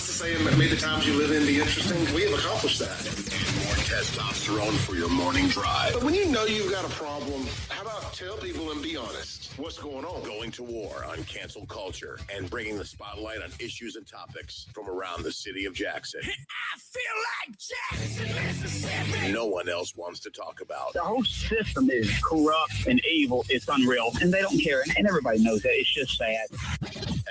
what's the saying? May the times you live in be interesting. We have accomplished that. More testosterone for your morning drive. But when you know you've got a problem, how about tell people and be honest? What's going on? Going to war on cancel culture and bringing the spotlight on issues and topics from around the city of Jackson. I feel like Jackson, Mississippi. No one else wants to talk about. The whole system is corrupt and evil. It's unreal, and they don't care, and everybody knows that. It's just sad.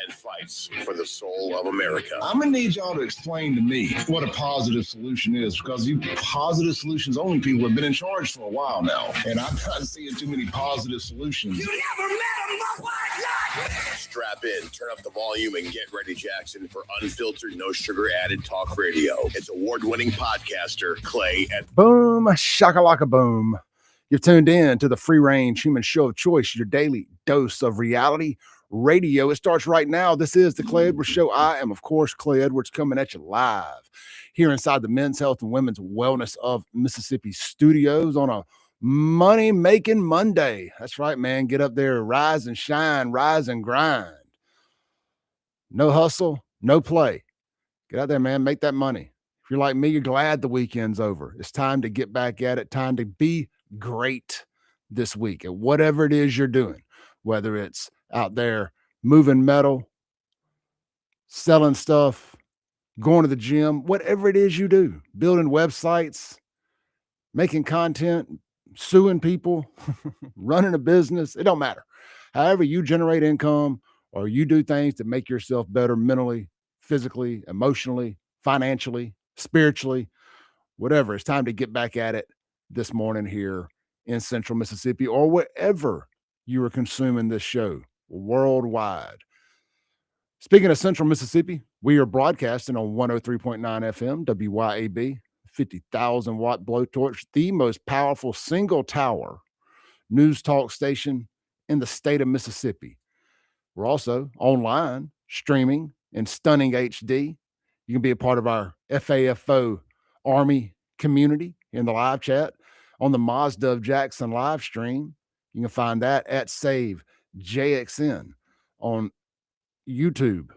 And fights for the soul of America. I'm going to need y'all to explain to me what a positive solution is, because you positive solutions only people have been in charge for a while now, and I'm not seeing too many positive solutions. You never met a motherfucker like me. Strap in, turn up the volume, and get ready, Jackson, for unfiltered, no sugar added talk radio. It's award-winning podcaster Clay and Boom, shakalaka boom. You've tuned in to the free range human show of choice, your daily dose of reality radio. It starts right now. This is the Clay Edwards Show. I am, of course, Clay Edwards, coming at you live here inside the Men's Health and Women's Wellness of Mississippi studios on a money-making Monday. That's right, man. Get up there, rise and shine, rise and grind. No hustle, no play. Get out there, man. Make that money. If you're like me, you're glad the weekend's over. It's time to get back at it. Time to be great this week at whatever it is you're doing, whether it's out there moving metal, selling stuff, going to the gym, whatever it is you do, building websites, making content, suing people, running a business. It don't matter. However you generate income or you do things to make yourself better mentally, physically, emotionally, financially, spiritually, whatever. It's time to get back at it this morning here in Central Mississippi or wherever you are consuming this show worldwide. Speaking of Central Mississippi, we are broadcasting on 103.9 FM, WYAB, 50,000 watt blowtorch, the most powerful single tower news talk station in the state of Mississippi. We're also online, streaming in stunning HD. You can be a part of our FAFO Army community in the live chat on the Mazda of Jackson live stream. You can find that at Save JXN on YouTube,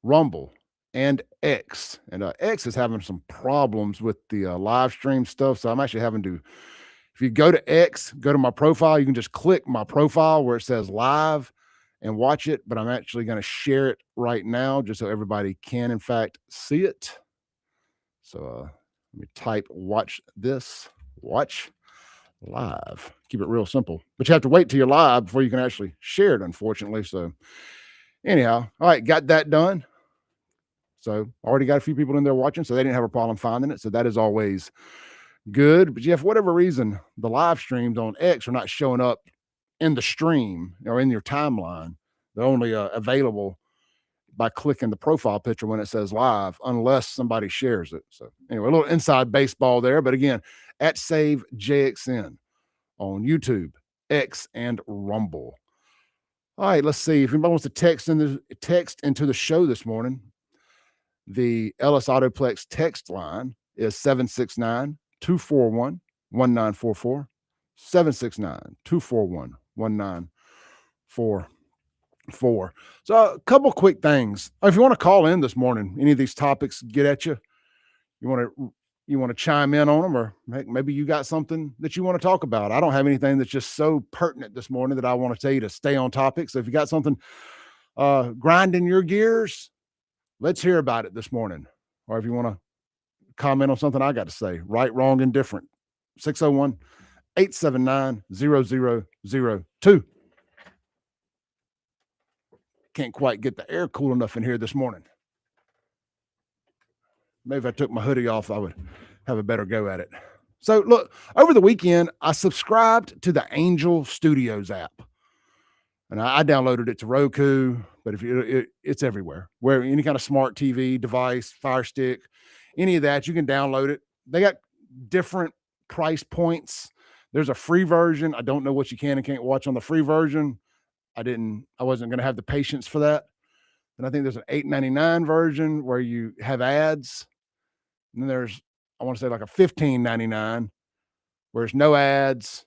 Rumble, and X. And X is having some problems with the live stream stuff. So I'm actually having to, if you go to X, go to my profile, you can just click my profile where it says live and watch it. But I'm actually going to share it right now just so everybody can, in fact, see it. So let me type watch this, watch live. Keep it real simple. But you have to wait till you're live before you can actually share it, unfortunately. So anyhow, all right, got that done. So already got a few people in there watching, so they didn't have a problem finding it. So that is always good. But yeah, for whatever reason, the live streams on X are not showing up in the stream or in your timeline. They're only available by clicking the profile picture when it says live, unless somebody shares it. So anyway, a little inside baseball there. But again, at Save JXN on YouTube, X, and Rumble. All right, let's see. If anybody wants to text into the show this morning, the Ellis Autoplex text line is 769-241-1944. 769-241-1944. So a couple quick things. If you want to call in this morning, any of these topics get at you, you want to chime in on them, or maybe you got something that you want to talk about. I don't have anything that's just so pertinent this morning that I want to tell you to stay on topic. So if you got something grinding your gears, let's hear about it this morning. Or if you want to comment on something I got to say, right, wrong, and different, 601-879-0002. Can't quite get the air cool enough in here this morning. Maybe if I took my hoodie off, I would have a better go at it. So look, over the weekend, I subscribed to the Angel Studios app. And I downloaded it to Roku, but it's everywhere. Where any kind of smart TV device, Fire Stick, any of that, you can download it. They got different price points. There's a free version. I don't know what you can and can't watch on the free version. I wasn't going to have the patience for that. And I think there's an $8.99 version where you have ads. And then there's, I want to say like a $15.99 where there's no ads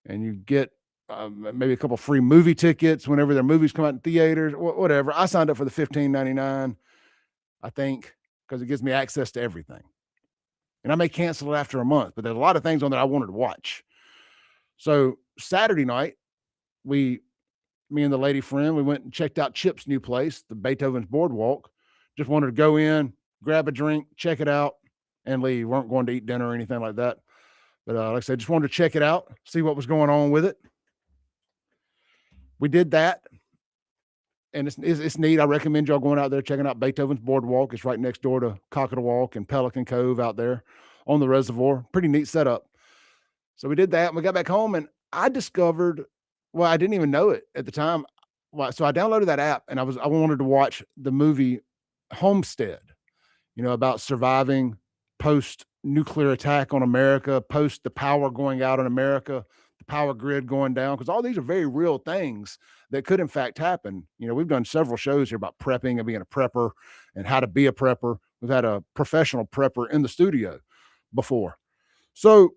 and you get maybe a couple free movie tickets whenever their movies come out in theaters, whatever. I signed up for the $15.99 I think, because it gives me access to everything. And I may cancel it after a month, but there's a lot of things on there I wanted to watch. So Saturday night, me and the lady friend, we went and checked out Chip's new place, the Beethoven's Boardwalk. Just wanted to go in, grab a drink, check it out, and leave. We weren't going to eat dinner or anything like that. But like I said, just wanted to check it out, see what was going on with it. We did that. And it's neat. I recommend y'all going out there, checking out Beethoven's Boardwalk. It's right next door to Cockatawalk and Pelican Cove out there on the reservoir. Pretty neat setup. So we did that, and we got back home, and I discovered, well, I didn't even know it at the time. Well, so I downloaded that app, and I wanted to watch the movie Homestead, about surviving post-nuclear attack on America, post the power going out in America, the power grid going down, because all these are very real things that could in fact happen. We've done several shows here about prepping and being a prepper and how to be a prepper. We've had a professional prepper in the studio before. So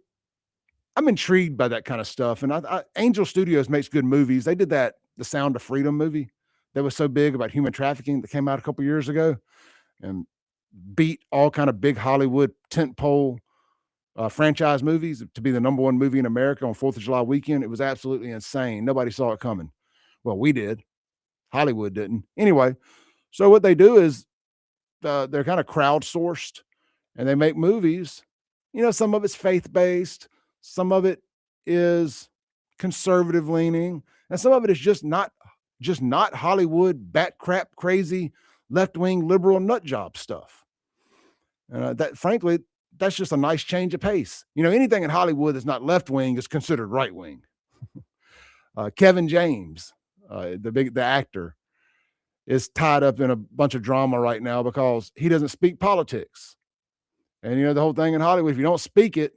I'm intrigued by that kind of stuff. And Angel Studios makes good movies. They did the Sound of Freedom movie that was so big about human trafficking that came out a couple years ago and beat all kind of big Hollywood tentpole franchise movies to be the number one movie in America on 4th of July weekend. It was absolutely insane. Nobody saw it coming. Well, we did. Hollywood didn't. Anyway, so what they do is they're kind of crowdsourced, and they make movies. Some of it's faith-based, some of it is conservative leaning, and some of it is just not Hollywood bat crap crazy left-wing liberal nut job stuff. And that, frankly, that's just a nice change of pace. Anything in Hollywood that's not left-wing is considered right-wing. Kevin James, the actor, is tied up in a bunch of drama right now because he doesn't speak politics. And the whole thing in Hollywood, if you don't speak it,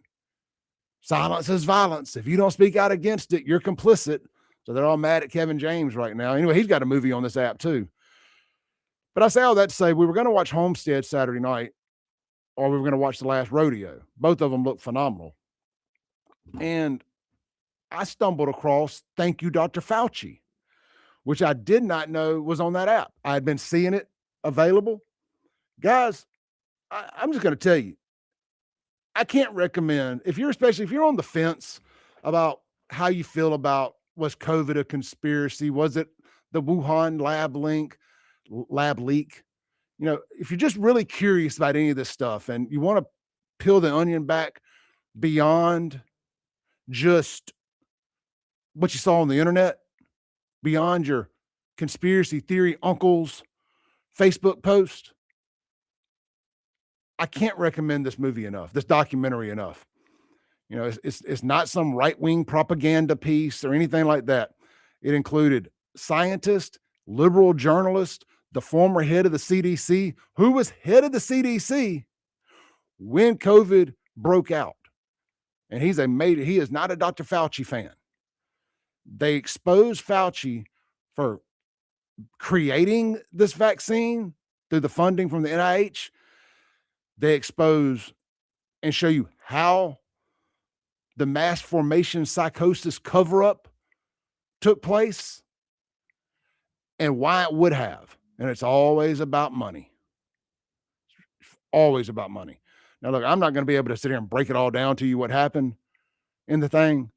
silence is violence. If you don't speak out against it, you're complicit. So they're all mad at Kevin James right now. Anyway, he's got a movie on this app too. But I say all that to say we were going to watch Homestead Saturday night, or we were going to watch The Last Rodeo. Both of them look phenomenal. And I stumbled across Thank You, Dr. Fauci, which I did not know was on that app. I had been seeing it available. Guys, I'm just going to tell you, I can't recommend, especially if you're on the fence about how you feel about, was COVID a conspiracy? Was it the Wuhan lab leak? If you're just really curious about any of this stuff and you want to peel the onion back beyond just what you saw on the internet, beyond your conspiracy theory uncle's Facebook post, I can't recommend this movie enough, this documentary enough. It's not some right-wing propaganda piece or anything like that. It included scientists, liberal journalists, the former head of the CDC, who was head of the CDC when COVID broke out. And he is not a Dr. Fauci fan. They exposed Fauci for creating this vaccine through the funding from the NIH. They expose and show you how the mass formation psychosis cover-up took place and why it would have. And it's always about money. Always about money. Now, look, I'm not going to be able to sit here and break it all down to you what happened in the thing.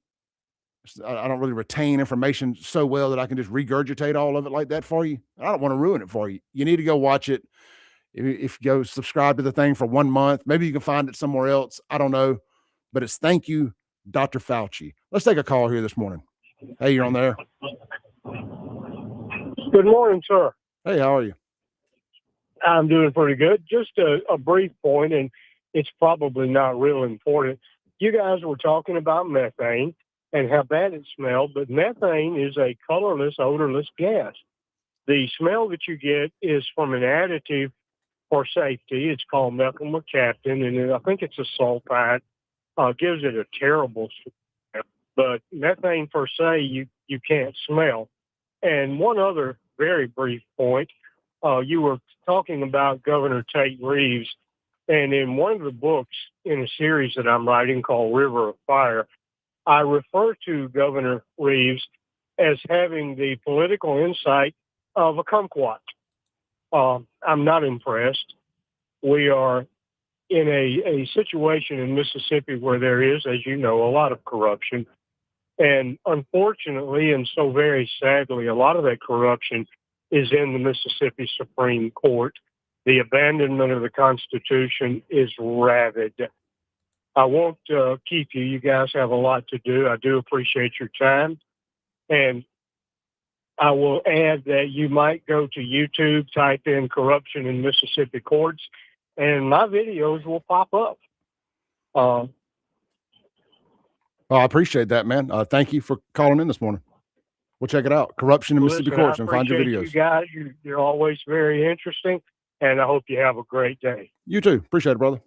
I don't really retain information so well that I can just regurgitate all of it like that for you. I don't want to ruin it for you. You need to go watch it. If you go subscribe to the thing for 1 month, maybe you can find it somewhere else. I don't know. But it's Thank You, Dr. Fauci. Let's take a call here this morning. Hey, you're on there. Good morning, sir. Hey, how are you? I'm doing pretty good. Just a brief point, and it's probably not real important. You guys were talking about methane and how bad it smelled, but methane is a colorless, odorless gas. The smell that you get is from an additive for safety. It's called methyl mercaptan, and I think it's a sulfide. Gives it a terrible smell. But methane per se, you can't smell. And one other very brief point, you were talking about Governor Tate Reeves, and in one of the books in a series that I'm writing called River of Fire, I refer to Governor Reeves as having the political insight of a kumquat. I'm not impressed. We are in a situation in Mississippi where there is, as you know, a lot of corruption. And unfortunately, and so very sadly, a lot of that corruption is in the Mississippi Supreme Court. The abandonment of the Constitution is rabid. I won't keep you. You guys have a lot to do. I do appreciate your time. And I will add that you might go to YouTube, type in corruption in Mississippi courts, and my videos will pop up. Well, I appreciate that, man. Thank you for calling in this morning. We'll check it out. Corruption in Mississippi courts, and find your videos. You guys, you're always very interesting, and I hope you have a great day. You too. Appreciate it, brother.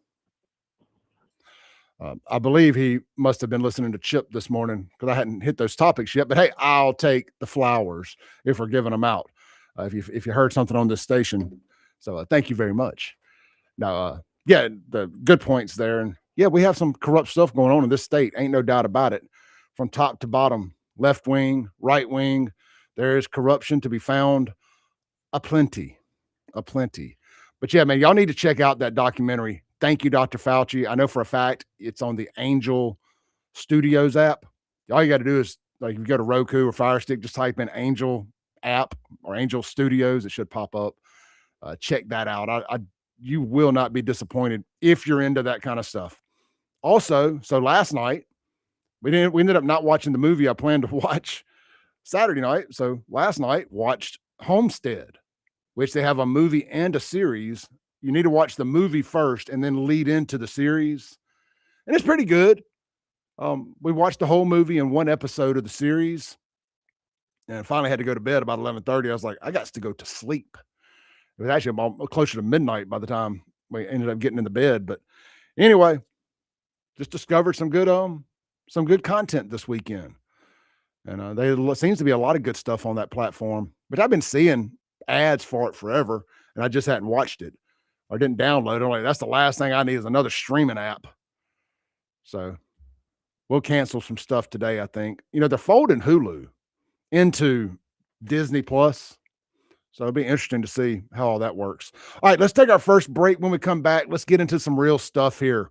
I believe he must have been listening to Chip this morning because I hadn't hit those topics yet. But hey, I'll take the flowers if we're giving them out. If you heard something on this station, so thank you very much. Now, yeah, the good points there, and yeah, we have some corrupt stuff going on in this state. Ain't no doubt about it. From top to bottom, left wing, right wing, there is corruption to be found aplenty. But yeah, man, y'all need to check out that documentary. Thank you, Dr. Fauci. I know for a fact it's on the Angel Studios app. All you got to do is, like, if you go to Roku or Fire Stick, just type in Angel app or Angel Studios. It should pop up. Check that out. You will not be disappointed if you're into that kind of stuff. Also, so last night, we ended up not watching the movie I planned to watch Saturday night. So last night, watched Homestead, which they have a movie and a series. You need to watch the movie first and then lead into the series. And it's pretty good. We watched the whole movie in one episode of the series and finally had to go to bed about 11:30. I was like, I got to go to sleep. It was actually about closer to midnight by the time we ended up getting in the bed. But anyway, just discovered some good content this weekend. And there seems to be a lot of good stuff on that platform, but I've been seeing ads for it forever and I just hadn't watched it. I didn't download it. Like, that's the last thing I need is another streaming app. So we'll cancel some stuff today, I think. You know, they're folding Hulu into Disney Plus. So it'll be interesting to see how all that works. All right, let's take our first break. When we come back, let's get into some real stuff here.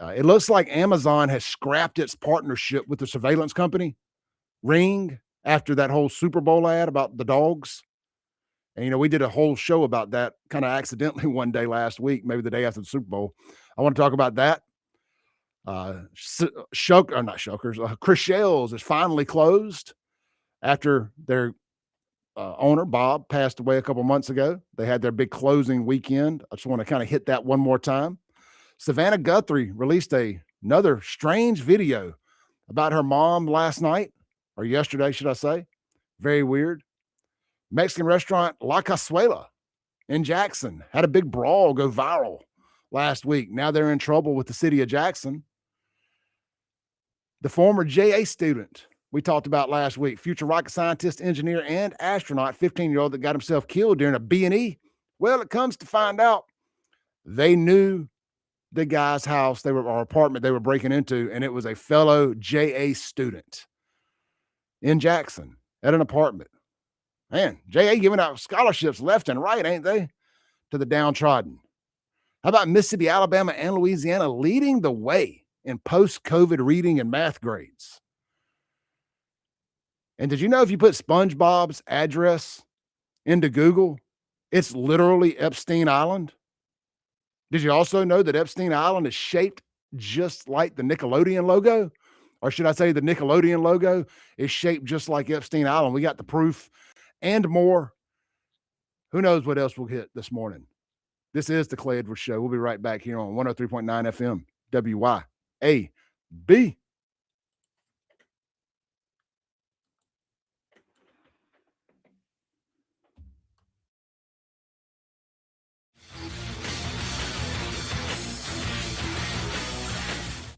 It looks like Amazon has scrapped its partnership with the surveillance company, Ring, after that whole Super Bowl ad about the dogs. And, you know, we did a whole show about that kind of accidentally one day last week, maybe the day after the Super Bowl. I want to talk about that. Chrishell's is finally closed after their owner, Bob, passed away a couple months ago. They had their big closing weekend. I just want to kind of hit that one more time. Savannah Guthrie released another strange video about her mom last night, or yesterday, should I say. Very weird. Mexican restaurant La Cazuela in Jackson had a big brawl go viral last week. Now they're in trouble with the city of Jackson. The former JA student we talked about last week, future rocket scientist, engineer, and astronaut, 15-year-old that got himself killed during a B&E. Well, it comes to find out they knew the guy's house or apartment they were breaking into, and it was a fellow JA student in Jackson at an apartment. Man, JA giving out scholarships left and right, ain't they, to the downtrodden? How about Mississippi, Alabama, and Louisiana leading the way in post-COVID reading and math grades? And did you know if you put SpongeBob's address into Google, it's literally Epstein Island? Did you also know that Epstein Island is shaped just like the Nickelodeon logo? Or should I say the Nickelodeon logo is shaped just like Epstein Island? We got the proof and more. Who knows what else we'll hit this morning? This is the Clay Edwards Show. We'll be right back here on 103.9 FM, WYAB.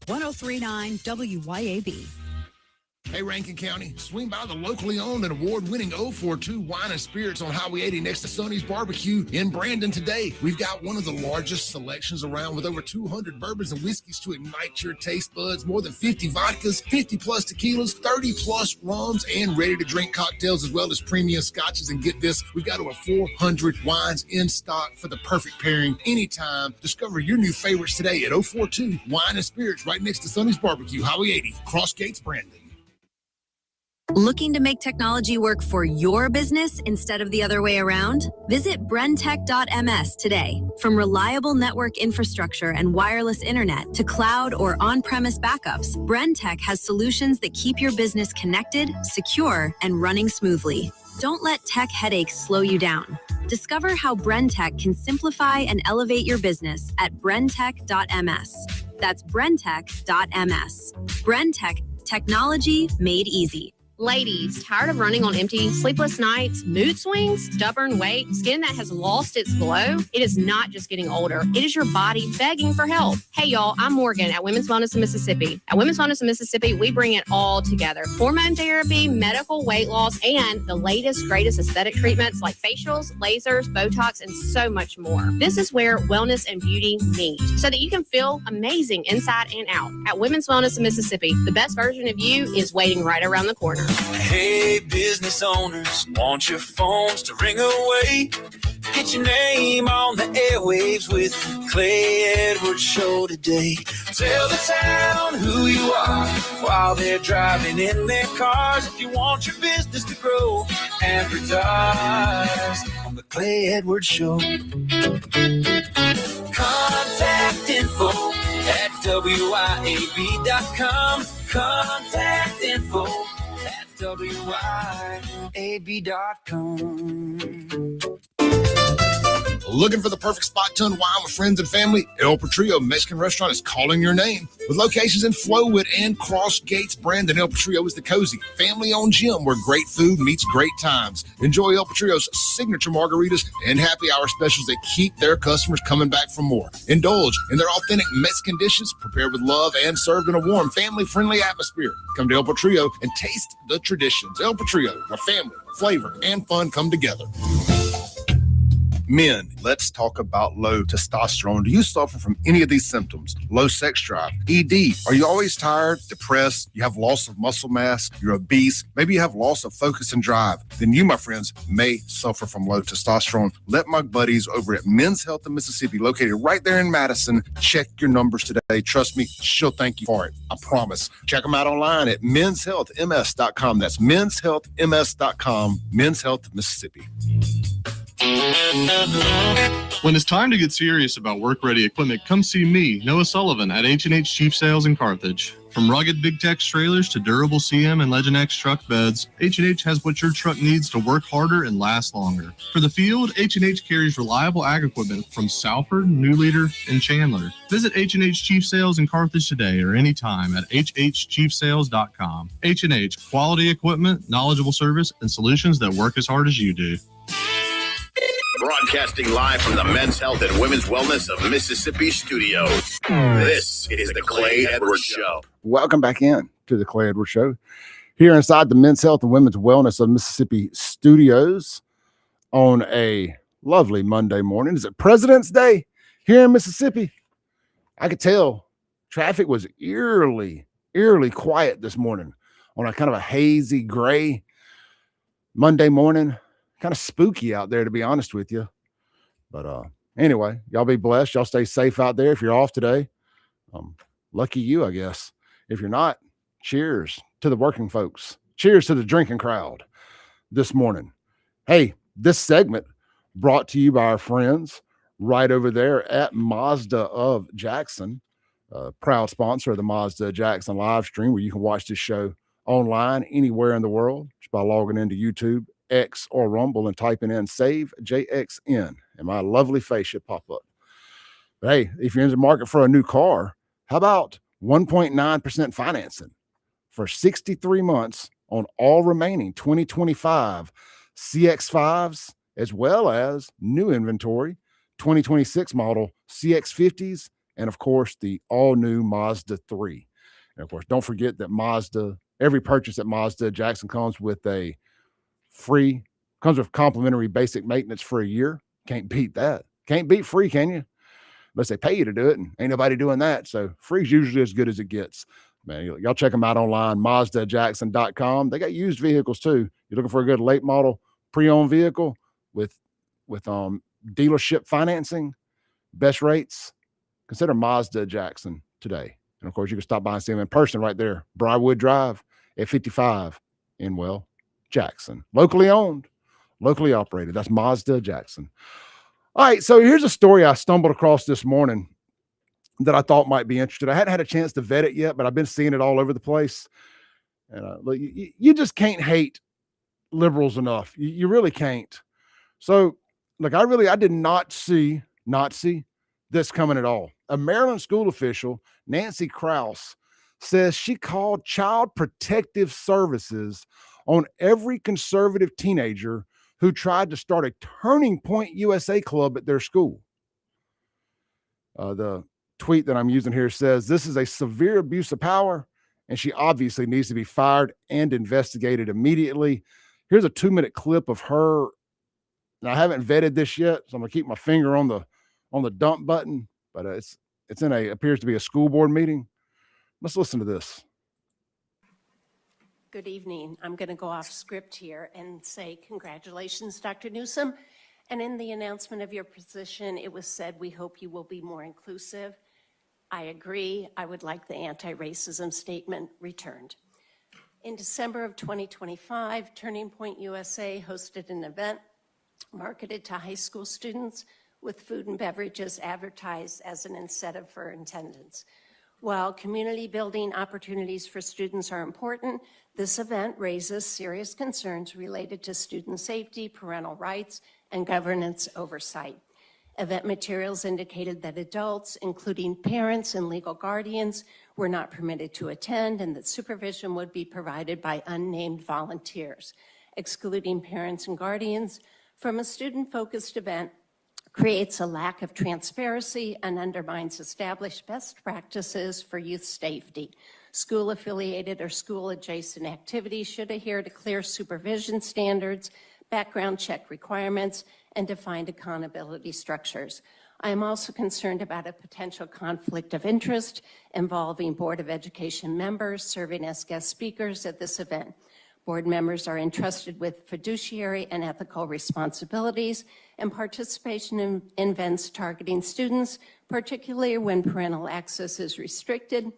.1039 WYAB. Hey, Rankin County, swing by the locally owned and award-winning 042 Wine and Spirits on Highway 80 next to Sonny's Barbecue in Brandon today. We've got one of the largest selections around with over 200 bourbons and whiskeys to ignite your taste buds, more than 50 vodkas, 50-plus tequilas, 30-plus rums, and ready-to-drink cocktails, as well as premium scotches. And get this, we've got over 400 wines in stock for the perfect pairing anytime. Discover your new favorites today at 042 Wine and Spirits right next to Sonny's Barbecue, Highway 80, Cross Gates, Brandon. Looking to make technology work for your business instead of the other way around? Visit brentech.ms today. From reliable network infrastructure and wireless internet to cloud or on-premise backups, Brentech has solutions that keep your business connected, secure, and running smoothly. Don't let tech headaches slow you down. Discover how Brentech can simplify and elevate your business at brentech.ms. That's brentech.ms. Brentech, technology made easy. Ladies, tired of running on empty, sleepless nights, mood swings, stubborn weight, skin that has lost its glow? It is not just getting older. It is your body begging for help. Hey, y'all, I'm Morgan at Women's Wellness of Mississippi. At Women's Wellness of Mississippi, we bring it all together. Hormone therapy, medical weight loss, and the latest, greatest aesthetic treatments like facials, lasers, Botox, and so much more. This is where wellness and beauty meet so that you can feel amazing inside and out. At Women's Wellness of Mississippi, the best version of you is waiting right around the corner. Hey, business owners, want your phones to ring away. Get your name on the airwaves with the Clay Edwards Show today. Tell the town who you are while they're driving in their cars. If you want your business to grow, advertise on the Clay Edwards Show. Contact info at WIAB.com. Contact info at WIAB.com. Looking for the perfect spot to unwind with friends and family? El Patrio Mexican Restaurant is calling your name. With locations in Flowood and Cross Gates, Brandon, El Patrio is the cozy, family-owned gym where great food meets great times. Enjoy El Patrio's signature margaritas and happy hour specials that keep their customers coming back for more. Indulge in their authentic Mexican dishes prepared with love and served in a warm, family-friendly atmosphere. Come to El Patrio and taste the traditions. El Patrio, where family, flavor, and fun come together. Men, let's talk about low testosterone. Do you suffer from any of these symptoms? Low sex drive, ED. Are you always tired, depressed? You have loss of muscle mass? You're obese? Maybe you have loss of focus and drive? Then you, my friends, may suffer from low testosterone. Let my buddies over at Men's Health in Mississippi, located right there in Madison, check your numbers today. Trust me, she'll thank you for it. I promise. Check them out online at menshealthms.com. That's menshealthms.com. Men's Health Mississippi. When it's time to get serious about work-ready equipment, come see me, Noah Sullivan, at H&H Chief Sales in Carthage. From rugged Big Tex trailers to durable CM and Legend X truck beds, H&H has what your truck needs to work harder and last longer. For the field, H&H carries reliable ag equipment from Salford, New Leader, and Chandler. Visit H&H Chief Sales in Carthage today or anytime at hhchiefsales.com. H&H, quality equipment, knowledgeable service, and solutions that work as hard as you do. Broadcasting live from the Men's Health and Women's Wellness of Mississippi studios. This is the Clay Edwards Show. Welcome back in to the Clay Edwards Show. Here inside the Men's Health and Women's Wellness of Mississippi studios on a lovely Monday morning. Is it President's Day here in Mississippi? I could tell traffic was eerily quiet this morning on a kind of a hazy gray Monday morning. Kind of spooky out there, to be honest with you. But anyway, y'all be blessed. Y'all stay safe out there. If you're off today, lucky you, I guess. If you're not, cheers to the working folks. Cheers to the drinking crowd this morning. Hey, this segment brought to you by our friends right over there at Mazda of Jackson, proud sponsor of the Mazda Jackson live stream, where you can watch this show online anywhere in the world just by logging into YouTube, X, or Rumble and typing in Save JXN, and my lovely face should pop up. But hey, if you're in the market for a new car, how about 1.9% financing for 63 months on all remaining 2025 CX5s, as well as new inventory, 2026 model CX50s, and of course, the all-new Mazda 3. And of course, don't forget that Mazda Every purchase at Mazda Jackson comes with complimentary basic maintenance for a year. Can't beat that. Can't beat free, can you? Unless they pay you to do it, and ain't nobody doing that. So free's usually as good as it gets. Man, y'all check them out online, MazdaJackson.com. They got used vehicles too. You're looking for a good late model pre-owned vehicle with dealership financing, best rates. Consider Mazda Jackson today. And of course, you can stop by and see them in person right there, Briarwood Drive at 55 in Jackson. Locally owned, locally operated. That's Mazda Jackson. All right, so here's a story I stumbled across this morning that I thought might be interesting. I hadn't had a chance to vet it yet, but I've been seeing it all over the place. And look, you just can't hate liberals enough. You really can't. So, look, I did not see this coming at all. A Maryland school official, Nancy Krause, says she called Child Protective Services on every conservative teenager who tried to start a Turning Point USA club at their school. The tweet that I'm using here says, this is a severe abuse of power, and she obviously needs to be fired and investigated immediately. Here's a 2-minute clip of her. Now, I haven't vetted this yet, so I'm going to keep my finger on the dump button, but it's appears to be a school board meeting. Let's listen to this. Good evening. I'm going to go off script here and say congratulations, Dr. Newsom. And in the announcement of your position, it was said, we hope you will be more inclusive. I agree. I would like the anti-racism statement returned. In December of 2025, Turning Point USA hosted an event marketed to high school students with food and beverages advertised as an incentive for attendance. While community building opportunities for students are important, this event raises serious concerns related to student safety, parental rights, and governance oversight. Event materials indicated that adults, including parents and legal guardians, were not permitted to attend, and that supervision would be provided by unnamed volunteers. Excluding parents and guardians from a student-focused event creates a lack of transparency and undermines established best practices for youth safety. School-affiliated or school-adjacent activities should adhere to clear supervision standards, background check requirements, and defined accountability structures. I am also concerned about a potential conflict of interest involving Board of Education members serving as guest speakers at this event. Board members are entrusted with fiduciary and ethical responsibilities, and participation in events targeting students, particularly when parental access is restricted,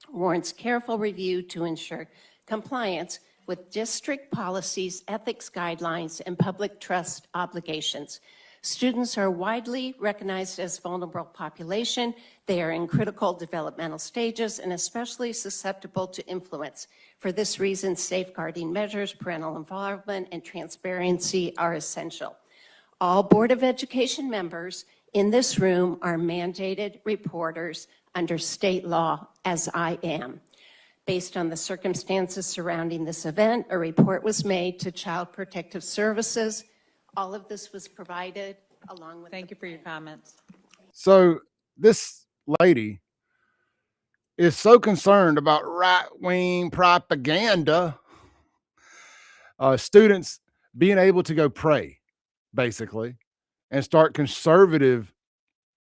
warrants careful review to ensure compliance with district policies, ethics guidelines, and public trust obligations. Students are widely recognized as vulnerable population. They are in critical developmental stages and especially susceptible to influence. For this reason, safeguarding measures, parental involvement, and transparency are essential. All Board of Education members in this room are mandated reporters under state law, as I am. Based on the circumstances surrounding this event, a report was made to Child Protective Services. All of this was provided along with. Thank you for your comments. So this lady is so concerned about right-wing propaganda, students being able to go pray, basically, and start conservative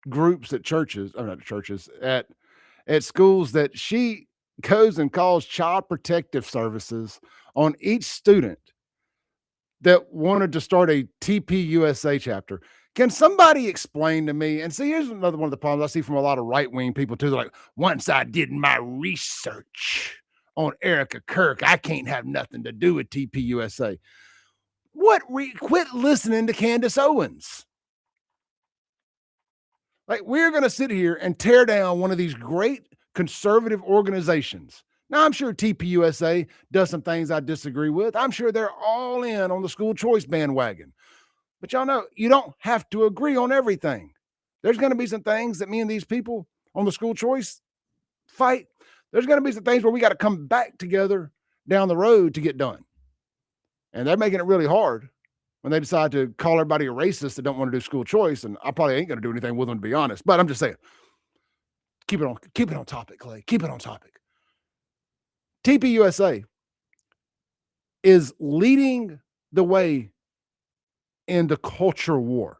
groups at churches, or not churches, at schools, that she goes and calls Child Protective Services on each student that wanted to start a TPUSA chapter. Can somebody explain to me? And see, here's another one of the problems I see from a lot of right-wing people too. They're like, once I did my research on Erica Kirk, I can't have nothing to do with TPUSA. Quit listening to Candace Owens. Like, we're going to sit here and tear down one of these great conservative organizations. Now, I'm sure TPUSA does some things I disagree with. I'm sure they're all in on the school choice bandwagon. But y'all know, you don't have to agree on everything. There's going to be some things that me and these people on the school choice fight. There's going to be some things where we got to come back together down the road to get done. And they're making it really hard when they decide to call everybody a racist that don't want to do school choice. And I probably ain't going to do anything with them, to be honest. But I'm just saying, keep it on topic, Clay. Keep it on topic. TPUSA is leading the way in the culture war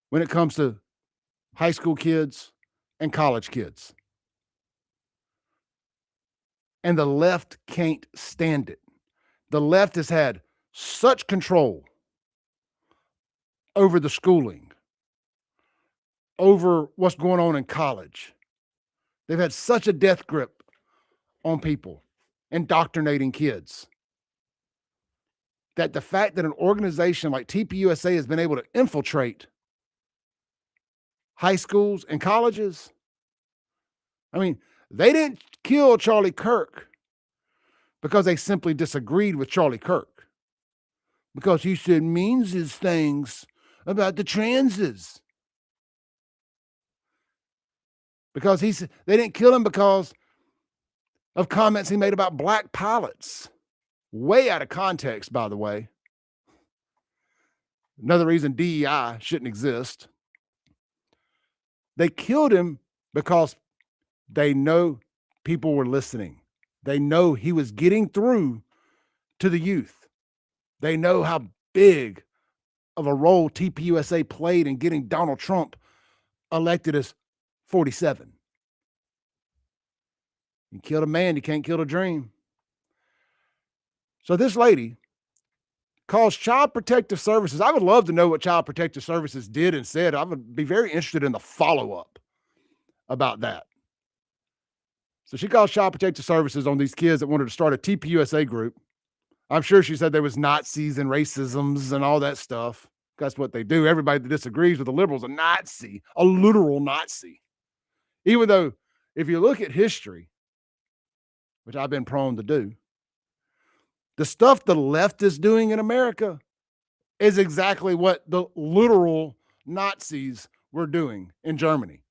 when it comes to high school kids and college kids. And the left can't stand it. The left has had such control over the schooling, over what's going on in college. They've had such a death grip on people, indoctrinating kids, that the fact that an organization like TPUSA has been able to infiltrate high schools and colleges. I mean, they didn't kill Charlie Kirk because they simply disagreed with Charlie Kirk, because he said means things about the transes. Because they didn't kill him because of comments he made about black pilots. Way out of context, by the way. Another reason DEI shouldn't exist. They killed him because they know people were listening. They know he was getting through to the youth. They know how big of a role TPUSA played in getting Donald Trump elected as 47. You killed a man, you can't kill a dream. So this lady calls Child Protective Services. I would love to know what Child Protective Services did and said. I would be very interested in the follow-up about that. So she calls Child Protective Services on these kids that wanted to start a TPUSA group. I'm sure she said there was Nazis and racisms and all that stuff. That's what they do. Everybody that disagrees with the liberals, a Nazi, a literal Nazi. Even though, if you look at history, which I've been prone to do, the stuff the left is doing in America is exactly what the literal Nazis were doing in Germany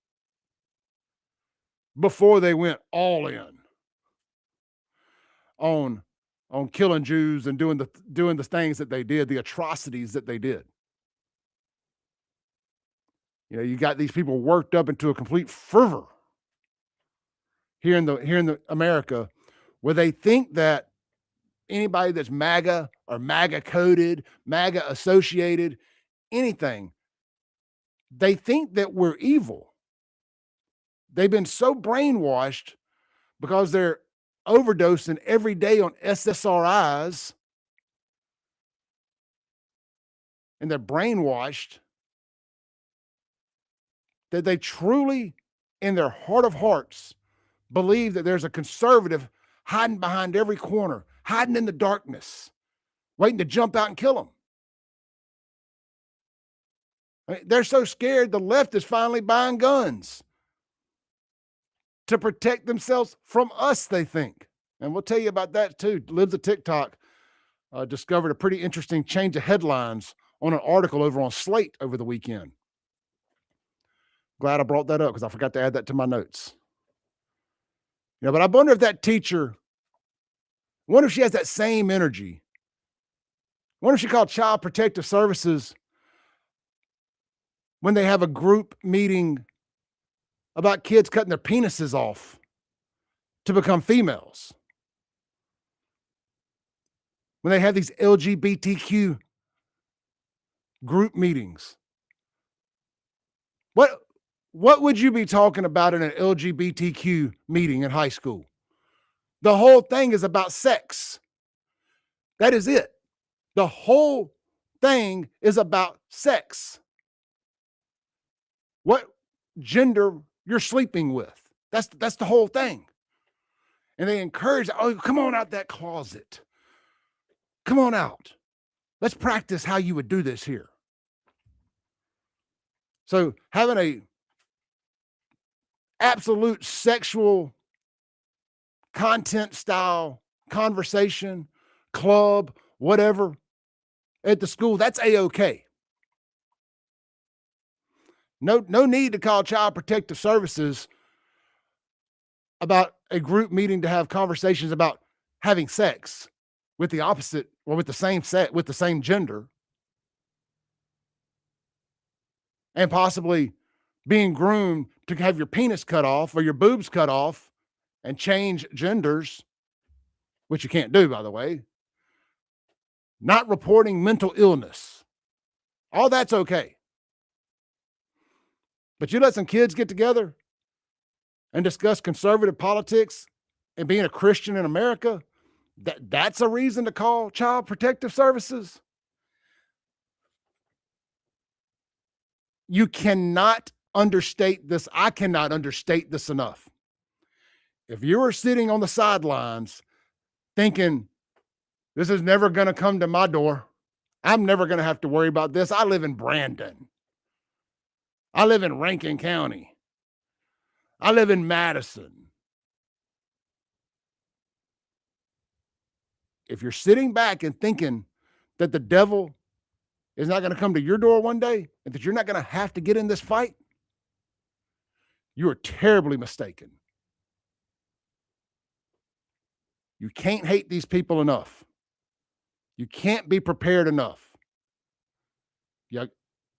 before they went all in on killing Jews and doing the things that they did, the atrocities that they did. You know, you got these people worked up into a complete fervor here in the America, where they think that anybody that's MAGA or MAGA coded, MAGA associated, anything, they think that we're evil. They've been so brainwashed because they're overdosing every day on SSRIs, and they're brainwashed that they truly, in their heart of hearts, believe that there's a conservative hiding behind every corner, hiding in the darkness, waiting to jump out and kill them. I mean, they're so scared the left is finally buying guns to protect themselves from us, they think. And we'll tell you about that too. Libs of TikTok discovered a pretty interesting change of headlines on an article over on Slate over the weekend. Glad I brought that up because I forgot to add that to my notes. You know, but I wonder if that teacher, I wonder if she has that same energy. I wonder if she called Child Protective Services when they have a group meeting about kids cutting their penises off to become females. When they have these LGBTQ group meetings. What would you be talking about in an LGBTQ meeting in high school? The whole thing is about sex. That is it. The whole thing is about sex. What gender you're sleeping with. That's the whole thing. And they encourage, oh, come on out that closet. Come on out. Let's practice how you would do this here. So having a absolute sexual content style conversation, club, whatever, at the school, that's A-OK. No need to call Child Protective Services about a group meeting to have conversations about having sex with the opposite or with the same sex, with the same gender, and possibly being groomed to have your penis cut off or your boobs cut off and change genders, which you can't do, by the way. not reporting mental illness. All that's okay. But you let some kids get together and discuss conservative politics and being a Christian in America, that's a reason to call Child Protective Services? You cannot understate this. I cannot understate this enough. If you are sitting on the sidelines thinking, this is never going to come to my door, I'm never going to have to worry about this. I live in Brandon. I live in Rankin County. I live in Madison. If you're sitting back and thinking that the devil is not going to come to your door one day and that you're not going to have to get in this fight, you are terribly mistaken. You can't hate these people enough. You can't be prepared enough. Yeah,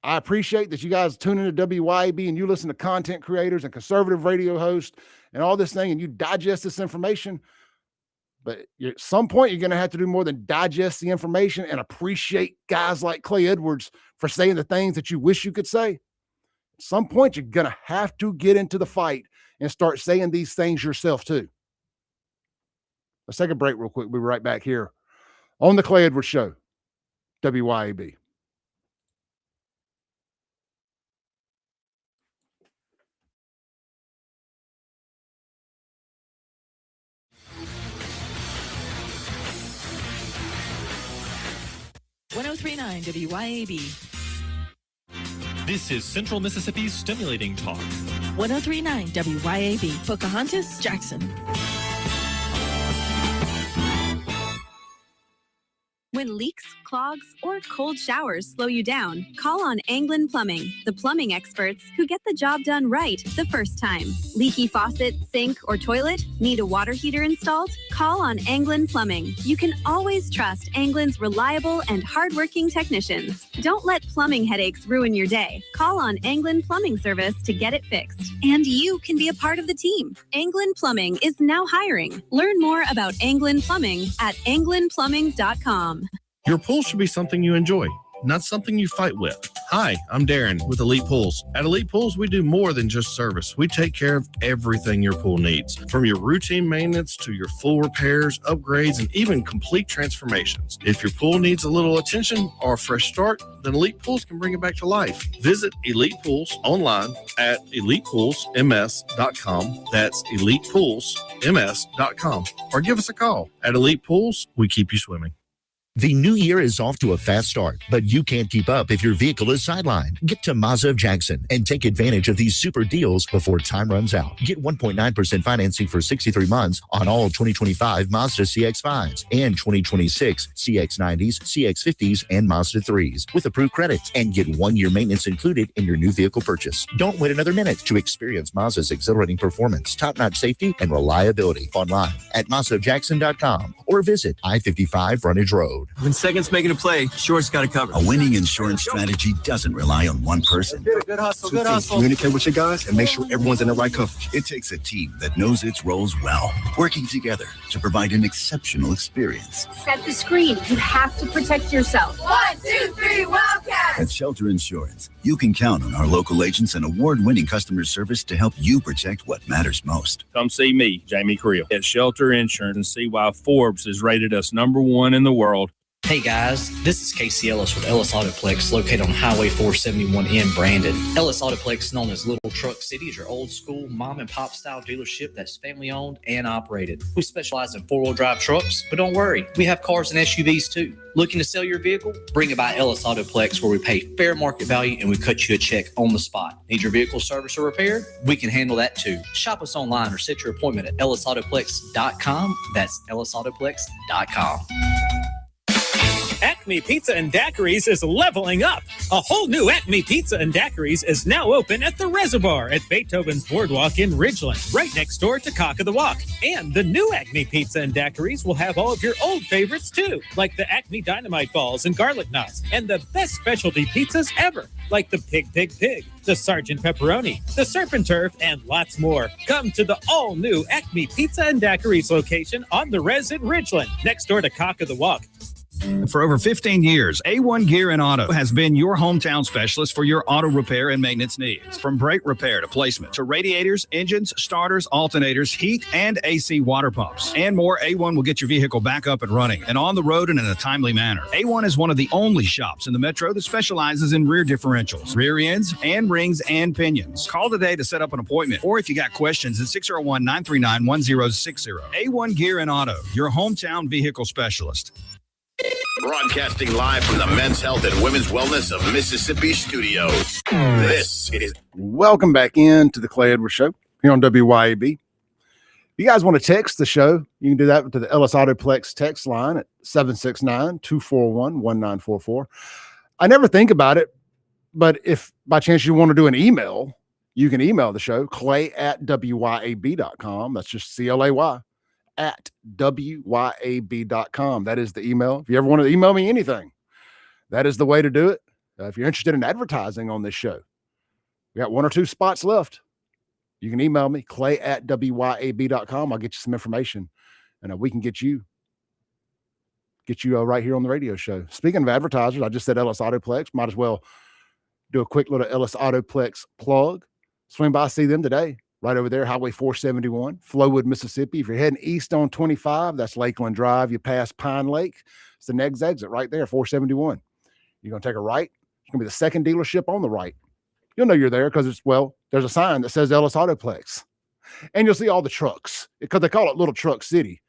I appreciate that you guys tune into WYAB and you listen to content creators and conservative radio hosts and all this thing, and you digest this information. But at some point, you're going to have to do more than digest the information and appreciate guys like Clay Edwards for saying the things that you wish you could say. At some point, you're going to have to get into the fight and start saying these things yourself too. Let's take a break real quick. We'll be right back here on the Clay Edwards Show, WYAB. .1039 WYAB. This is Central Mississippi's Stimulating Talk. 1039 WYAB. Pocahontas, Jackson. When leaks, clogs, or cold showers slow you down, call on Anglin Plumbing, the plumbing experts who get the job done right the first time. Leaky faucet, sink, or toilet? Need a water heater installed? Call on Anglin Plumbing. You can always trust Anglin's reliable and hardworking technicians. Don't let plumbing headaches ruin your day. Call on Anglin Plumbing Service to get it fixed. And you can be a part of the team. Anglin Plumbing is now hiring. Learn more about Anglin Plumbing at anglinplumbing.com. Your pool should be something you enjoy, not something you fight with. Hi, I'm Darren with Elite Pools. At Elite Pools, we do more than just service. We take care of everything your pool needs, from your routine maintenance to your full repairs, upgrades, and even complete transformations. If your pool needs a little attention or a fresh start, then Elite Pools can bring it back to life. Visit Elite Pools online at elitepoolsms.com. That's elitepoolsms.com. Or give us a call. At Elite Pools, we keep you swimming. The new year is off to a fast start, but you can't keep up if your vehicle is sidelined. Get to Mazda of Jackson and take advantage of these super deals before time runs out. Get 1.9% financing for 63 months on all 2025 Mazda CX-5s and 2026 CX-90s, CX-50s, and Mazda 3s with approved credit, and get 1 year maintenance included in your new vehicle purchase. Don't wait another minute to experience Mazda's exhilarating performance, top-notch safety, and reliability. Online at MazdaofJackson.com or visit I-55 Frontage Road. When seconds making a play, Short's got it covered. A winning insurance strategy doesn't rely on one person. Good hustle, good hustle. Communicate with your guys and make sure everyone's in the right coverage. It takes a team that knows its roles well, working together to provide an exceptional experience. Set the screen. You have to protect yourself. 1, 2, 3, Wildcats! At Shelter Insurance, you can count on our local agents and award-winning customer service to help you protect what matters most. Come see me, Jamie Creel, at Shelter Insurance and see why Forbes has rated us #1 in the world. Hey guys, this is Casey Ellis with Ellis Autoplex, located on Highway 471 in Brandon. Ellis Autoplex, known as Little Truck City, is your old school mom and pop style dealership that's family owned and operated. We specialize in 4-wheel drive trucks, but don't worry, we have cars and SUVs too. Looking to sell your vehicle? Bring it by Ellis Autoplex, where we pay fair market value and we cut you a check on the spot. Need your vehicle service or repaired? We can handle that too. Shop us online or set your appointment at ellisautoplex.com. That's ellisautoplex.com. Acme Pizza and Daiquiris is leveling up. A whole new Acme Pizza and Daiquiris is now open at the Reservoir at Beethoven's Boardwalk in Ridgeland, right next door to Cock of the Walk. And the new Acme Pizza and Daiquiris will have all of your old favorites too, like the Acme Dynamite Balls and Garlic Knots, and the best specialty pizzas ever, like the Pig, the Sergeant Pepperoni, the Serpent Turf, and lots more. Come to the all-new Acme Pizza and Daiquiris location on the Res in Ridgeland, next door to Cock of the Walk. For over 15 years, A1 Gear and Auto has been your hometown specialist for your auto repair and maintenance needs. From brake repair to placement to radiators, engines, starters, alternators, heat, and AC water pumps, and more, A1 will get your vehicle back up and running and on the road and in a timely manner. A1 is one of the only shops in the metro that specializes in rear differentials, rear ends, and rings and pinions. Call today to set up an appointment, or if you got questions, at 601-939-1060. A1 Gear and Auto, your hometown vehicle specialist. Broadcasting live from the Men's Health and Women's Wellness of Mississippi studios. This is... Welcome back into the Clay Edwards Show here on WYAB. If you guys want to text the show, you can do that to the Ellis Autoplex text line at 769-241-1944. I never think about it, but if by chance you want to do an email, you can email the show, clay@wyab.com. That's just CLAY at wyab.com. That is the email. If you ever want to email me anything, that is the way to do it. If you're interested in advertising on this show, we got 1 or 2 spots left. You can email me, clay@wyab.com. I'll get you some information, and we can get you right here on the radio show. Speaking of advertisers, I just said Ellis Autoplex. Might as well do a quick little Ellis Autoplex plug. Swing by, see them today. Right over there, Highway 471, Flowood, Mississippi. If you're heading east on 25, that's Lakeland Drive. You pass Pine Lake. It's the next exit right there, 471. You're going to take a right. It's going to be the second dealership on the right. You'll know you're there because there's a sign that says Ellis Autoplex. And you'll see all the trucks because they call it Little Truck City.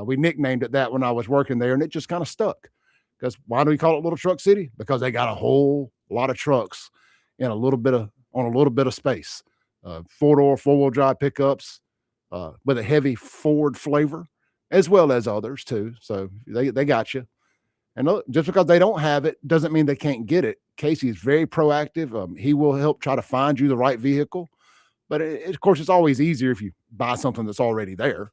We nicknamed it that when I was working there, and it just kind of stuck. Because why do we call it Little Truck City? Because they got a whole lot of trucks on a little bit of space. 4-door, 4-wheel drive pickups with a heavy Ford flavor, as well as others too. So they got you. And look, just because they don't have it doesn't mean they can't get it. Casey is very proactive. He will help try to find you the right vehicle. But of course, it's always easier if you buy something that's already there.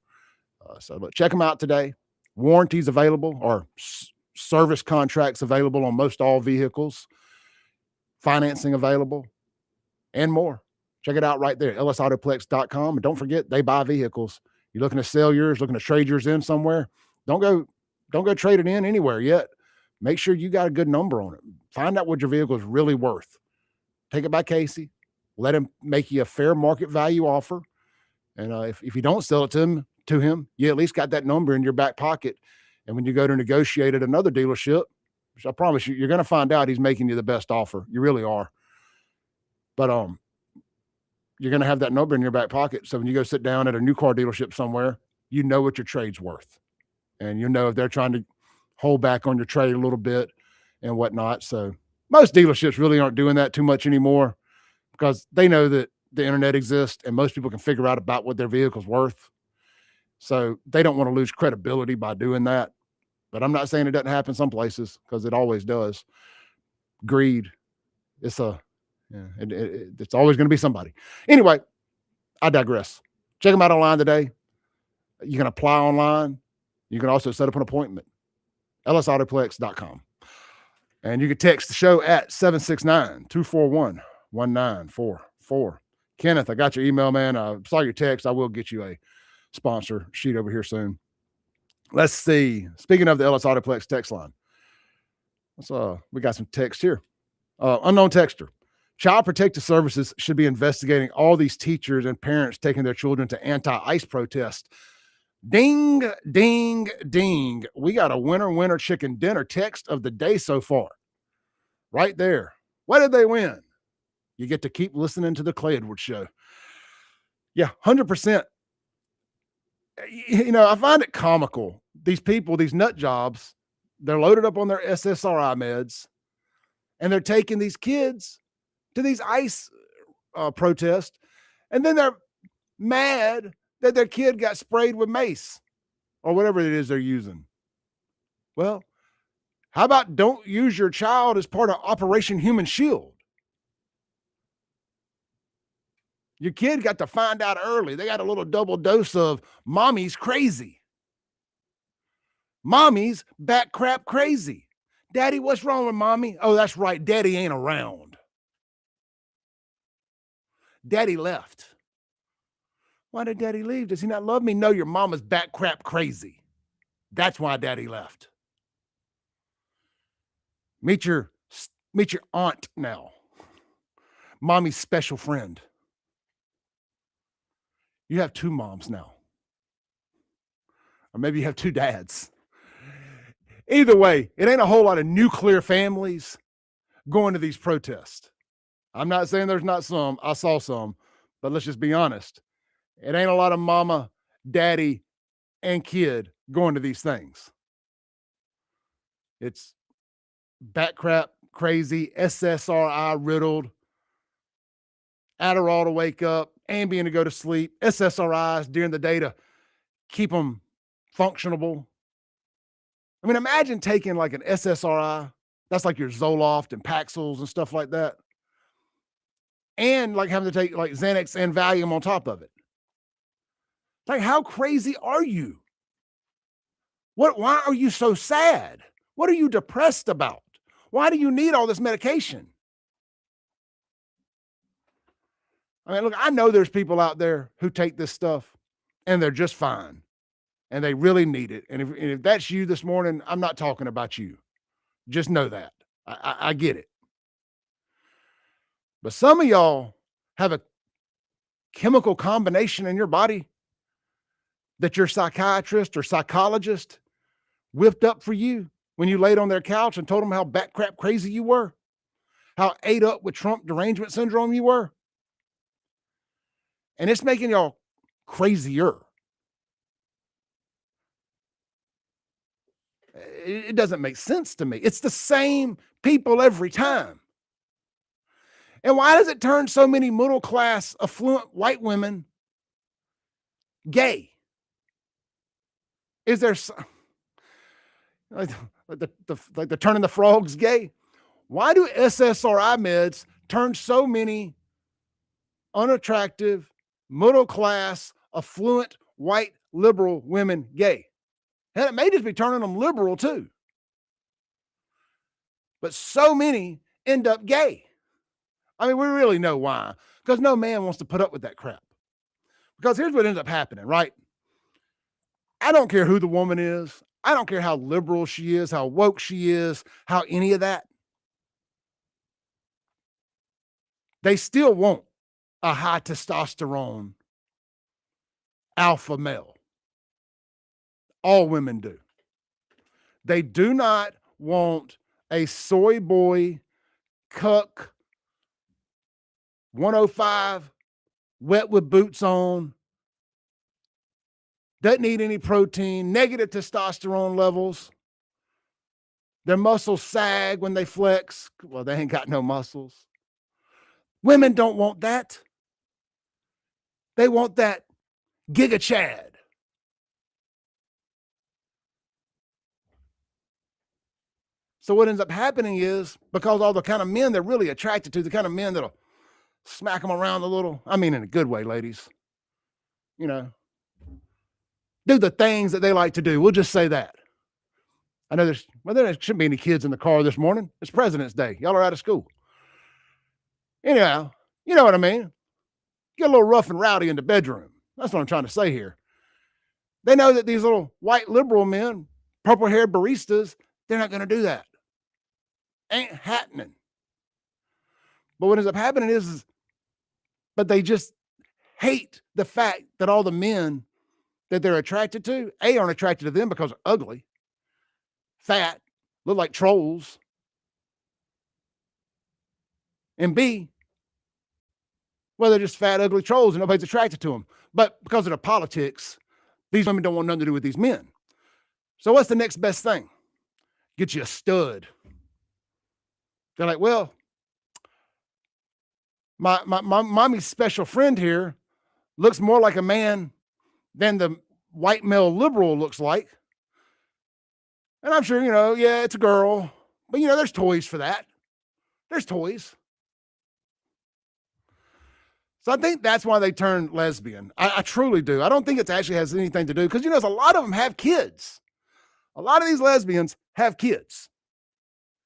So look, check them out today. Warranties available, or service contracts available on most all vehicles. Financing available, and more. Check it out right there, ellisautoplex.com. And don't forget, they buy vehicles. You're looking to sell yours, looking to trade yours in somewhere. Don't go trade it in anywhere yet. Make sure you got a good number on it. Find out what your vehicle is really worth. Take it by Casey. Let him make you a fair market value offer. And if you don't sell it to him, you at least got that number in your back pocket. And when you go to negotiate at another dealership, which I promise you're going to find out he's making you the best offer. You really are. But you're going to have that number in your back pocket. So when you go sit down at a new car dealership somewhere, you know what your trade's worth. And you know if they're trying to hold back on your trade a little bit and whatnot. So most dealerships really aren't doing that too much anymore because they know that the internet exists and most people can figure out about what their vehicle's worth. So they don't want to lose credibility by doing that. But I'm not saying it doesn't happen some places because it always does. Greed. It's always going to be somebody. Anyway, I digress. Check them out online today. You can apply online. You can also set up an appointment. ellisautoplex.com. And you can text the show at 769-241-1944. Kenneth, I got your email, man. I saw your text. I will get you a sponsor sheet over here soon. Let's see. Speaking of the Ellis Autoplex text line, we got some text here. Unknown texter. Child Protective Services should be investigating all these teachers and parents taking their children to anti-ICE protests. Ding, ding, ding. We got a winner chicken dinner text of the day so far. Right there. What did they win? You get to keep listening to the Clay Edwards Show. Yeah, 100%. You know, I find it comical. These people, these nut jobs, they're loaded up on their SSRI meds, and they're taking these kids to these ICE protests, and then they're mad that their kid got sprayed with mace or whatever it is they're using. Well, how about don't use your child as part of Operation Human Shield? Your kid got to find out early. They got a little double dose of mommy's crazy. Mommy's back crap crazy. Daddy, what's wrong with mommy? Oh, that's right. Daddy ain't around. Daddy left. Why did daddy leave? Does he not love me? No, your mama's back crap crazy. That's why daddy left. Meet your aunt now. Mommy's special friend. You have two moms now. Or maybe you have two dads. Either way, it ain't a whole lot of nuclear families going to these protests. I'm not saying there's not some. I saw some. But let's just be honest. It ain't a lot of mama, daddy, and kid going to these things. It's bat crap, crazy, SSRI riddled, Adderall to wake up, Ambien to go to sleep, SSRIs during the day to keep them functionable. I mean, imagine taking like an SSRI, that's like your Zoloft and Paxils and stuff like that, and like having to take like Xanax and Valium on top of it. Like, how crazy are you? Why are you so sad? What are you depressed about? Why do you need all this medication? I mean, look, I know there's people out there who take this stuff and they're just fine and they really need it. And if that's you this morning, I'm not talking about you. Just know that. I get it. But some of y'all have a chemical combination in your body that your psychiatrist or psychologist whipped up for you when you laid on their couch and told them how bat crap crazy you were, how ate up with Trump derangement syndrome you were. And it's making y'all crazier. It doesn't make sense to me. It's the same people every time. And why does it turn so many middle-class, affluent white women gay? Is there like the turning the frogs gay? Why do SSRI meds turn so many unattractive, middle-class, affluent, white, liberal women gay? And it may just be turning them liberal too. But so many end up gay. I mean, we really know why. Because no man wants to put up with that crap. Because here's what ends up happening, right? I don't care who the woman is. I don't care how liberal she is, how woke she is, how any of that. They still want a high testosterone alpha male. All women do. They do not want a soy boy, cuck, 105, wet with boots on, doesn't need any protein, negative testosterone levels. Their muscles sag when they flex. Well, they ain't got no muscles. Women don't want that. They want that Giga Chad. So what ends up happening is, because all the kind of men they're really attracted to, the kind of men that'll smack them around a little, I mean in a good way, ladies, you know, do the things that they like to do. We'll just say that. I know there shouldn't be any kids in the car this morning. It's President's Day. Y'all are out of school. Anyhow, you know what I mean? Get a little rough and rowdy in the bedroom. That's what I'm trying to say here. They know that these little white liberal men, purple-haired baristas, they're not going to do that. Ain't happening. But what ends up happening is, but they just hate the fact that all the men that they're attracted to, A, aren't attracted to them because they're ugly, fat, look like trolls, and B, well, they're just fat, ugly trolls and nobody's attracted to them. But because of the politics, these women don't want nothing to do with these men. So what's the next best thing? Get you a stud. They're like, well, my mommy's special friend here looks more like a man than the white male liberal looks like. And I'm sure, yeah, it's a girl, but there's toys for that. There's toys. So I think that's why they turned lesbian. I truly do. I don't think it actually has anything to do, because, a lot of them have kids. A lot of these lesbians have kids.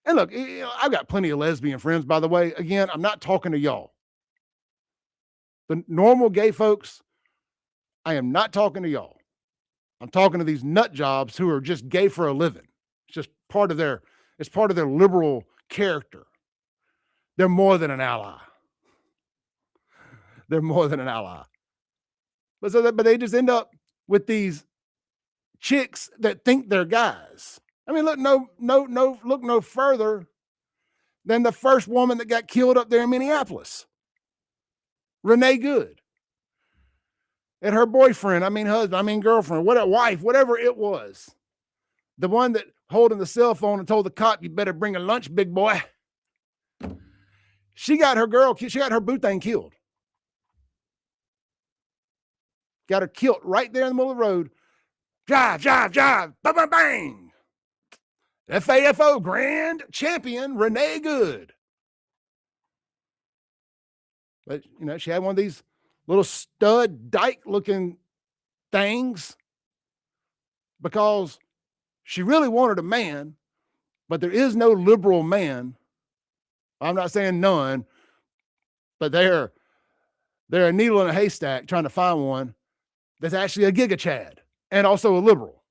And look, I've got plenty of lesbian friends, by the way. Again, I'm not talking to y'all. The normal gay folks, I am not talking to y'all. I'm talking to these nut jobs who are just gay for a living. It's just part of their It's part of their liberal character. They're more than an ally. They're more than an ally. But they just end up with these chicks that think they're guys. I mean, look no further than the first woman that got killed up there in Minneapolis, Renee Good. And her boyfriend, husband, girlfriend, wife, whatever it was. The one that holding the cell phone and told the cop, "You better bring a lunch, big boy." She got her boo thing killed. Got her killed right there in the middle of the road. Drive, bang, bang, bang. FAFO grand champion, Renee Good. But, she had one of these little stud dyke looking things because she really wanted a man, but there is no liberal man. I'm not saying none, but they're a needle in a haystack trying to find one that's actually a Giga Chad and also a liberal.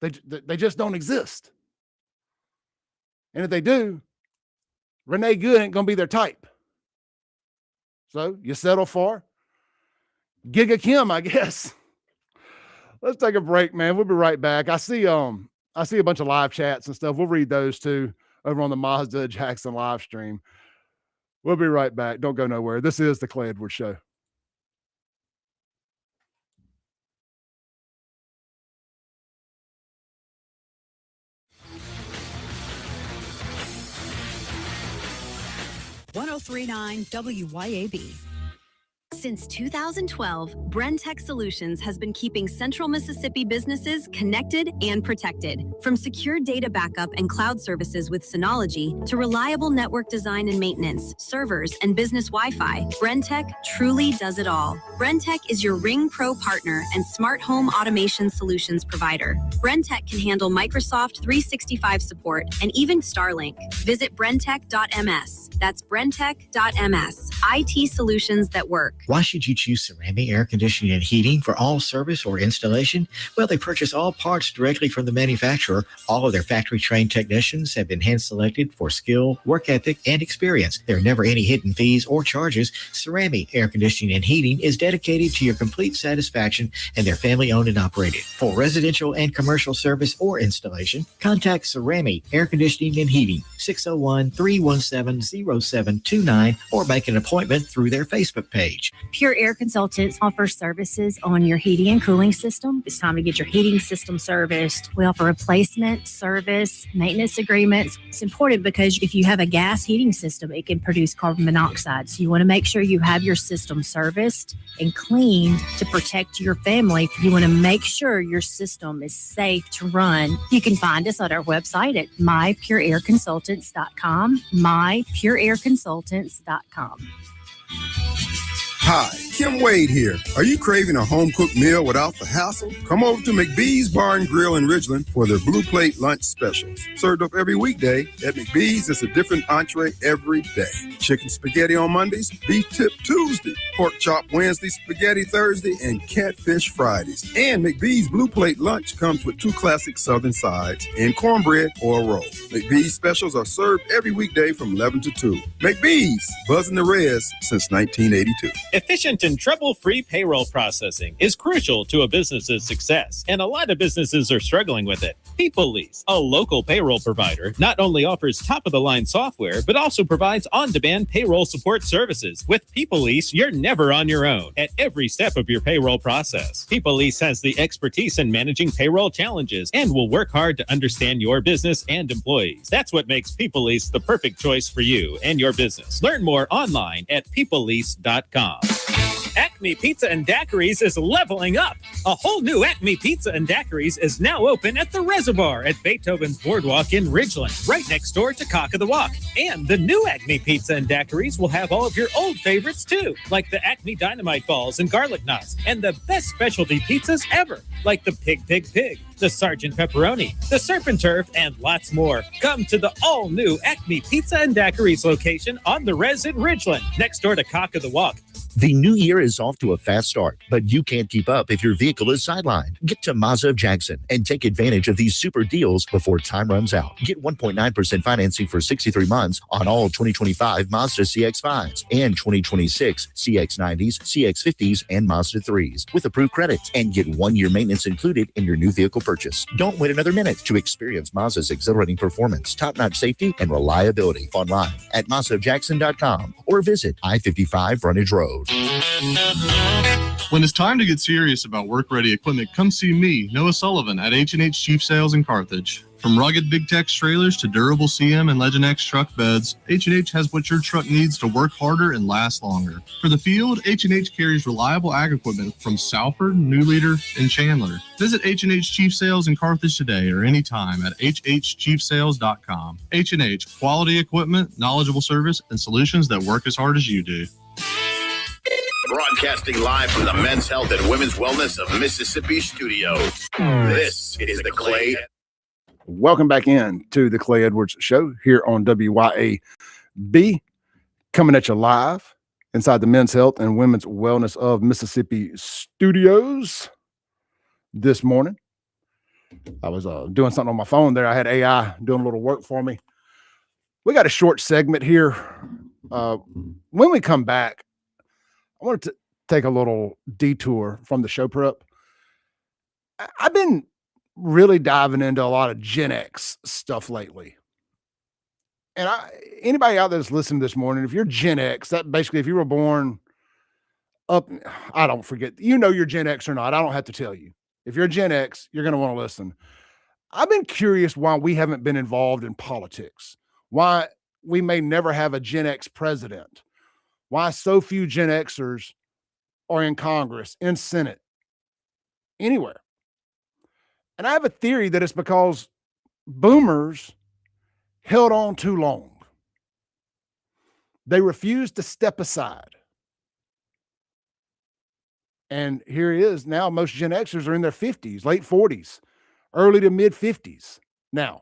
They just don't exist. And if they do, Renee Good ain't going to be their type. So you settle for Giga Kim, I guess. Let's take a break, man. We'll be right back. I see a bunch of live chats and stuff. We'll read those too over on the Mazda Jackson live stream. We'll be right back. Don't go nowhere. This is the Clay Edwards Show. .1039 WYAB. Since 2012, Brentech Solutions has been keeping Central Mississippi businesses connected and protected. From secure data backup and cloud services with Synology to reliable network design and maintenance, servers, and business Wi-Fi, Brentech truly does it all. Brentech is your Ring Pro partner and smart home automation solutions provider. Brentech can handle Microsoft 365 support and even Starlink. Visit brentech.ms. That's brentech.ms. IT solutions that work. Why should you choose Cerami Air Conditioning and Heating for all service or installation? Well, they purchase all parts directly from the manufacturer. All of their factory-trained technicians have been hand-selected for skill, work ethic, and experience. There are never any hidden fees or charges. Cerami Air Conditioning and Heating is dedicated to your complete satisfaction, and they're family-owned and operated. For residential and commercial service or installation, contact Cerami Air Conditioning and Heating, 601-317-0729, or make an appointment through their Facebook page. Pure Air Consultants offers services on your heating and cooling system. It's time to get your heating system serviced. We offer replacement, service, maintenance agreements. It's important because if you have a gas heating system, it can produce carbon monoxide. So you want to make sure you have your system serviced and cleaned to protect your family. You want to make sure your system is safe to run. You can find us at our website at mypureairconsultants.com, mypureairconsultants.com. Hi, Kim Wade here. Are you craving a home-cooked meal without the hassle? Come over to McBee's Bar and Grill in Ridgeland for their Blue Plate lunch specials. Served up every weekday, at McBee's it's a different entree every day. Chicken spaghetti on Mondays, beef tip Tuesday, pork chop Wednesday, spaghetti Thursday, and catfish Fridays. And McBee's Blue Plate lunch comes with 2 classic southern sides and cornbread or a roll. McBee's specials are served every weekday from 11 to 2. McBee's, buzzing the res since 1982. Efficient and trouble-free payroll processing is crucial to a business's success, and a lot of businesses are struggling with it. PeopleLease, a local payroll provider, not only offers top-of-the-line software, but also provides on-demand payroll support services. With PeopleLease, you're never on your own at every step of your payroll process. PeopleLease has the expertise in managing payroll challenges and will work hard to understand your business and employees. That's what makes PeopleLease the perfect choice for you and your business. Learn more online at peoplelease.com. Acme Pizza and Daiquiris is leveling up. A whole new Acme Pizza and Daiquiris is now open at the Reservoir at Beethoven's Boardwalk in Ridgeland, right next door to Cock of the Walk. And the new Acme Pizza and Daiquiris will have all of your old favorites too, like the Acme Dynamite Balls and Garlic Knots, and the best specialty pizzas ever, like the Pig, the Sergeant Pepperoni, the Surf and Turf, and lots more. Come to the all-new Acme Pizza and Daiquiris location on the Res in Ridgeland, next door to Cock of the Walk. The new year is off to a fast start, but you can't keep up if your vehicle is sidelined. Get to Mazda of Jackson and take advantage of these super deals before time runs out. Get 1.9% financing for 63 months on all 2025 Mazda CX-5s and 2026 CX-90s, CX-50s, and Mazda 3s with approved credits, and get 1-year maintenance included in your new vehicle purchase. Don't wait another minute to experience Mazda's exhilarating performance, top-notch safety, and reliability online at MazdaofJackson.com or visit I-55 Frontage Road. When it's time to get serious about work-ready equipment, come see me, Noah Sullivan, at H&H Chief Sales in Carthage. From rugged Big Tex trailers to durable CM and Legend X truck beds, H&H has what your truck needs to work harder and last longer. For the field, H&H carries reliable ag equipment from Salford, New Leader, and Chandler. Visit H&H Chief Sales in Carthage today or anytime at hhchiefsales.com. H&H, quality equipment, knowledgeable service, and solutions that work as hard as you do. Broadcasting live from the Men's Health and Women's Wellness of Mississippi studio. This is the Clay. Welcome back in to the Clay Edwards Show here on WYAB, coming at you live inside the Men's Health and Women's Wellness of Mississippi studios this morning. I was doing something on my phone there. I had AI doing a little work for me. We got a short segment here. When we come back, I wanted to take a little detour from the show prep. I've been really diving into a lot of Gen X stuff lately. And anybody out there that's listening this morning, if you're Gen X, that basically, if you were born up, I don't forget, you know you're Gen X or not. I don't have to tell you. If you're Gen X, you're going to want to listen. I've been curious why we haven't been involved in politics, why we may never have a Gen X president, why so few Gen Xers are in Congress, in Senate, anywhere. And I have a theory that it's because boomers held on too long. They refused to step aside. And here it is now, most Gen Xers are in their 50s, late 40s, early to mid 50s now.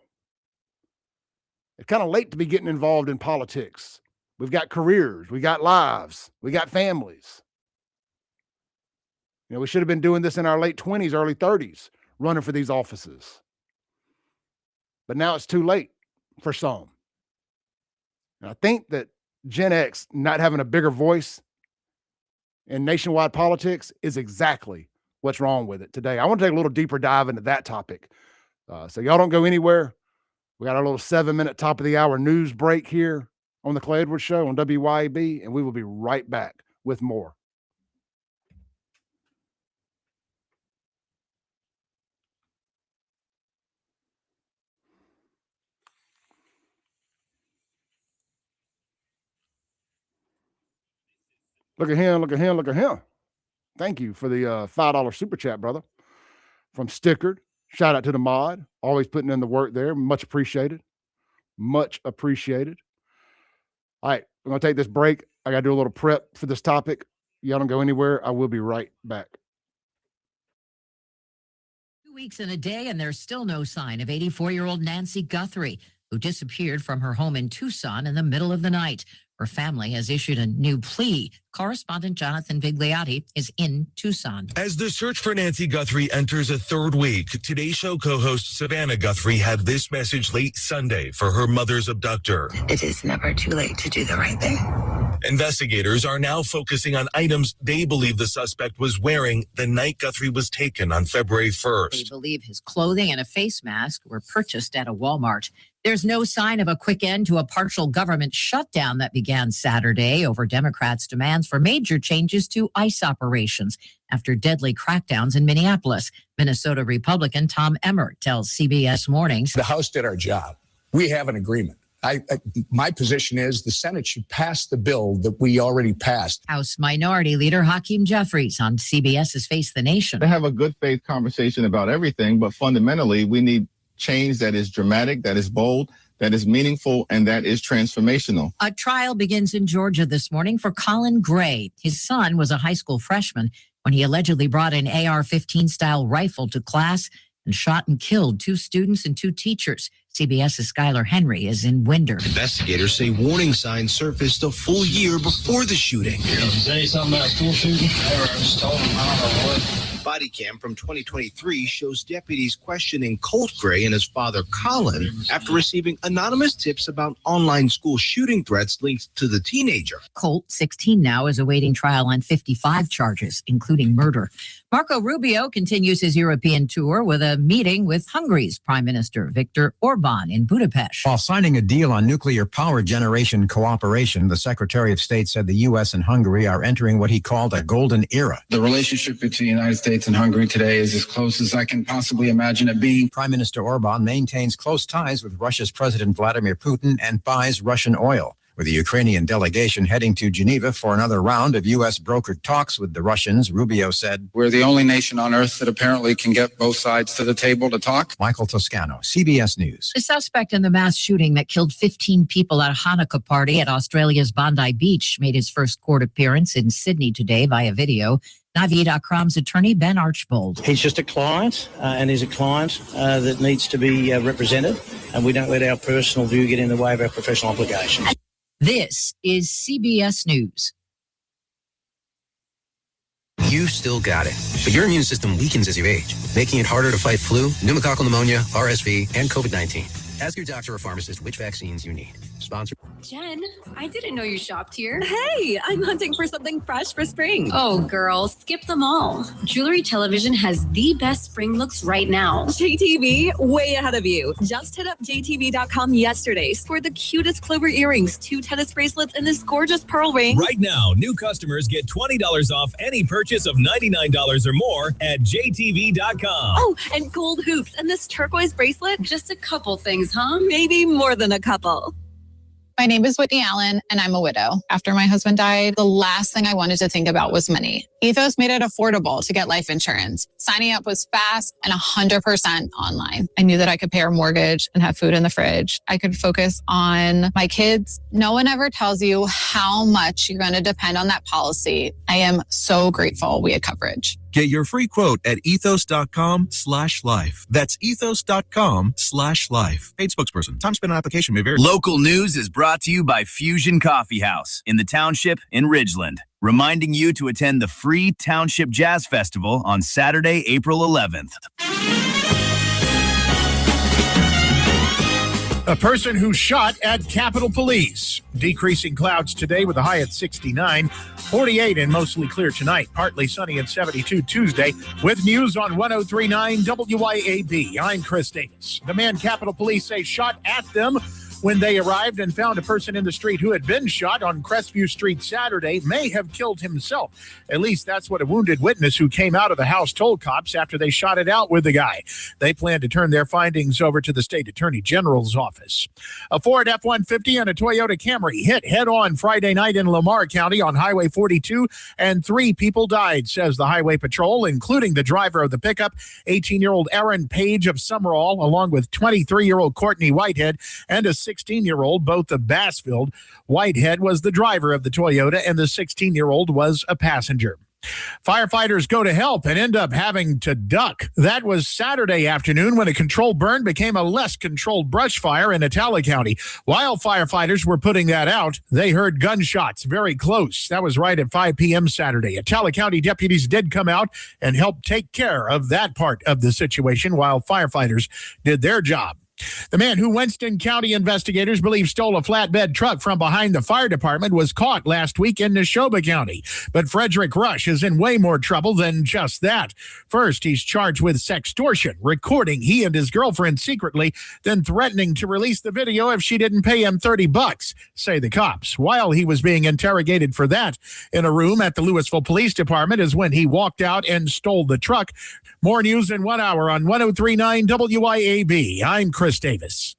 It's kind of late to be getting involved in politics. We've got careers, we got lives, we got families. You know, we should have been doing this in our late 20s, early 30s, running for these offices. But now it's too late for some. And I think that Gen X not having a bigger voice in nationwide politics is exactly what's wrong with it today. I want to take a little deeper dive into that topic. So y'all don't go anywhere. We got our little 7-minute top of the hour news break here on the Clay Edwards Show on WYAB, and we will be right back with more. Look at him, look at him, look at him. Thank you for the $5 super chat, brother. From Stickered. Shout out to the mod. Always putting in the work there. Much appreciated. Much appreciated. All right, we're going to take this break. I got to do a little prep for this topic. Y'all don't go anywhere. I will be right back. 2 weeks and a day, and there's still no sign of 84-year-old Nancy Guthrie, who disappeared from her home in Tucson in the middle of the night. Her family has issued a new plea. Correspondent Jonathan Vigliotti is in Tucson. As the search for Nancy Guthrie enters a third week, Today's Show co-host Savannah Guthrie had this message late Sunday for her mother's abductor. It is never too late to do the right thing. Investigators are now focusing on items they believe the suspect was wearing the night Guthrie was taken on February 1st. They believe his clothing and a face mask were purchased at a Walmart. There's no sign of a quick end to a partial government shutdown that began Saturday over Democrats' demands for major changes to ICE operations after deadly crackdowns in Minneapolis. Minnesota Republican Tom Emmer tells CBS Mornings. The House did our job. We have an agreement. My position is the Senate should pass the bill that we already passed. House Minority Leader Hakeem Jeffries on CBS's Face the Nation. They have a good faith conversation about everything, but fundamentally we need change that is dramatic, that is bold, that is meaningful, and that is transformational. A trial begins in Georgia this morning for Colin Gray. His son was a high school freshman when he allegedly brought an AR-15 style rifle to class and shot and killed 2 students and 2 teachers. CBS's Skylar Henry is in Winder. Investigators say warning signs surfaced a full year before the shooting. Say something about school shooting? I just told him, I don't know what. Body cam from 2023 shows deputies questioning Colt Gray and his father Colin after receiving anonymous tips about online school shooting threats linked to the teenager. Colt, 16 now, is awaiting trial on 55 charges, including murder. Marco Rubio continues his European tour with a meeting with Hungary's Prime Minister Viktor Orban in Budapest. While signing a deal on nuclear power generation cooperation, the Secretary of State said the U.S. and Hungary are entering what he called a golden era. The relationship between the United States and Hungary today is as close as I can possibly imagine it being. Prime Minister Orban maintains close ties with Russia's President Vladimir Putin and buys Russian oil, with the Ukrainian delegation heading to Geneva for another round of U.S. brokered talks with the Russians. Rubio said, "We're the only nation on earth that apparently can get both sides to the table to talk." Michael Toscano, CBS News. The suspect in the mass shooting that killed 15 people at a Hanukkah party at Australia's Bondi Beach made his first court appearance in Sydney today via video. Naveed Akram's attorney, Ben Archbold. He's just a client, and he's a client that needs to be represented, and we don't let our personal view get in the way of our professional obligations. This is CBS News. You still got it, but your immune system weakens as you age, making it harder to fight flu, pneumococcal pneumonia, RSV, and COVID-19. Ask your doctor or pharmacist which vaccines you need. Sponsored. Jen, I didn't know you shopped here. Hey, I'm hunting for something fresh for spring. Oh, girl, skip them all. Jewelry Television has the best spring looks right now. JTV, way ahead of you. Just hit up JTV.com yesterday for the cutest clover earrings, 2 tennis bracelets, and this gorgeous pearl ring. Right now, new customers get $20 off any purchase of $99 or more at JTV.com. Oh, and gold hoops and this turquoise bracelet. Just a couple things, huh? Maybe more than a couple. My name is Whitney Allen, and I'm a widow. After my husband died, the last thing I wanted to think about was money. Ethos made it affordable to get life insurance. Signing up was fast and 100% online. I knew that I could pay our mortgage and have food in the fridge. I could focus on my kids. No one ever tells you how much you're going to depend on that policy. I am so grateful we had coverage. Get your free quote at ethos.com/life. That's ethos.com/life. Paid spokesperson. Time spent on application may vary. Local news is brought to you by Fusion Coffee House in the township in Ridgeland, reminding you to attend the free Township Jazz Festival on Saturday, April 11th. A person who shot at Capitol Police. Decreasing clouds today with a high at 69. 48 and mostly clear tonight. Partly sunny at 72 Tuesday. With news on 103.9 WYAB. I'm Chris Davis. The man Capitol Police say shot at them when they arrived and found a person in the street who had been shot on Crestview Street Saturday may have killed himself. At least that's what a wounded witness who came out of the house told cops after they shot it out with the guy. They plan to turn their findings over to the state attorney general's office. A Ford F-150 and a Toyota Camry hit head-on Friday night in Lamar County on Highway 42, and 3 people died, says the Highway Patrol, including the driver of the pickup, 18-year-old Aaron Page of Summerall, along with 23-year-old Courtney Whitehead, and a 16-year-old, both of Bassfield. Whitehead was the driver of the Toyota, and the 16-year-old was a passenger. Firefighters go to help and end up having to duck. That was Saturday afternoon when a controlled burn became a less controlled brush fire in Atala County. While firefighters were putting that out, they heard gunshots very close. That was right at 5 p.m. Saturday. Atala County deputies did come out and help take care of that part of the situation while firefighters did their job. The man who Winston County investigators believe stole a flatbed truck from behind the fire department was caught last week in Neshoba County. But Frederick Rush is in way more trouble than just that. First, he's charged with sextortion, recording he and his girlfriend secretly, then threatening to release the video if she didn't pay him $30, say the cops. While he was being interrogated for that in a room at the Louisville Police Department is when he walked out and stole the truck. More news in 1 hour on 103.9 WYAB. I'm Chris Davis.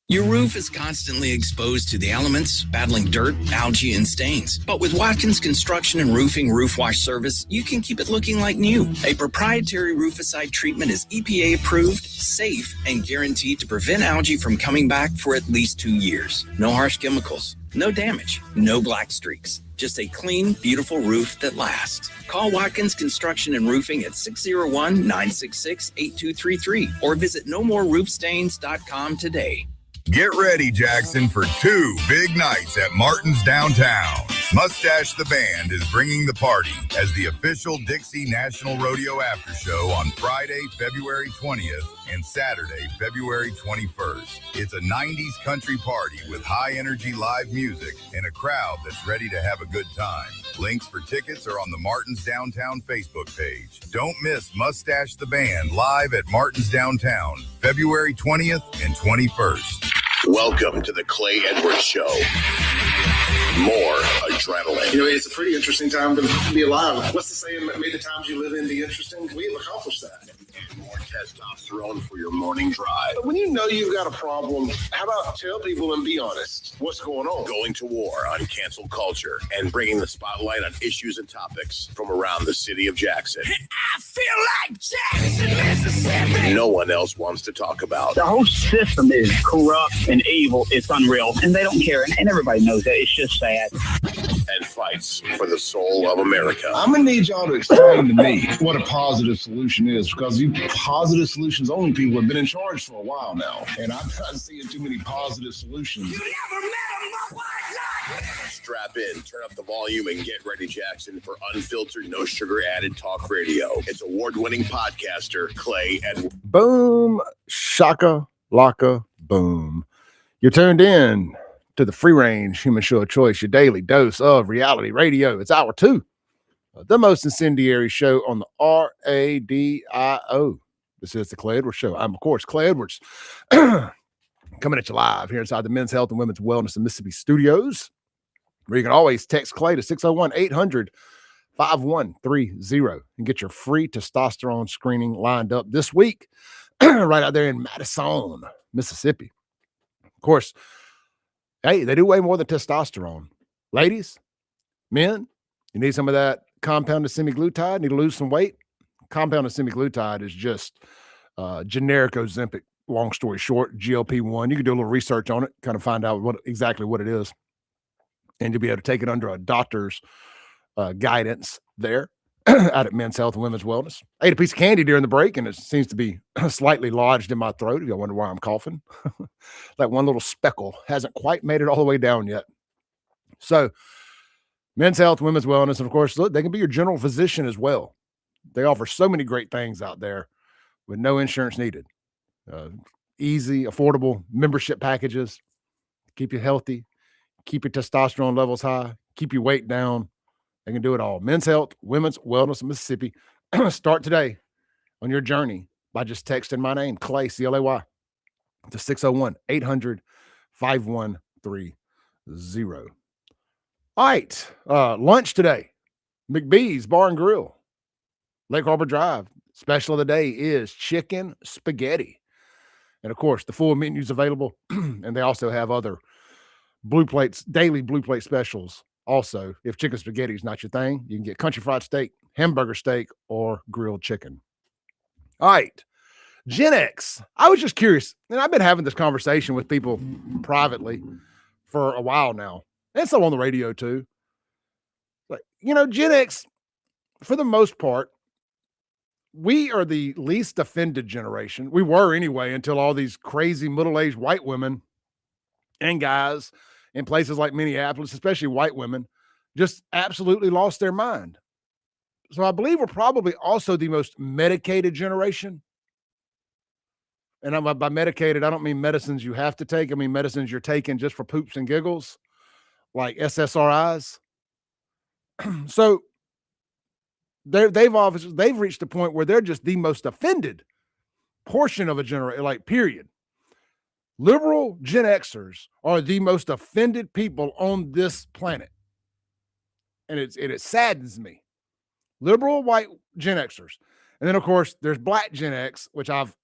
Your roof is constantly exposed to the elements, battling dirt, algae, and stains. But with Watkins Construction and Roofing Roof Wash Service, you can keep it looking like new. A proprietary rooficide treatment is EPA approved, safe, and guaranteed to prevent algae from coming back for at least 2 years. No harsh chemicals, no damage, no black streaks. just a clean, beautiful roof that lasts. Call Watkins Construction and Roofing at 601-966-8233 or visit nomoreroofstains.com today. Get ready, Jackson, for 2 big nights at Martin's Downtown. Mustache the Band is bringing the party as the official Dixie National Rodeo After Show on Friday, February 20th and Saturday, February 21st. It's a 90s country party with high-energy live music and a crowd that's ready to have a good time. Links for tickets are on the Martin's Downtown Facebook page. Don't miss Mustache the Band live at Martin's Downtown, February 20th and 21st. Welcome to the Clay Edwards Show. More adrenaline. You know, it's a pretty interesting time to be alive. What's the saying? May the times you live in be interesting. We have accomplished that. And more testosterone for your morning drive. But when you know you've got a problem, how about tell people and be honest? What's going on? Going to war on cancel culture and bringing the spotlight on issues and topics from around the city of Jackson. I feel like Jackson, Mississippi. No one else wants to talk about. The whole system is corrupt and evil. It's unreal. And they don't care. And everybody knows that. It's just sad. And fights for the soul of America. I'm going to need y'all to explain to me what a positive solution is, because you positive solutions only people have been in charge for a while now. And I'm not seeing too many positive solutions. You never met a white Strap in, turn up the volume, and get ready, Jackson, for unfiltered, no sugar added talk radio. It's award-winning podcaster Clay Edwards. Boom, shaka, laka, boom. You're tuned in to the Free Range Human Show of Choice, your daily dose of reality radio. It's hour 2, the most incendiary show on the RADIO. This is the Clay Edwards Show. I'm, of course, Clay Edwards, coming at you live here inside the Men's Health and Women's Wellness in Mississippi studios, where you can always text Clay to 601-800-5130 and get your free testosterone screening lined up this week right out there in Madison, Mississippi. Of course, hey, they do way more than testosterone. Ladies, men, you need some of that compounded semaglutide, need to lose some weight. Compounded semaglutide is just generic Ozempic, long story short, GLP-1. You can do a little research on it, kind of find out exactly what it is. And you'll be able to take it under a doctor's guidance there out at Men's Health and Women's Wellness. I ate a piece of candy during the break, and it seems to be slightly lodged in my throat. If you wonder why I'm coughing. That one little speckle hasn't quite made it all the way down yet. So Men's Health, Women's Wellness, and of course, look, they can be your general physician as well. They offer so many great things out there with no insurance needed. Easy, affordable membership packages, keep you healthy, keep your testosterone levels high, keep your weight down. They can do it all. Men's Health, Women's Wellness in Mississippi. Start today on your journey by just texting my name, Clay, C-L-A-Y, to 601-800-5130. All right, lunch today, McBee's Bar and Grill, Lake Harbor Drive. Special of the day is chicken spaghetti. And of course, the full menu's available. And they also have other blue plates, daily blue plate specials. Also, if chicken spaghetti is not your thing, you can get country fried steak, hamburger steak, or grilled chicken. All right, Gen X. I was just curious, and I've been having this conversation with people privately for a while now, and so on the radio too. Like, you know, Gen X, for the most part, we are the least offended generation. We were anyway, until all these crazy middle-aged white women and guys in places like Minneapolis, especially white women, just absolutely lost their mind. So I believe we're probably also the most medicated generation. And by medicated, I don't mean medicines you have to take. I mean medicines you're taking just for poops and giggles, like SSRIs. So they've reached a point where they're just the most offended portion of a generation, like period. Liberal Gen Xers are the most offended people on this planet. And it saddens me. Liberal white Gen Xers. And then, of course, there's Black Gen X, which I've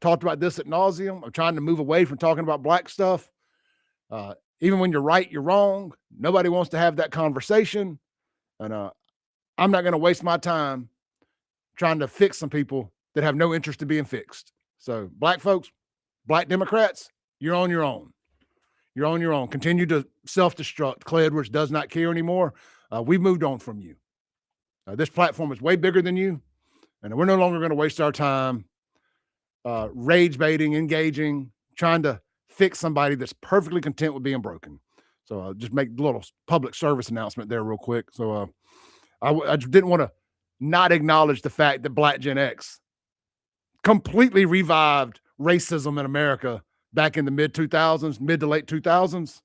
talked about this ad nauseum. I'm trying to move away from talking about black stuff. Even when you're right, you're wrong. Nobody wants to have that conversation. And I'm not going to waste my time trying to fix some people that have no interest in being fixed. So black folks, Black Democrats, you're on your own. You're on your own. Continue to self-destruct. Clay Edwards does not care anymore. We've moved on from you. This platform is way bigger than you, and we're no longer going to waste our time rage baiting, engaging, trying to fix somebody that's perfectly content with being broken. So just make a little public service announcement there real quick. So I just didn't want to not acknowledge the fact that Black Gen X completely revived racism in America back in the mid to late 2000s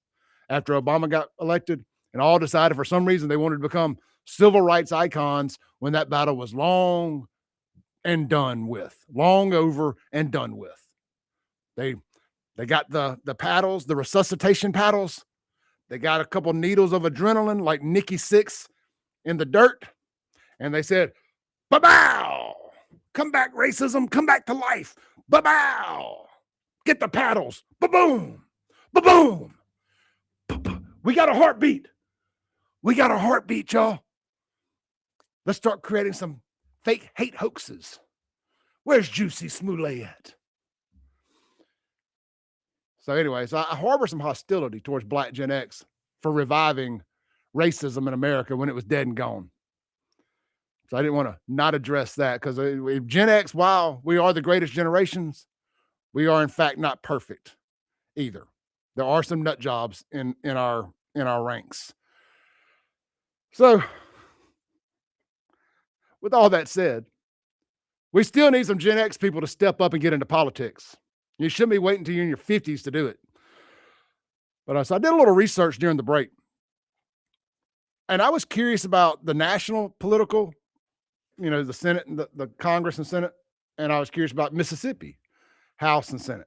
after Obama got elected, and all decided for some reason they wanted to become civil rights icons when that battle was long over and done with. They got the paddles, the resuscitation paddles. They got a couple needles of adrenaline like Nikki Sixx in the dirt. And they said, ba-bow, come back racism, come back to life. Ba-bow, get the paddles, ba-boom, ba-boom. We got a heartbeat. We got a heartbeat, y'all. Let's start creating some fake hate hoaxes. Where's Juicy Smollett at? So anyways, I harbor some hostility towards Black Gen X for reviving racism in America when it was dead and gone. So I didn't want to not address that, because Gen X, while we are the greatest generations, we are in fact not perfect either. There are some nut jobs in our ranks. So with all that said, we still need some Gen X people to step up and get into politics. You shouldn't be waiting until you're in your 50s to do it. But so I did a little research during the break, and I was curious about the national political, the Senate and the Congress and Senate, and I was curious about Mississippi, House and Senate.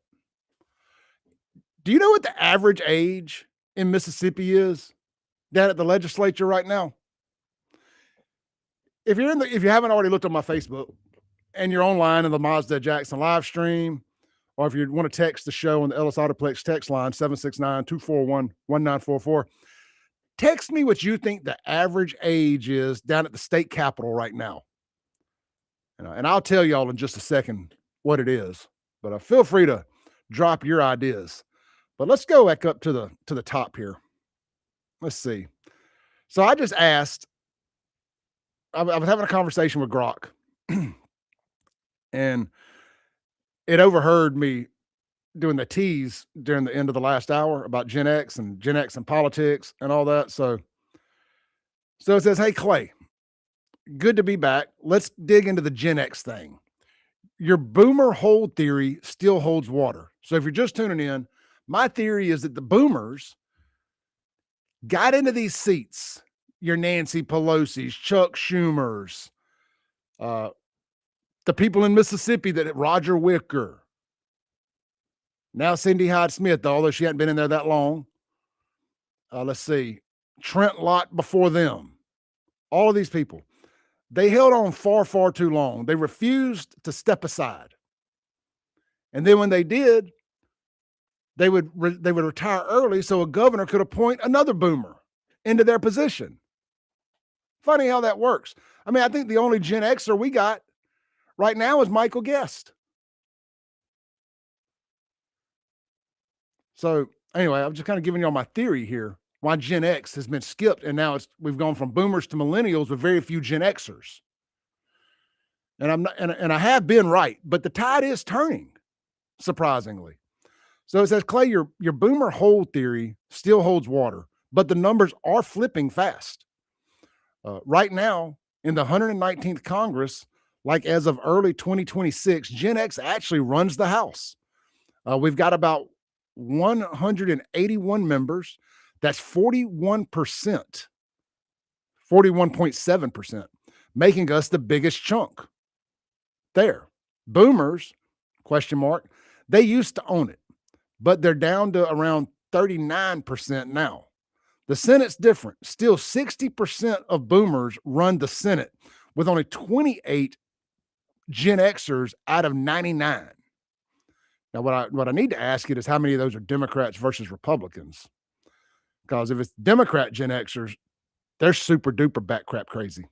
Do you know what the average age in Mississippi is down at the legislature right now? If you haven't already looked on my Facebook and you're online in the Mazda Jackson live stream, or if you want to text the show on the Ellis Autoplex text line, 769-241-1944, text me what you think the average age is down at the state capitol right now. And I'll tell y'all in just a second what it is, but feel free to drop your ideas. But let's go back up to the top here. Let's see. So I just asked, I was having a conversation with Grok, and it overheard me doing the tease during the end of the last hour about Gen X and politics and all that. So it says, hey, Clay, good to be back. Let's dig into the Gen X thing. Your boomer hold theory still holds water. So if you're just tuning in, my theory is that the boomers got into these seats, your Nancy Pelosi's, Chuck Schumer's, the people in Mississippi that Roger Wicker, now Cindy Hyde-Smith, although she hadn't been in there that long. Let's see, Trent Lott before them. All of these people, they held on far, far too long. They refused to step aside. And then when they did, they would retire early so a governor could appoint another boomer into their position. Funny how that works. I mean, I think the only Gen Xer we got right now is Michael Guest. So anyway, I'm just kind of giving y'all my theory here, why Gen X has been skipped, and now we've gone from boomers to millennials with very few Gen Xers. And I'm not, and I have been right, but the tide is turning, surprisingly. So it says, Clay, your boomer hold theory still holds water, but the numbers are flipping fast. Right now, in the 119th Congress, like as of early 2026, Gen X actually runs the House. We've got about 181 members. That's 41%, 41.7%, making us the biggest chunk there. Boomers, question mark, they used to own it, but they're down to around 39% now. The Senate's different. Still 60% of boomers run the Senate, with only 28 Gen Xers out of 99. Now, what I need to ask you is how many of those are Democrats versus Republicans? Because if it's Democrat Gen Xers, they're super duper bat crap crazy.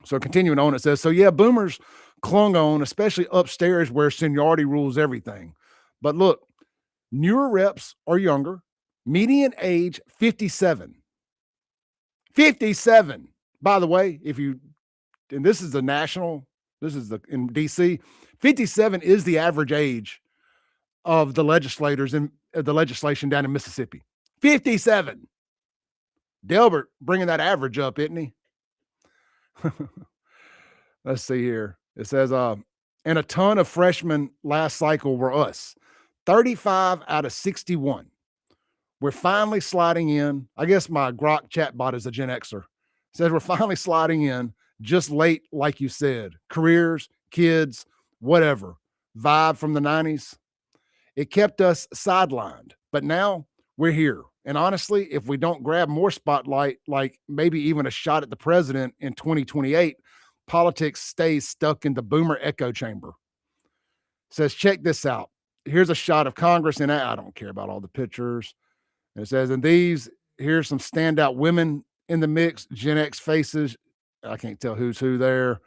So continuing on, it says, so yeah, boomers clung on, especially upstairs where seniority rules everything. But look, newer reps are younger, Median age 57. 57. By the way, and this is in DC, 57 is the average age of the legislators in the legislation down in Mississippi. 57. Delbert bringing that average up, isn't he? Let's see here. It says, and a ton of freshmen last cycle were us. 35 out of 61. We're finally sliding in. I guess my Grok chatbot is a Gen Xer. It says we're finally sliding in, just late, like you said. Careers, kids, whatever. Vibe from the 90s. It kept us sidelined, but now we're here. And honestly, if we don't grab more spotlight, like maybe even a shot at the president in 2028, politics stays stuck in the boomer echo chamber. It says, check this out. Here's a shot of Congress, and I don't care about all the pictures. And it says, and here's some standout women in the mix, Gen X faces. I can't tell who's who there. It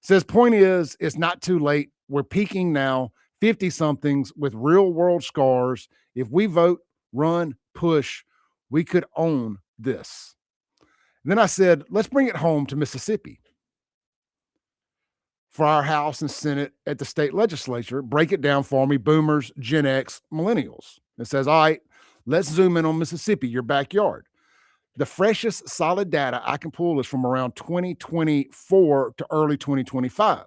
says, point is, it's not too late. We're peaking now, 50-somethings with real-world scars. If we vote, run, push, we could own this. And then I said, let's bring it home to Mississippi. For our House and Senate at the state legislature, break it down for me, boomers, Gen X, millennials. It says, all right, let's zoom in on Mississippi, your backyard. The freshest solid data I can pull is from around 2024 to early 2025,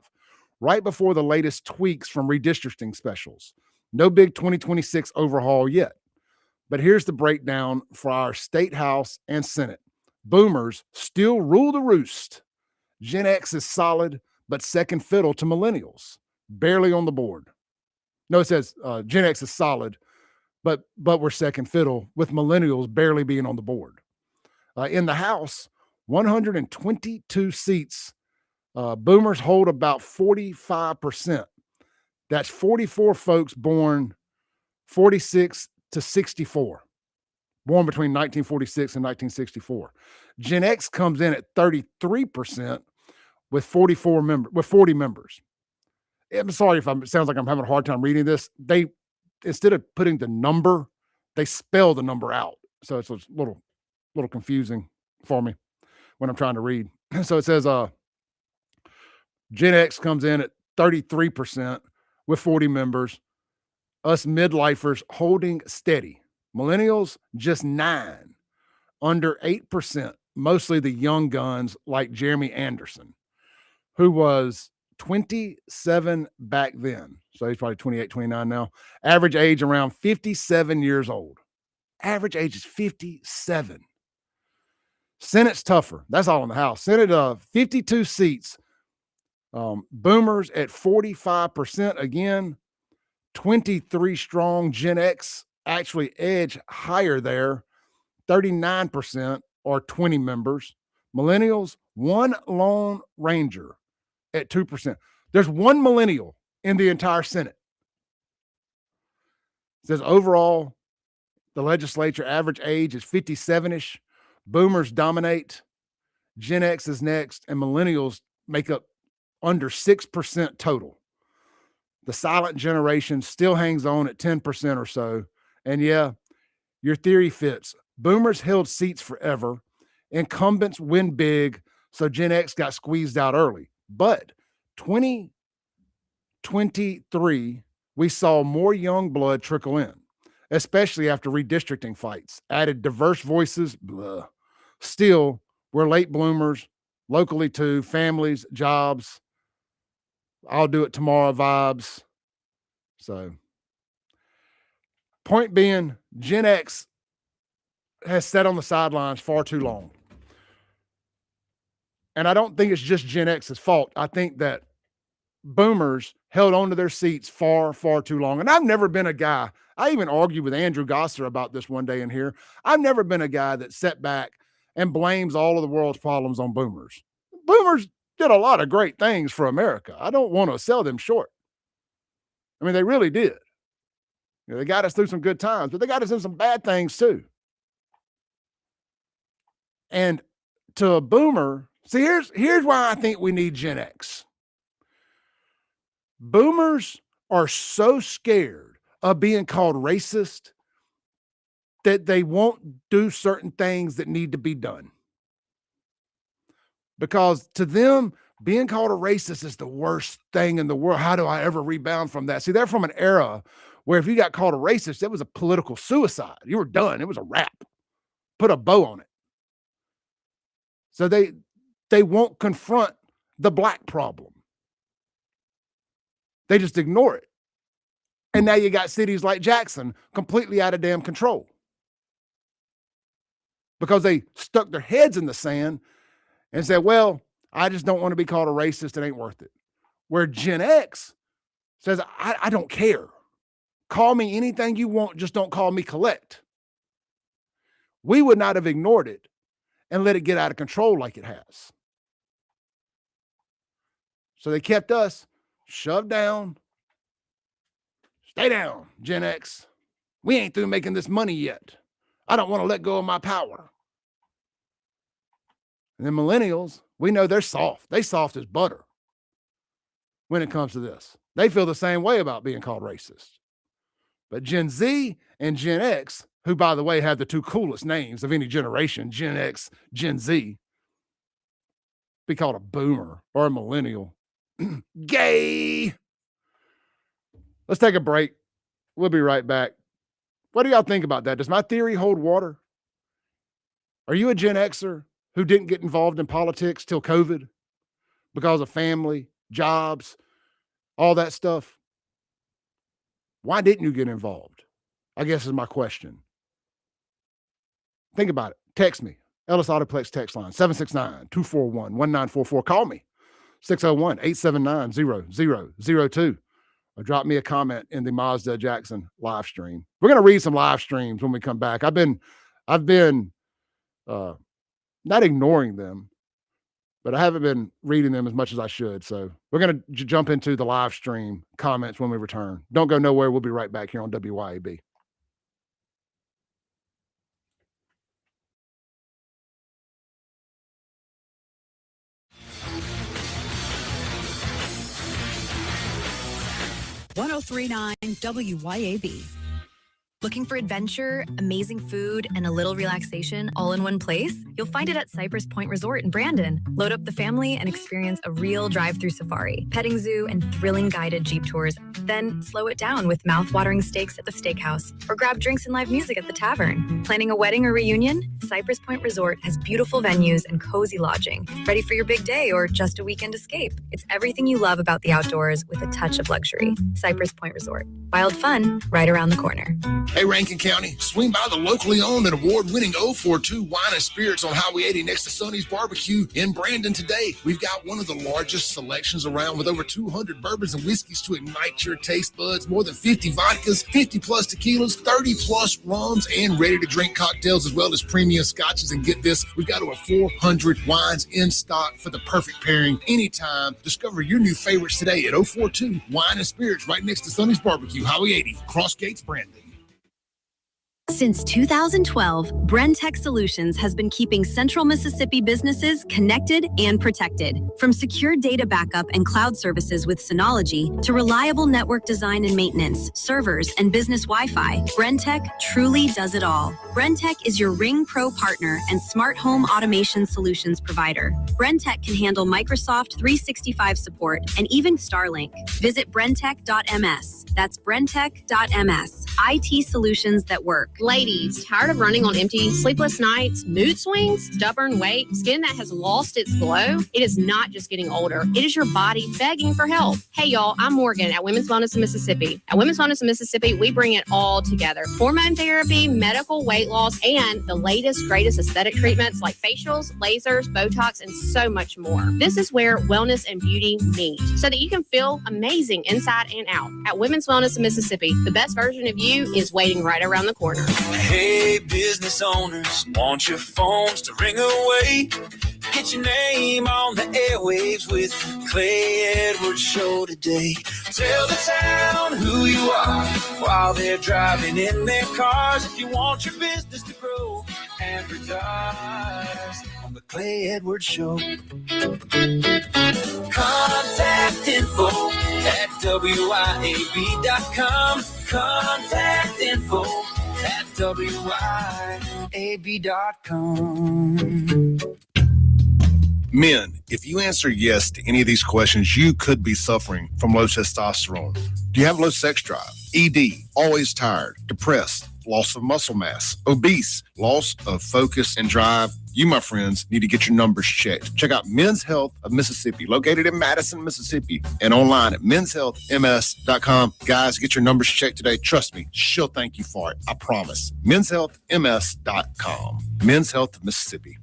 right before the latest tweaks from redistricting specials. No big 2026 overhaul yet. But here's the breakdown for our state House and Senate. Boomers still rule the roost. Gen X is solid, but second fiddle to millennials, barely on the board. No, it says Gen X is solid, but we're second fiddle with millennials barely being on the board. In the House, 122 seats. Boomers hold about 45%. That's 44 folks born 46 to 64, born between 1946 and 1964. Gen X comes in at 33% with 40 members. I'm sorry if it sounds like I'm having a hard time reading this. They, instead of putting the number, they spell the number out. So it's a little confusing for me when I'm trying to read. So it says Gen X comes in at 33% with 40 members. Us midlifers holding steady. Millennials, just 9, under 8%, mostly the young guns like Jeremy Anderson, who was 27 back then. So he's probably 28, 29 now. Average age around 57 years old. Average age is 57. Senate's tougher. That's all in the House. Senate, 52 seats. Boomers at 45% again. 23 strong. Gen X actually edge higher there. 39% or 20 members. Millennials, one lone ranger at 2%. There's one millennial in the entire Senate. It says overall, the legislature average age is 57-ish. Boomers dominate. Gen X is next, and millennials make up under 6% total. The silent generation still hangs on at 10% or so. And yeah, your theory fits. Boomers held seats forever. Incumbents win big, so Gen X got squeezed out early. But 2023, we saw more young blood trickle in, especially after redistricting fights, added diverse voices. Blah. Still, we're late bloomers, locally too, families, jobs. I'll do it tomorrow vibes. So, point being, Gen X has sat on the sidelines far too long. And I don't think it's just Gen X's fault. I think that boomers held on to their seats far, far too long. And I've never been a guy, I even argued with Andrew Gosser about this one day in here. I've never been a guy that sat back and blames all of the world's problems on boomers. Boomers did a lot of great things for America. I don't want to sell them short. I mean, they really did. You know, they got us through some good times, but they got us in some bad things too. And to a boomer, see, here's why I think we need Gen X. Boomers are so scared of being called racist that they won't do certain things that need to be done. Because to them, being called a racist is the worst thing in the world. How do I ever rebound from that? See, they're from an era where if you got called a racist, it was a political suicide. You were done. It was a wrap. Put a bow on it. So they won't confront the black problem. They just ignore it. And now you got cities like Jackson completely out of damn control because they stuck their heads in the sand and said, well, I just don't want to be called a racist. It ain't worth it. Where Gen X says, I don't care. Call me anything you want. Just don't call me Colette. We would not have ignored it and let it get out of control like it has. So they kept us shoved down. Stay down, Gen X. We ain't through making this money yet. I don't want to let go of my power. And then millennials, we know they're soft. They soft as butter when it comes to this. They feel the same way about being called racist. But Gen Z and Gen X, who, by the way, have the two coolest names of any generation, Gen X, Gen Z, be called a boomer or a millennial. Gay. Let's take a break. We'll be right back. What do y'all think about that? Does my theory hold water? Are you a Gen Xer who didn't get involved in politics till COVID because of family, jobs, all that stuff? Why didn't you get involved? I guess is my question. Think about it. Text me. Ellis Autoplex text line, 769-241-1944. Call me, 601-879-0002. Or drop me a comment in the Mazda Jackson live stream. We're going to read some live streams when we come back. I've been not ignoring them, but I haven't been reading them as much as I should. So we're going to jump into the live stream comments when we return. Don't go nowhere. We'll be right back here on WYAB. .1039 WYAB. Looking for adventure, amazing food, and a little relaxation all in one place? You'll find it at Cypress Point Resort in Brandon. Load up the family and experience a real drive-through safari, petting zoo, and thrilling guided Jeep tours. Then slow it down with mouth-watering steaks at the steakhouse, or grab drinks and live music at the tavern. Planning a wedding or reunion? Cypress Point Resort has beautiful venues and cozy lodging. Ready for your big day or just a weekend escape? It's everything you love about the outdoors with a touch of luxury. Cypress Point Resort. Wild fun right around the corner. Hey, Rankin County, swing by the locally owned and award-winning 042 Wine and Spirits on Highway 80 next to Sonny's Barbecue in Brandon today. We've got one of the largest selections around with over 200 bourbons and whiskeys to ignite your taste buds, more than 50 vodkas, 50-plus tequilas, 30-plus rums, and ready-to-drink cocktails, as well as premium scotches. And get this, we've got over 400 wines in stock for the perfect pairing anytime. Discover your new favorites today at 042 Wine and Spirits right next to Sonny's Barbecue, Highway 80, Cross Gates, Brandon. Since 2012, Brentech Solutions has been keeping Central Mississippi businesses connected and protected. From secure data backup and cloud services with Synology to reliable network design and maintenance, servers, and business Wi-Fi, Brentech truly does it all. Brentech is your Ring Pro partner and smart home automation solutions provider. Brentech can handle Microsoft 365 support and even Starlink. Visit brentech.ms. That's brentech.ms. IT solutions that work. Ladies, tired of running on empty, sleepless nights, mood swings, stubborn weight, skin that has lost its glow? It is not just getting older. It is your body begging for help. Hey, y'all, I'm Morgan at Women's Wellness of Mississippi. At Women's Wellness of Mississippi, we bring it all together. Hormone therapy, medical weight loss, and the latest, greatest aesthetic treatments like facials, lasers, Botox, and so much more. This is where wellness and beauty meet so that you can feel amazing inside and out. At Women's Wellness of Mississippi, the best version of you is waiting right around the corner. Hey, business owners, want your phones to ring away. Get your name on the airwaves with Clay Edwards Show today. Tell the town who you are while they're driving in their cars. If you want your business to grow, advertise on the Clay Edwards Show. Contact info at WIAB.com. Contact info at WYAB.com. Men, if you answer yes to any of these questions, you could be suffering from low testosterone. Do you have low sex drive? ED, always tired, depressed, loss of muscle mass, obese, loss of focus and drive? You, my friends, need to get your numbers checked. Check out Men's Health of Mississippi, located in Madison, Mississippi, and online at menshealthms.com. Guys, get your numbers checked today. Trust me, she'll thank you for it. I promise. menshealthms.com. Men's Health of Mississippi.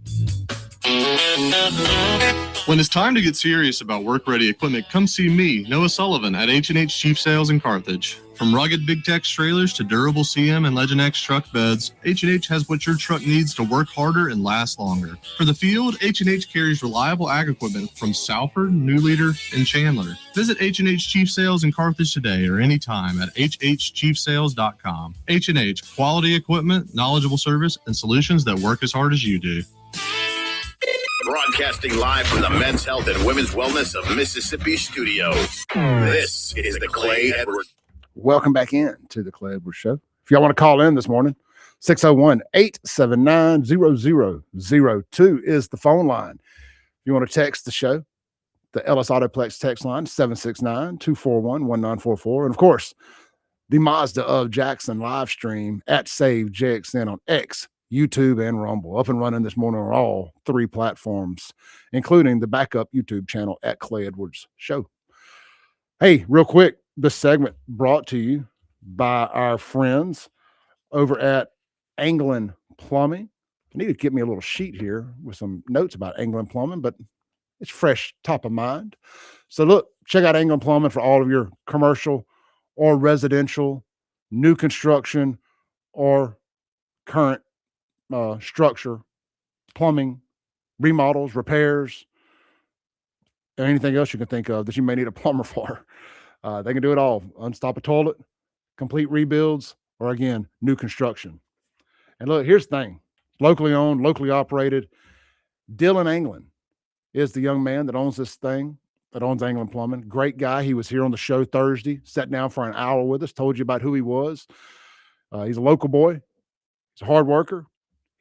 When it's time to get serious about work-ready equipment, come see me, Noah Sullivan, at H&H Chief Sales in Carthage. From rugged Big Tex trailers to durable CM and Legend X truck beds, H&H has what your truck needs to work harder and last longer. For the field, H&H carries reliable ag equipment from Salford, New Leader, and Chandler. Visit H&H Chief Sales in Carthage today or anytime at hhchiefsales.com. H&H, quality equipment, knowledgeable service, and solutions that work as hard as you do. Broadcasting live from the Men's Health and Women's Wellness of Mississippi studios. This is the Clay Edwards. Welcome back in to the Clay Edwards Show. If y'all want to call in this morning, 601-879-0002 is the phone line. If you want to text the show, the Ellis Autoplex text line, 769-241-1944. And of course, the Mazda of Jackson live stream at SaveJXN on X, YouTube, and Rumble. Up and running this morning on all three platforms, including the backup YouTube channel at Clay Edwards Show. Hey, real quick, this segment brought to you by our friends over at Anglin Plumbing. I need to get me a little sheet here with some notes about Anglin Plumbing, but it's fresh top of mind. So look, check out Anglin Plumbing for all of your commercial or residential, new construction, or current structure, plumbing, remodels, repairs, and anything else you can think of that you may need a plumber for. They can do it all. Unstop a toilet, complete rebuilds, or again, new construction. And look, here's the thing. Locally owned, locally operated. Dylan Anglin is the young man that owns this thing, that owns Anglin Plumbing. Great guy. He was here on the show Thursday, sat down for an hour with us, told you about who he was. He's a local boy. He's a hard worker.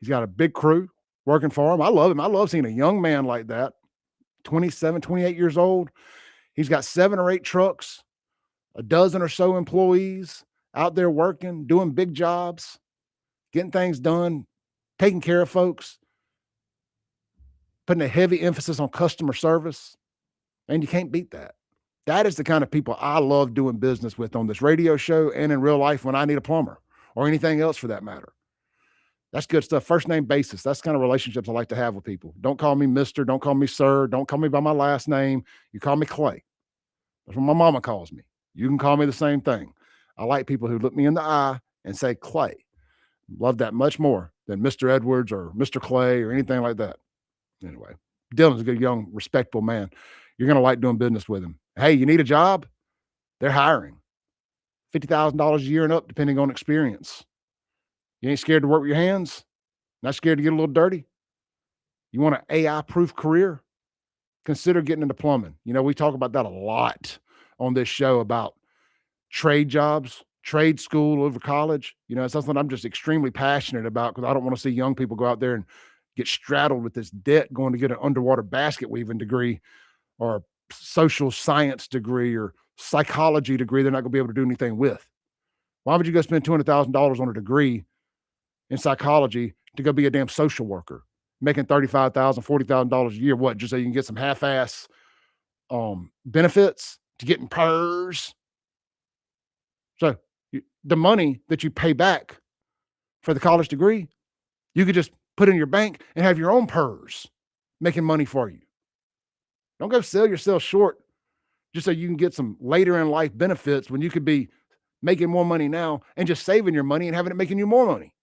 He's got a big crew working for him. I love him. I love seeing a young man like that, 27, 28 years old. He's got 7 or 8 trucks, a dozen or so employees out there working, doing big jobs, getting things done, taking care of folks, putting a heavy emphasis on customer service. And you can't beat that. That is the kind of people I love doing business with on this radio show and in real life when I need a plumber or anything else for that matter. That's good stuff. First name basis. That's the kind of relationships I like to have with people. Don't call me Mr. Don't call me Sir. Don't call me by my last name. You call me Clay. That's what my mama calls me. You can call me the same thing. I like people who look me in the eye and say Clay. Love that much more than Mr. Edwards or Mr. Clay or anything like that. Anyway, Dylan's a good, young, respectable man. You're going to like doing business with him. Hey, you need a job? They're hiring. $50,000 a year and up, depending on experience. You ain't scared to work with your hands? Not scared to get a little dirty? You want an AI-proof career? Consider getting into plumbing. You know, we talk about that a lot on this show about trade jobs, trade school over college. You know, it's something I'm just extremely passionate about because I don't want to see young people go out there and get straddled with this debt going to get an underwater basket weaving degree or a social science degree or psychology degree they're not going to be able to do anything with. Why would you go spend $200,000 on a degree in psychology to go be a damn social worker, making $35,000, $40,000 a year? What, just so you can get some half-ass benefits to get in PERS? So the money that you pay back for the college degree, you could just put in your bank and have your own PERS making money for you. Don't go sell yourself short just so you can get some later in life benefits when you could be making more money now and just saving your money and having it making you more money.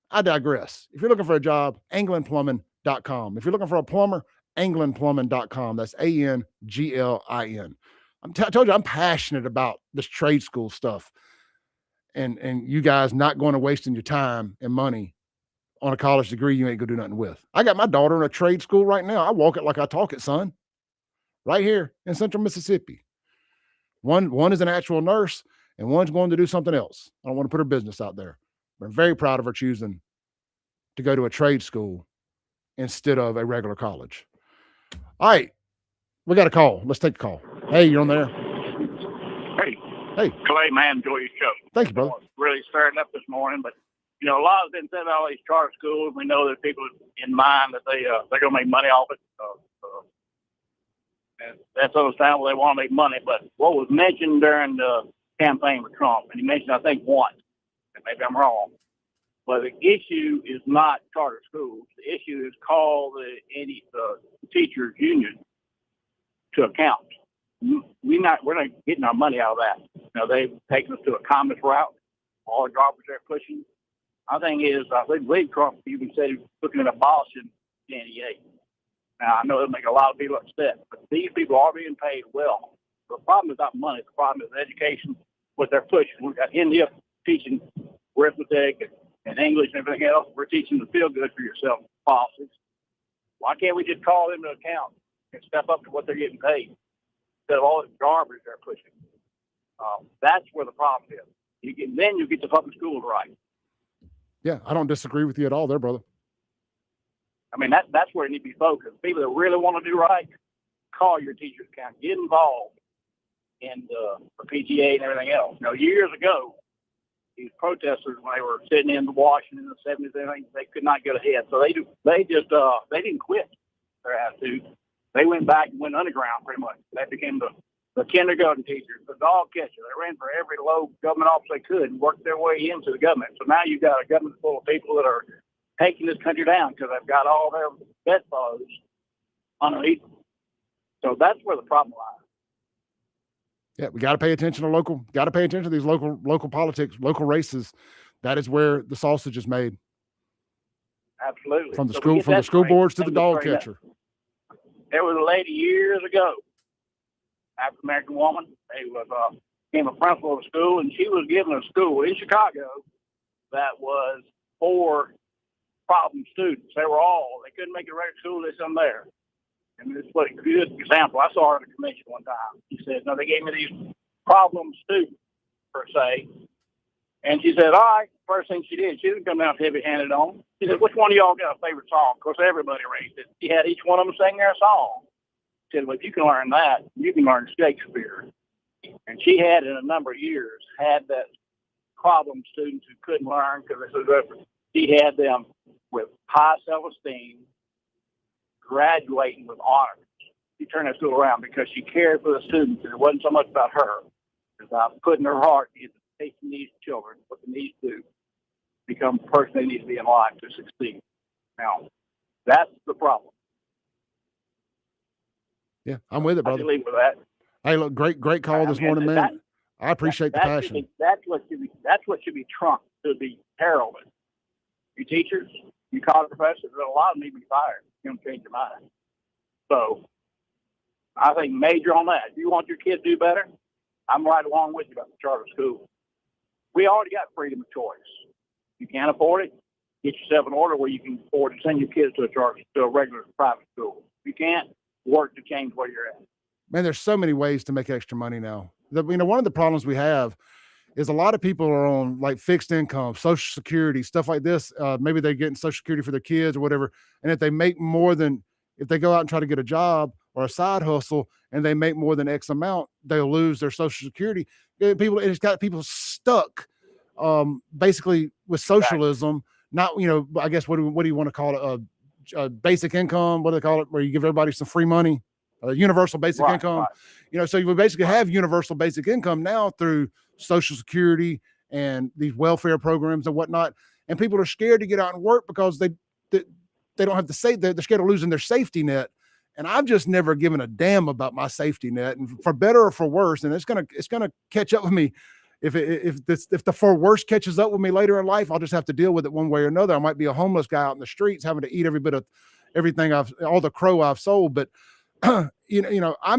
I digress. If you're looking for a job, anglinplumbing.com. If you're looking for a plumber, anglinplumbing.com. That's ANGLIN. I told you I'm passionate about this trade school stuff and you guys not going to wasting your time and money on a college degree you ain't gonna do nothing with. I got my daughter in a trade school right now. I walk it like I talk it, son. Right here in Central Mississippi. One is an actual nurse and one's going to do something else. I don't want to put her business out there. I'm very proud of her choosing to go to a trade school instead of a regular college. All right. We got a call. Let's take a call. Hey, you're on there. Hey, Clay, man, enjoy your show. Thank you, brother. Really stirred up this morning, but you know, a lot has been said about all these charter schools. We know there's people in mind that they're going to make money off it. And that's understandable. They want to make money. But what was mentioned during the campaign with Trump, and he mentioned, I think, once, and maybe I'm wrong, but the issue is not charter schools. The issue is call the teachers union to account. We're not getting our money out of that. You know, they've taken us to a communist route. All the garbage they're pushing. I believe Trump even said he was looking at abolishing 98. Now, I know it'll make a lot of people upset, but these people are being paid well. The problem is not money. The problem is education, what they're pushing. We've got India teaching arithmetic and English and everything else. We're teaching the feel good for yourself policies. Why can't we just call them to account and step up to what they're getting paid instead of all this garbage they're pushing? That's where the problem is. Then you get the public schools right. Yeah, I don't disagree with you at all there, brother. I mean, that's where it needs to be focused. People that really want to do right, call your teachers account. Get involved in the PTA and everything else. You know, years ago, these protesters, when they were sitting in Washington in the 70s, they could not get ahead. So they didn't quit their attitude. They went back and went underground pretty much. They became the kindergarten teachers, the dog catchers. They ran for every low government office they could and worked their way into the government. So now you've got a government full of people that are taking this country down because they've got all their bedfellows underneath them. So that's where the problem lies. Yeah, we got to pay attention to these local politics, local races. That is where the sausage is made. Absolutely. From the school boards to the dog catcher. There was a lady years ago, African-American woman, became a principal of a school, and she was given a school in Chicago that was for problem students. They couldn't make a regular school, there's some there. And this was a good example. I saw her at a convention one time. She said, no, they gave me these problem students, per se. And she said, all right, first thing she did, she didn't come out heavy-handed on. She said, which one of y'all got a favorite song? Of course, everybody raised it. She had each one of them sing their song. She said, well, if you can learn that, you can learn Shakespeare. And she had, in a number of years, had that problem students who couldn't learn because she had them with high self-esteem, graduating with honors. She turned that school around because she cared for the students, and it wasn't so much about her. It was about putting her heart into taking these children, what they need to do, become the person they need to be in life to succeed. Now, that's the problem. Yeah, I'm with it, brother. I leave with that. Hey, look, great call this morning, man. I appreciate the passion. That's what should be trumped, should be heralded. You teachers, you college professors, a lot of them need to be fired. You're going to change your mind. So I think major on that. If you want your kids to do better, I'm right along with you about the charter school. We already got freedom of choice. You can't afford it, get yourself in order where you can afford to send your kids to a regular private school. If you can't, work to change where you're at. Man, there's so many ways to make extra money now. One of the problems we have is a lot of people are on like fixed income, Social Security, stuff like this. Maybe they're getting Social Security for their kids or whatever. And if they make if they go out and try to get a job or a side hustle and they make more than X amount, they'll lose their Social Security. It's got people stuck basically with socialism. Not, I guess, what do you want to call it? A basic income, what do they call it? Where you give everybody some free money, universal basic income. Right. So you would basically have universal basic income now through Social Security and these welfare programs and whatnot. And people are scared to get out and work because they don't have they're scared of losing their safety net. And I've just never given a damn about my safety net, and for better or for worse. And it's gonna catch up with me. If the for worse catches up with me later in life, I'll just have to deal with it one way or another. I might be a homeless guy out in the streets having to eat every bit of everything all the crow I've sold. But I'm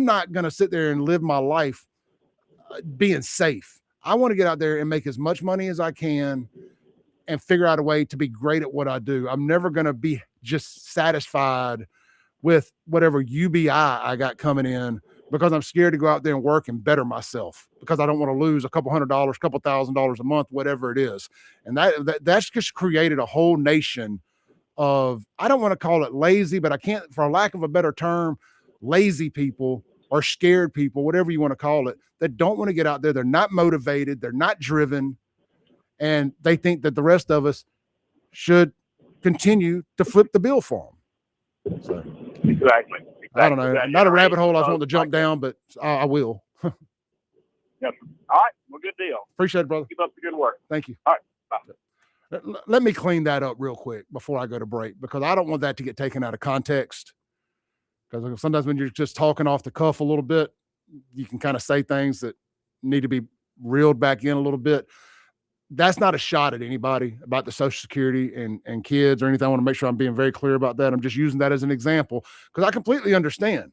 not gonna sit there and live my life being safe. I want to get out there and make as much money as I can and figure out a way to be great at what I do. I'm never going to be just satisfied with whatever UBI I got coming in because I'm scared to go out there and work and better myself, because I don't want to lose a couple $100, couple $1,000 a month, whatever it is. And that's just created a whole nation of, I don't want to call it lazy, but I can't, for lack of a better term, lazy people or scared people, whatever you want to call it, that don't want to get out there. They're not motivated. They're not driven. And they think that the rest of us should continue to flip the bill for them. So, Exactly. I don't know. Not a rabbit hole I was wanting to jump down, but I will. Yep. All right. Well, good deal. Appreciate it, brother. Keep up the good work. Thank you. All right. Bye. Let me clean that up real quick before I go to break, because I don't want that to get taken out of context. Because sometimes when you're just talking off the cuff a little bit, you can kind of say things that need to be reeled back in a little bit. That's not a shot at anybody about the Social Security and kids or anything. I want to make sure I'm being very clear about that. I'm just using that as an example because I completely understand.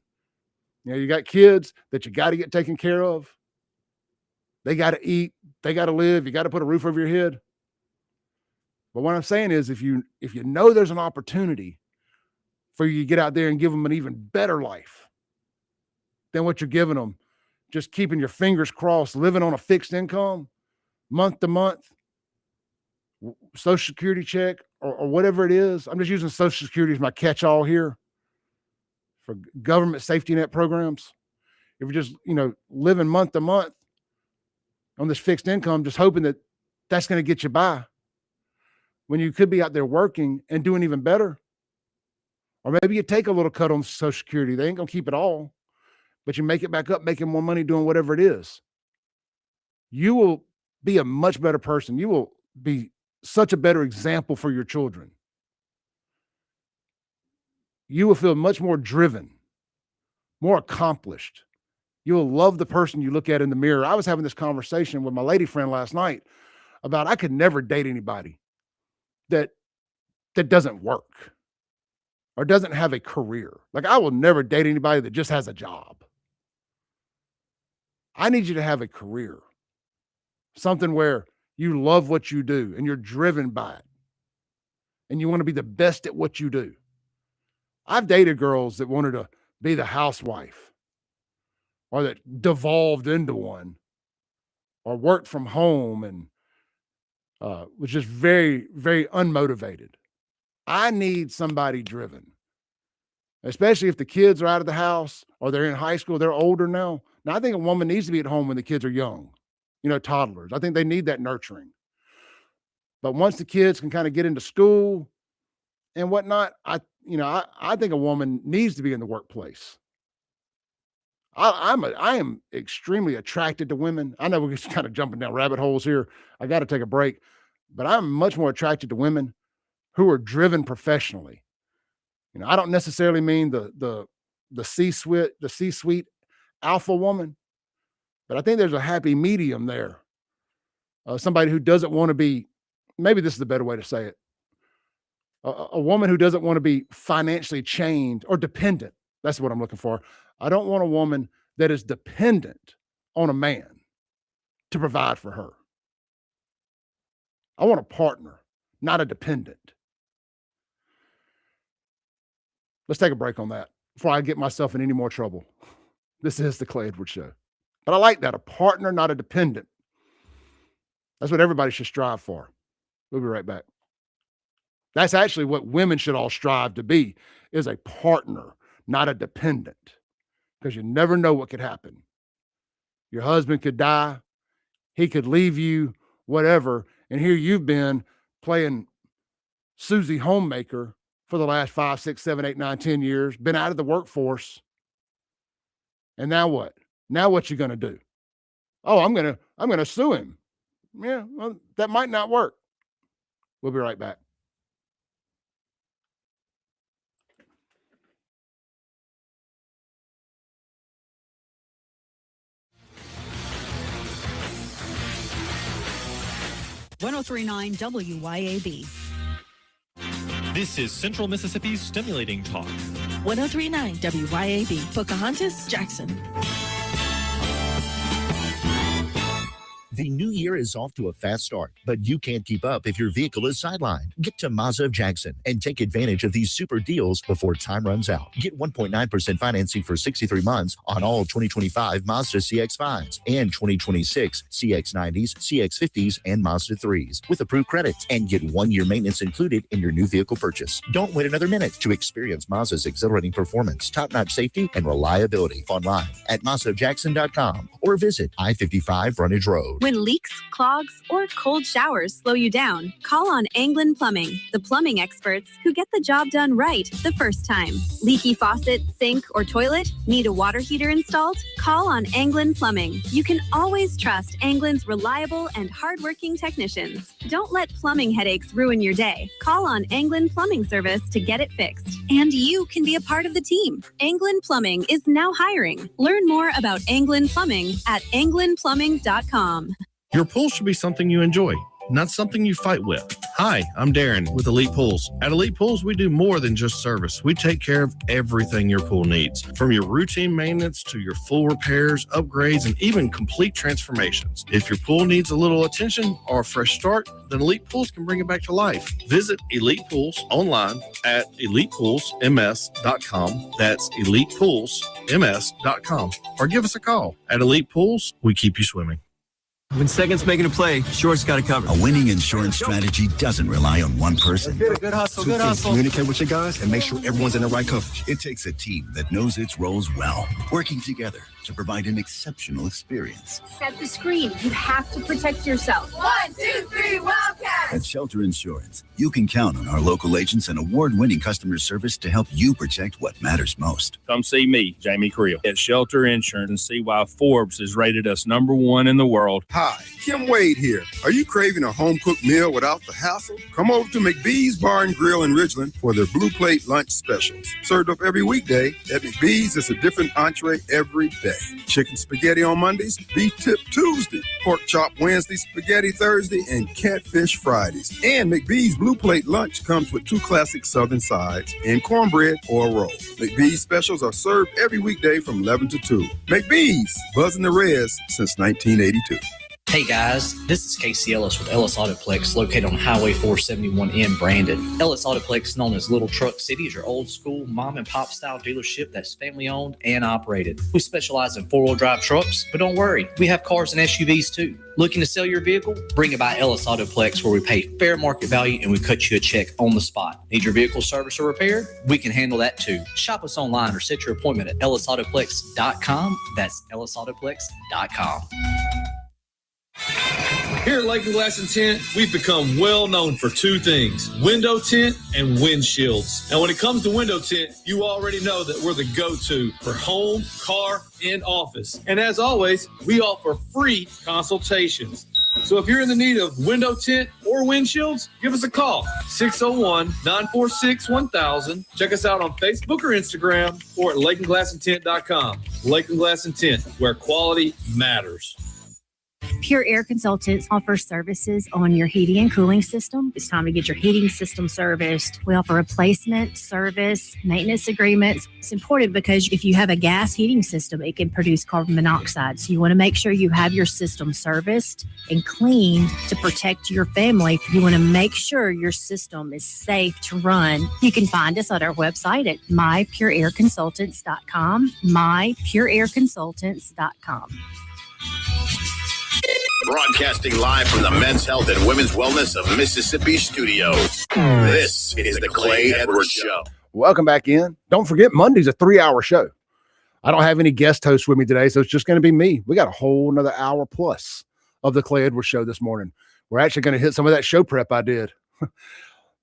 You know, you got kids that you got to get taken care of. They got to eat. They got to live. You got to put a roof over your head. But what I'm saying is if you know there's an opportunity for you to get out there and give them an even better life than what you're giving them, just keeping your fingers crossed, living on a fixed income, month to month, Social Security check or whatever it is. I'm just using Social Security as my catch-all here for government safety net programs. If you're just, living month to month on this fixed income, just hoping that that's going to get you by, when you could be out there working and doing even better. Or maybe you take a little cut on Social Security. They ain't going to keep it all, but you make it back up, making more money doing whatever it is. You will be a much better person. You will be such a better example for your children. You will feel much more driven, more accomplished. You will love the person you look at in the mirror. I was having this conversation with my lady friend last night about I could never date anybody that doesn't work or doesn't have a career. Like, I will never date anybody that just has a job. I need you to have a career, something where you love what you do and you're driven by it and you want to be the best at what you do. I've dated girls that wanted to be the housewife or that devolved into one or worked from home and was just very, very unmotivated. I need somebody driven, especially if the kids are out of the house or they're in high school, they're older now. Now, I think a woman needs to be at home when the kids are young, toddlers. I think they need that nurturing. But once the kids can kind of get into school and whatnot, I think a woman needs to be in the workplace. I am extremely attracted to women. I know we're just kind of jumping down rabbit holes here. I got to take a break, but I'm much more attracted to women who are driven professionally. I don't necessarily mean the C-suite alpha woman, but I think there's a happy medium there. Somebody who doesn't want to be, maybe this is the better way to say it, a woman who doesn't want to be financially chained or dependent. That's what I'm looking for. I don't want a woman that is dependent on a man to provide for her. I want a partner, not a dependent. Let's take a break on that before I get myself in any more trouble. This is the Clay Edwards Show. But I like that, a partner, not a dependent. That's what everybody should strive for. We'll be right back. That's actually what women should all strive to be, is a partner, not a dependent. Because you never know what could happen. Your husband could die. He could leave you, whatever. And here you've been playing Susie Homemaker for the last 5, 6, 7, 8, 9, 10 years, been out of the workforce. And now what? Now what you going to do? Oh, I'm going to sue him. Yeah, well, that might not work. We'll be right back. .1039 WYAB. This is Central Mississippi's Stimulating Talk. 1039 WYAB. Pocahontas, Jackson. The new year year is off to a fast start, but you can't keep up if your vehicle is sidelined. Get to Mazda of Jackson and take advantage of these super deals before time runs out. Get 1.9% financing for 63 months on all 2025 Mazda CX-5s and 2026 CX-90s, CX-50s, and Mazda 3s with approved credits, and get 1-year maintenance included in your new vehicle purchase. Don't wait another minute to experience Mazda's exhilarating performance, top-notch safety, and reliability online at MazdaofJackson.com or visit I-55 Frontage Road. When leaks, clogs, or cold showers slow you down, call on Anglin Plumbing, the plumbing experts who get the job done right the first time. Leaky faucet, sink, or toilet? Need a water heater installed? Call on Anglin Plumbing. You can always trust Anglin's reliable and hardworking technicians. Don't let plumbing headaches ruin your day. Call on Anglin Plumbing Service to get it fixed. And you can be a part of the team. Anglin Plumbing is now hiring. Learn more about Anglin Plumbing at anglinplumbing.com. Your pool should be something you enjoy, not something you fight with. Hi, I'm Darren with Elite Pools. At Elite Pools, we do more than just service. We take care of everything your pool needs, from your routine maintenance to your full repairs, upgrades, and even complete transformations. If your pool needs a little attention or a fresh start, then Elite Pools can bring it back to life. Visit Elite Pools online at elitepoolsms.com. That's elitepoolsms.com. Or give us a call. At Elite Pools, we keep you swimming. When second's making a play, Short's got it covered. A winning insurance strategy doesn't rely on one person. Good hustle, good hustle. Communicate with your guys and make sure everyone's in the right coverage. It takes a team that knows its roles well, working together to provide an exceptional experience. Set the screen. You have to protect yourself. 1, 2, 3, Wildcats! At Shelter Insurance, you can count on our local agents and award-winning customer service to help you protect what matters most. Come see me, Jamie Creel, at Shelter Insurance and see why Forbes has rated us #1 in the world. Hi, Kim Wade here. Are you craving a home-cooked meal without the hassle? Come over to McBee's Bar and Grill in Ridgeland for their Blue Plate lunch specials. Served up every weekday, at McBee's it's a different entree every day. Chicken spaghetti on Mondays, beef tip Tuesday, pork chop Wednesday, spaghetti Thursday, and catfish Fridays. And McBee's Blue Plate lunch comes with 2 classic southern sides and cornbread or a roll. McBee's specials are served every weekday from 11 to 2. McBee's, buzzing the Reds since 1982. Hey guys, this is Casey Ellis with Ellis Autoplex, located on Highway 471 in Brandon. Ellis Autoplex, known as Little Truck City, is your old school mom and pop style dealership that's family owned and operated. We specialize in 4-wheel drive trucks, but don't worry, we have cars and SUVs too. Looking to sell your vehicle? Bring it by Ellis Autoplex, where we pay fair market value and we cut you a check on the spot. Need your vehicle service or repair? We can handle that too. Shop us online or set your appointment at ellisautoplex.com. That's ellisautoplex.com. Here at Lake and Glass and Tint, we've become well known for 2 things: window tint and windshields. Now, when it comes to window tint, you already know that we're the go-to for home, car, and office. And as always, we offer free consultations. So if you're in the need of window tint or windshields, give us a call, 601-946-1000. Check us out on Facebook or Instagram or at lakeandglassandtint.com. Lake and Glass and Tint, where quality matters. Pure Air Consultants offers services on your heating and cooling system. It's time to get your heating system serviced. We offer replacement, service, maintenance agreements. It's important because if you have a gas heating system, it can produce carbon monoxide. So you want to make sure you have your system serviced and cleaned to protect your family. You want to make sure your system is safe to run. You can find us on our website at mypureairconsultants.com, mypureairconsultants.com. Broadcasting live from the Men's Health and Women's Wellness of Mississippi studios. This is the Clay Edwards Show. Welcome back in. Don't forget, Monday's a 3-hour show. I don't have any guest hosts with me today, so it's just going to be me. We got a whole another hour plus of the Clay Edwards Show this morning. We're actually going to hit some of that show prep I did.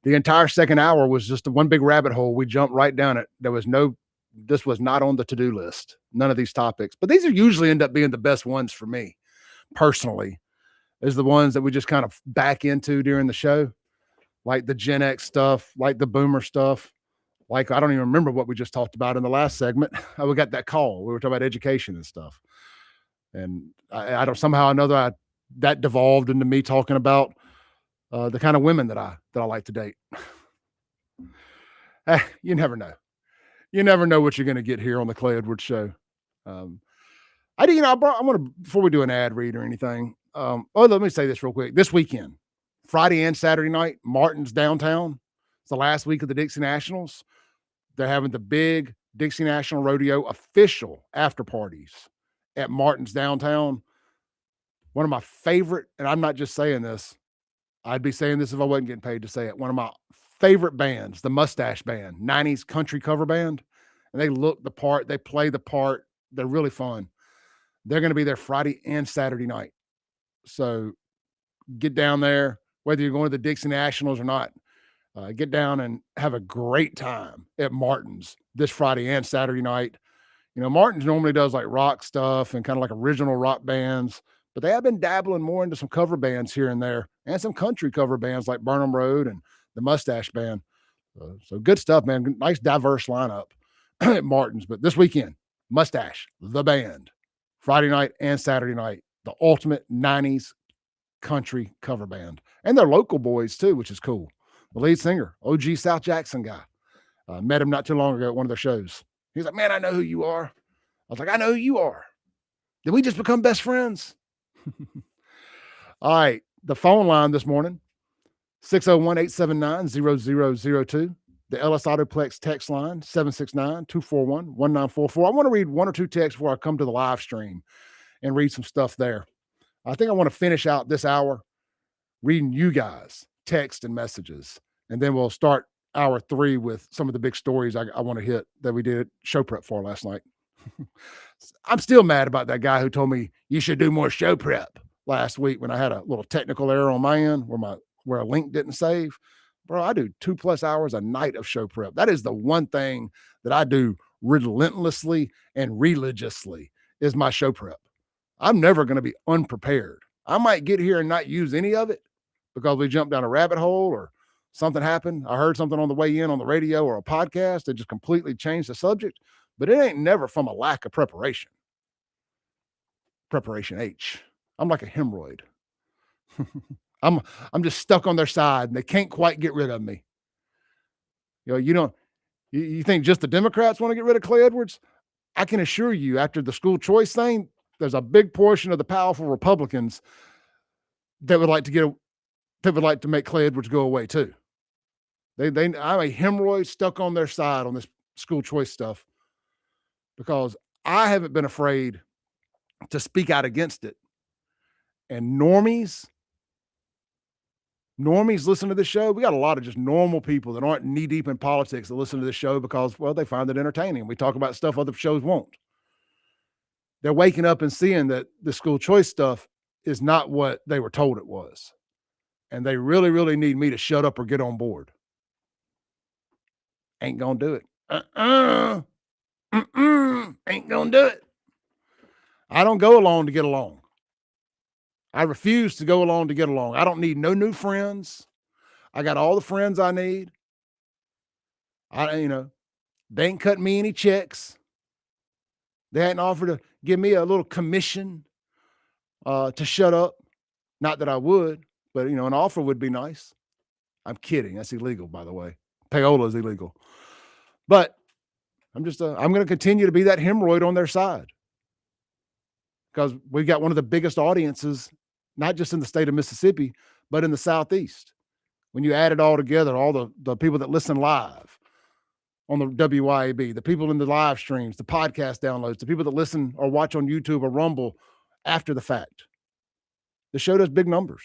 The entire second hour was just one big rabbit hole. We jumped right down it. This was not on the to-do list. None of these topics, but these are usually end up being the best ones for me. Personally, is the ones that we just kind of back into during the show, like the Gen X stuff, like the boomer stuff. Like, I don't even remember what we just talked about in the last segment. We got that call. We were talking about education and stuff. And I don't, somehow or another, that devolved into me talking about the kind of women that I like to date. You never know. You never know what you're going to get here on the Clay Edwards Show. I want to, before we do an ad read or anything, Let me say this real quick. This weekend, Friday and Saturday night, Martin's downtown. It's the last week of the Dixie Nationals. They're having the big Dixie National Rodeo official after parties at Martin's downtown. One of my favorite, and I'm not just saying this, I'd be saying this if I wasn't getting paid to say it. One of my favorite bands, the Mustache Band, 90s country cover band. And they look the part, they play the part. They're really fun. They're going to be there Friday and Saturday night. So get down there, whether you're going to the Dixie Nationals or not. Get down and have a great time at Martin's this Friday and Saturday night. You know, Martin's normally does like rock stuff and kind of like original rock bands, but they have been dabbling more into some cover bands here and there and some country cover bands like Burnham Road and the Mustache Band. So good stuff, man. Nice diverse lineup at Martin's. But this weekend, Mustache, the band, Friday night and Saturday night, the ultimate 90s country cover band. And they're local boys too, which is cool. The lead singer, OG South Jackson guy. Met him not too long ago at one of their shows. He's like, man, I know who you are. I was like, I know who you are. Did we just become best friends? All right. The phone line this morning, 601-879-0002. The Ellis Autoplex text line, 769-241-1944. I want to read one or two texts before I come to the live stream and read some stuff there. I think I want to finish out this hour reading you guys text and messages. And then we'll start hour 3 with some of the big stories I want to hit that we did show prep for last night. I'm still mad about that guy who told me you should do more show prep last week when I had a little technical error on my end where a link didn't save. Bro, I do 2+ hours a night of show prep. That is the one thing that I do relentlessly and religiously is my show prep. I'm never going to be unprepared. I might get here and not use any of it because we jumped down a rabbit hole or something happened. I heard something on the way in on the radio or a podcast that just completely changed the subject, but it ain't never from a lack of preparation. Preparation H. I'm like a hemorrhoid. I'm just stuck on their side and they can't quite get rid of me. You think just the Democrats want to get rid of Clay Edwards? I can assure you after the school choice thing, there's a big portion of the powerful Republicans that would like to make Clay Edwards go away too. I'm a hemorrhoid stuck on their side on this school choice stuff because I haven't been afraid to speak out against it. And normies listen to this show. We got a lot of just normal people that aren't knee deep in politics that listen to this show because, well, they find it entertaining. We talk about stuff other shows won't. They're waking up and seeing that the school choice stuff is not what they were told it was. And they really, really need me to shut up or get on board. Ain't gonna do it. Ain't gonna do it. I don't go along to get along. I refuse to go along to get along. I don't need no new friends. I got all the friends I need. They ain't cutting me any checks. They hadn't offered to give me a little commission to shut up. Not that I would, but an offer would be nice. I'm kidding. That's illegal, by the way. Payola is illegal. But I'm going to continue to be that hemorrhoid on their side. Because we've got one of the biggest audiences, not just in the state of Mississippi, but in the Southeast. When you add it all together, all the people that listen live on the WYAB, the people in the live streams, the podcast downloads, the people that listen or watch on YouTube or Rumble after the fact. The show does big numbers.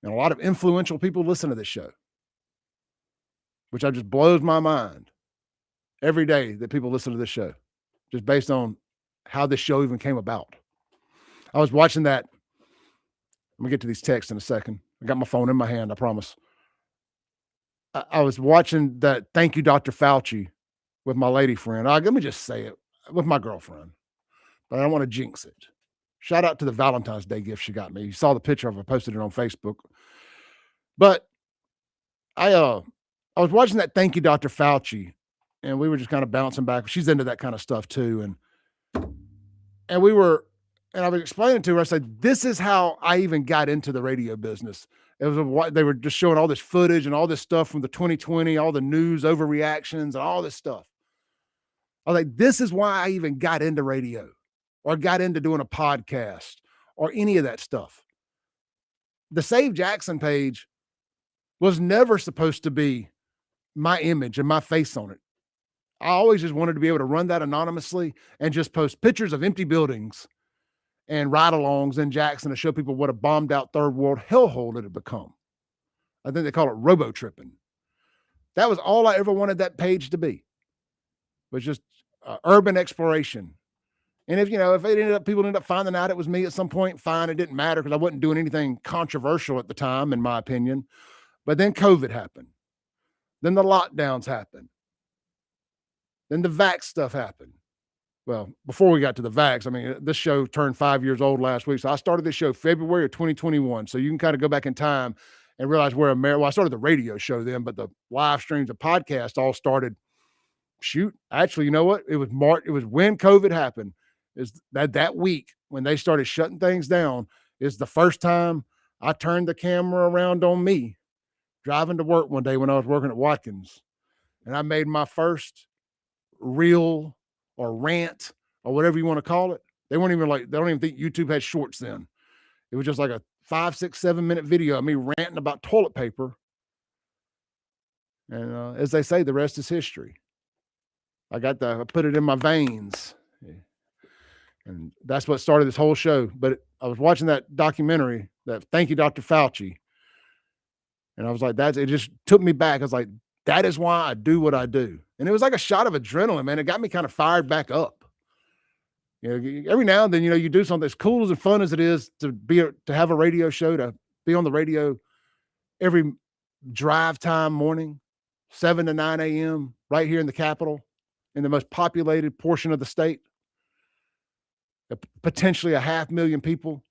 And a lot of influential people listen to this show, which just blows my mind every day that people listen to this show, just based on how this show even came about. I was watching that. Let me get to these texts in a second. I got my phone in my hand, I promise. I was watching that Thank You, Dr. Fauci with my lady friend. Let me just say it, with my girlfriend, but I don't want to jinx it. Shout out to the Valentine's Day gift she got me. You saw the picture of her, posted it on Facebook. But I was watching that Thank You, Dr. Fauci, and we were just kind of bouncing back. She's into that kind of stuff too. And I was explaining to her, I said, this is how I even got into the radio business. They were just showing all this footage and all this stuff from the 2020, all the news overreactions and all this stuff. I was like, this is why I even got into radio or got into doing a podcast or any of that stuff. The Save Jackson page was never supposed to be my image and my face on it. I always just wanted to be able to run that anonymously and just post pictures of empty buildings and ride-alongs in Jackson to show people what a bombed-out third world hellhole it had become. I think they call it robo-tripping. That was all I ever wanted that page to be, was just urban exploration. And if people ended up finding out it was me at some point, fine, it didn't matter because I wasn't doing anything controversial at the time, in my opinion. But then COVID happened. Then the lockdowns happened. Then the vax stuff happened. Well, before we got to the vax, I mean, this show turned 5 years old last week. So I started this show February of 2021. So you can kind of go back in time and realize where I started the radio show then, but the live streams of podcasts all started, actually, you know what? It was March. It was when COVID happened. Is that week when they started shutting things down is the first time I turned the camera around on me driving to work one day when I was working at Watkins. And I made my first reel or rant or whatever you want to call it. They don't even think YouTube had shorts then. It was just like a 5, 6, 7 minute video of me ranting about toilet paper. And as they say, the rest is history. I put it in my veins. And that's what started this whole show. But I was watching that documentary, that Thank You, Dr. Fauci. And I was like, it just took me back. I was like, that is why I do what I do. And it was like a shot of adrenaline, man. It got me kind of fired back up. Every now and then, you do something as cool and fun as it is to have a radio show, to be on the radio every drive time morning, 7 to 9 a.m. right here in the Capitol, in the most populated portion of the state. Potentially 500,000 people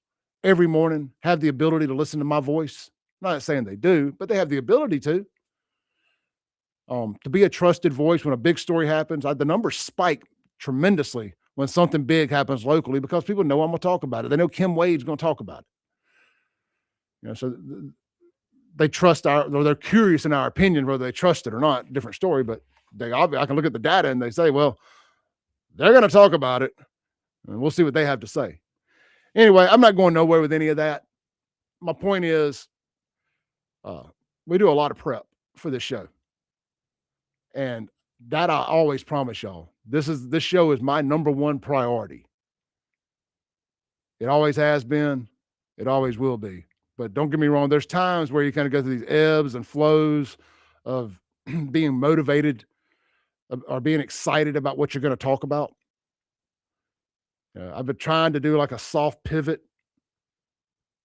every morning have the ability to listen to my voice. I'm not saying they do, but they have the ability to be a trusted voice when a big story happens. The numbers spike tremendously when something big happens locally because people know I'm going to talk about it. They know Kim Wade's going to talk about it. So they trust they're curious in our opinion, whether they trust it or not, different story, but I can look at the data and they say, well, they're going to talk about it. And we'll see what they have to say. Anyway, I'm not going nowhere with any of that. My point is, we do a lot of prep for this show. And that I always promise y'all, this show is my number one priority. It always has been. It always will be. But don't get me wrong. There's times where you kind of go through these ebbs and flows of being motivated or being excited about what you're going to talk about. I've been trying to do like a soft pivot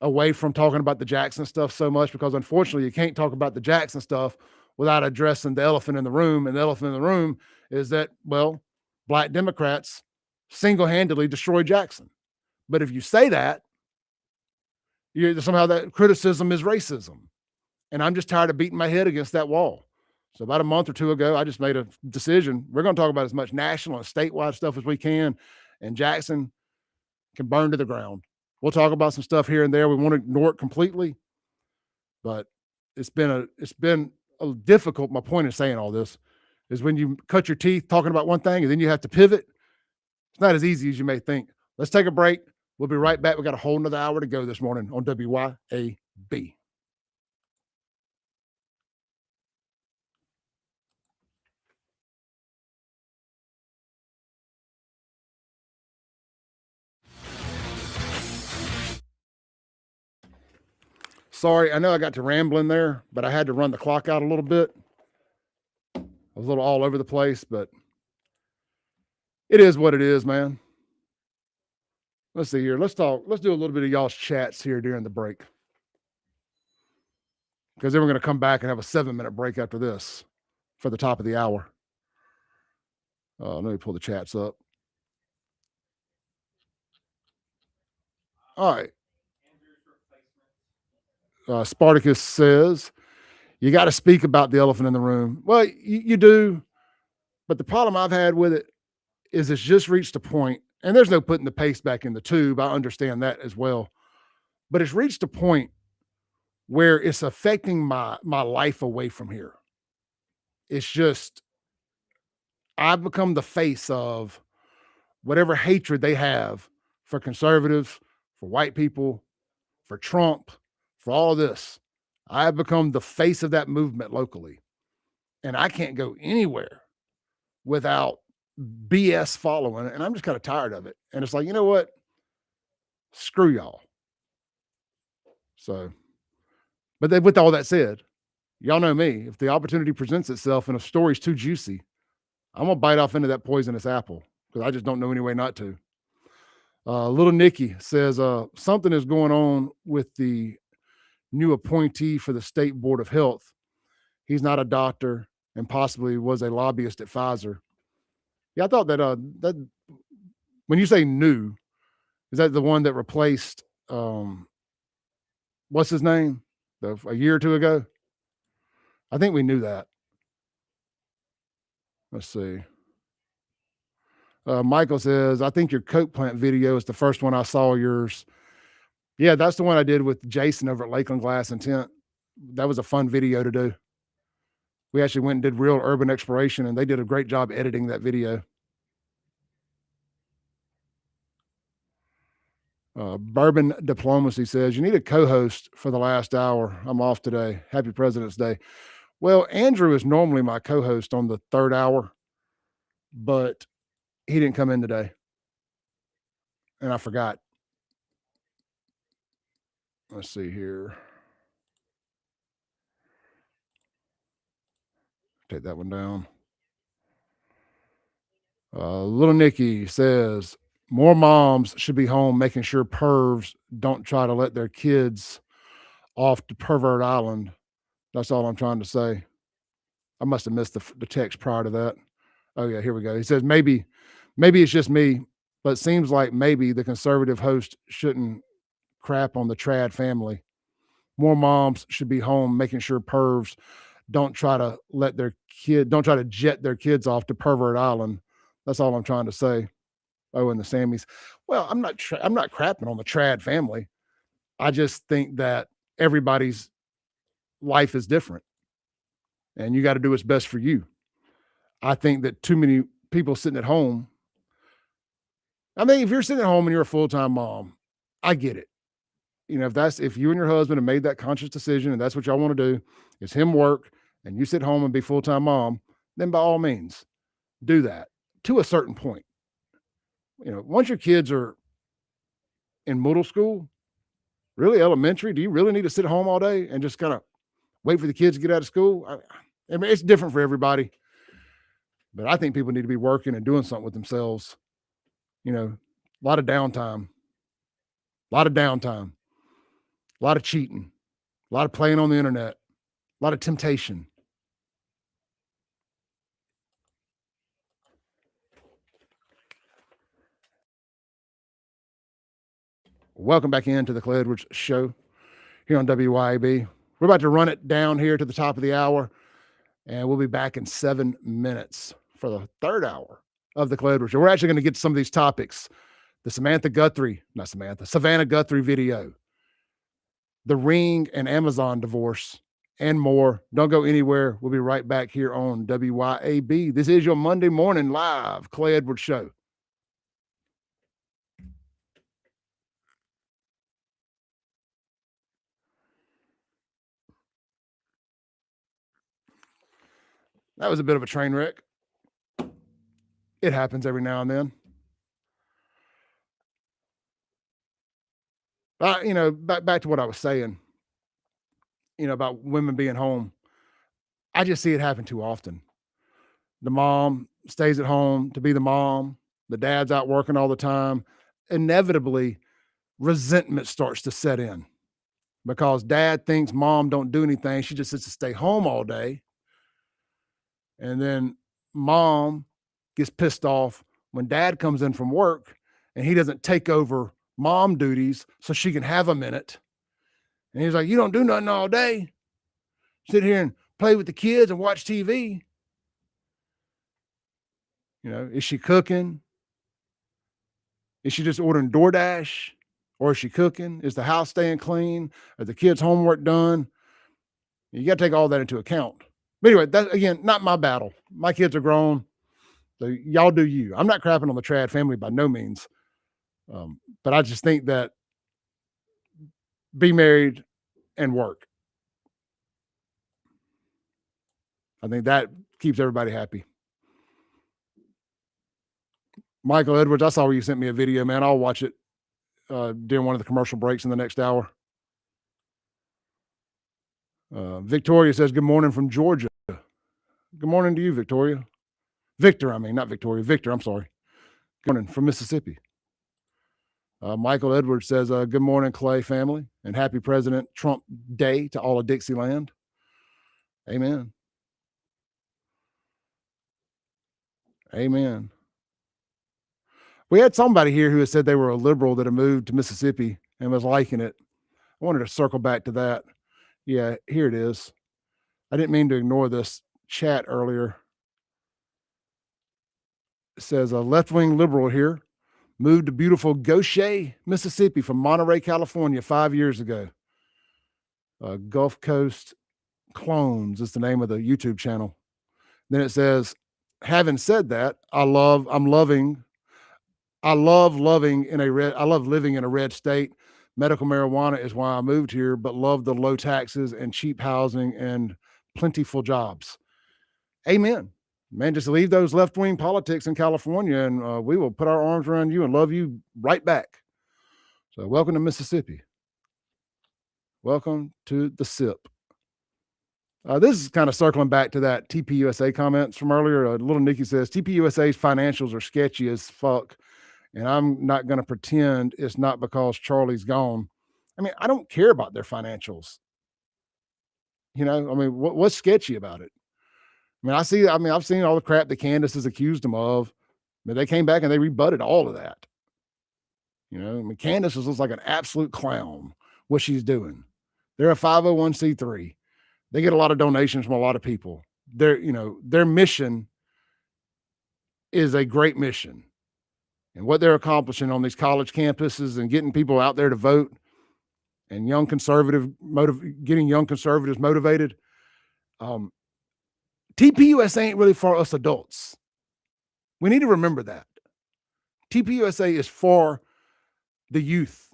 away from talking about the Jackson stuff so much because unfortunately you can't talk about the Jackson stuff without addressing the elephant in the room. And the elephant in the room is that, well, Black Democrats single-handedly destroyed Jackson. But if you say that, somehow that criticism is racism. And I'm just tired of beating my head against that wall. So about a month or two ago, I just made a decision. We're going to talk about as much national and statewide stuff as we can. And Jackson can burn to the ground. We'll talk about some stuff here and there. We won't ignore it completely, but it's been a difficult. My point in saying all this is when you cut your teeth talking about one thing and then you have to pivot, it's not as easy as you may think. Let's take a break. We'll be right back. We got a whole nother hour to go this morning on WYAB. Sorry, I know I got to rambling there, but I had to run the clock out a little bit. I was a little all over the place, but it is what it is, man. Let's see here. Let's talk. Let's do a little bit of y'all's chats here during the break. Because then we're going to come back and have a 7-minute break after this for the top of the hour. Let me pull the chats up. All right. Spartacus says, you got to speak about the elephant in the room. Well, you do. But the problem I've had with it is it's just reached a point, and there's no putting the paste back in the tube. I understand that as well. But it's reached a point where it's affecting my life away from here. It's just, I've become the face of whatever hatred they have for conservatives, for white people, for Trump, for all of this. I have become the face of that movement locally. And I can't go anywhere without BS following. And I'm just kind of tired of it. And it's like, you know what? Screw y'all. So, but then with all that said, y'all know me. If the opportunity presents itself and a story's too juicy, I'm going to bite off into that poisonous apple because I just don't know any way not to. Little Nikki says something is going on with the new appointee for the State Board of Health. He's not a doctor and possibly was a lobbyist at Pfizer. Yeah, I thought that that when you say new, is that the one that replaced what's his name a year or two ago? I think we knew that. Let's see. Michael says, I think your Coke plant video is the first one I saw of yours. Yeah, that's the one I did with Jason over at Lakeland Glass and Tint. That was a fun video to do. We actually went and did real urban exploration, and they did a great job editing that video. Bourbon Diplomacy says, you need a co-host for the last hour. I'm off today. Happy President's Day. Well, Andrew is normally my co-host on the third hour, but he didn't come in today. And I forgot. Let's see here. Take that one down. Little Nikki says, more moms should be home making sure pervs don't try to let their kids off to Pervert Island. That's all I'm trying to say. I must have missed the text prior to that. Oh, yeah, here we go. He says, maybe it's just me, but it seems like maybe the conservative host shouldn't crap on the trad family. More moms should be home making sure pervs don't try to jet their kids off to Pervert Island. That's all I'm trying to say. Oh, and the Sammys. Well, I'm not crapping on the trad family. I just think that everybody's life is different and you got to do what's best for you. I think that too many people sitting at home. I mean, if you're sitting at home and you're a full-time mom, I get it. You know, if you and your husband have made that conscious decision and that's what y'all want to do, is him work and you sit home and be full-time mom, then by all means do that to a certain point. You know, once your kids are in middle school, really elementary, do you really need to sit at home all day and just kind of wait for the kids to get out of school? I mean, it's different for everybody, but I think people need to be working and doing something with themselves. You know, a lot of downtime, a lot of cheating, a lot of playing on the internet, a lot of temptation. Welcome back into the Clay Edwards Show here on WYAB. We're about to run it down here to the top of the hour, and we'll be back in 7 minutes for the third hour of the Clay Edwards Show. We're actually going to get to some of these topics. The Savannah Guthrie video, the Ring and Amazon divorce, and more. Don't go anywhere. We'll be right back here on WYAB. This is your Monday morning live Clay Edwards Show. That was a bit of a train wreck. It happens every now and then. You know, back to what I was saying, you know, about women being home. I just see it happen too often. The mom stays at home to be the mom. The dad's out working all the time. Inevitably, resentment starts to set in because dad thinks mom don't do anything. She just sits to stay home all day. And then mom gets pissed off when dad comes in from work and he doesn't take over mom duties so she can have a minute. And he's like, you don't do nothing all day. Sit here and play with the kids and watch TV. You know, is she cooking? Is she just ordering DoorDash? Or is she cooking? Is the house staying clean? Are the kids' homework done? You got to take all that into account. But anyway, that again, not my battle. My kids are grown. So y'all do you. I'm not crapping on the trad family by no means. But I just think that be married, and work. I think that keeps everybody happy. Michael Edwards, I saw where you sent me a video, man. I'll watch it during one of the commercial breaks in the next hour. Victoria says, good morning from Georgia. Good morning to you, Victoria. Victor, not Victoria. Victor, I'm sorry. Good morning from Mississippi. Michael Edwards says, good morning, Clay family, and happy President Trump Day to all of Dixieland. Amen. Amen. We had somebody here who had said they were a liberal that had moved to Mississippi and was liking it. I wanted to circle back to that. Yeah, here it is. I didn't mean to ignore this chat earlier. It says a left-wing liberal here moved to beautiful Goshen, Mississippi from Monterey, California 5 years ago. Gulf Coast Clones is the name of the YouTube channel. Then it says, having said that, I love living in a red state. Medical marijuana is why I moved here, but love the low taxes and cheap housing and plentiful jobs. Amen. Man, just leave those left-wing politics in California and we will put our arms around you and love you right back. So welcome to Mississippi. Welcome to the SIP. This is kind of circling back to that TPUSA comments from earlier. Little Nikki says, TPUSA's financials are sketchy as fuck, and I'm not going to pretend it's not because Charlie's gone. I don't care about their financials. What's sketchy about it? I've seen all the crap that Candace has accused them of. They came back and they rebutted all of that. Candace looks like an absolute clown, what she's doing. They're a 501c3. They get a lot of donations from a lot of people. Their mission is a great mission. And what they're accomplishing on these college campuses and getting people out there to vote and getting young conservatives motivated. TPUSA ain't really for us adults. We need to remember that. TPUSA is for the youth.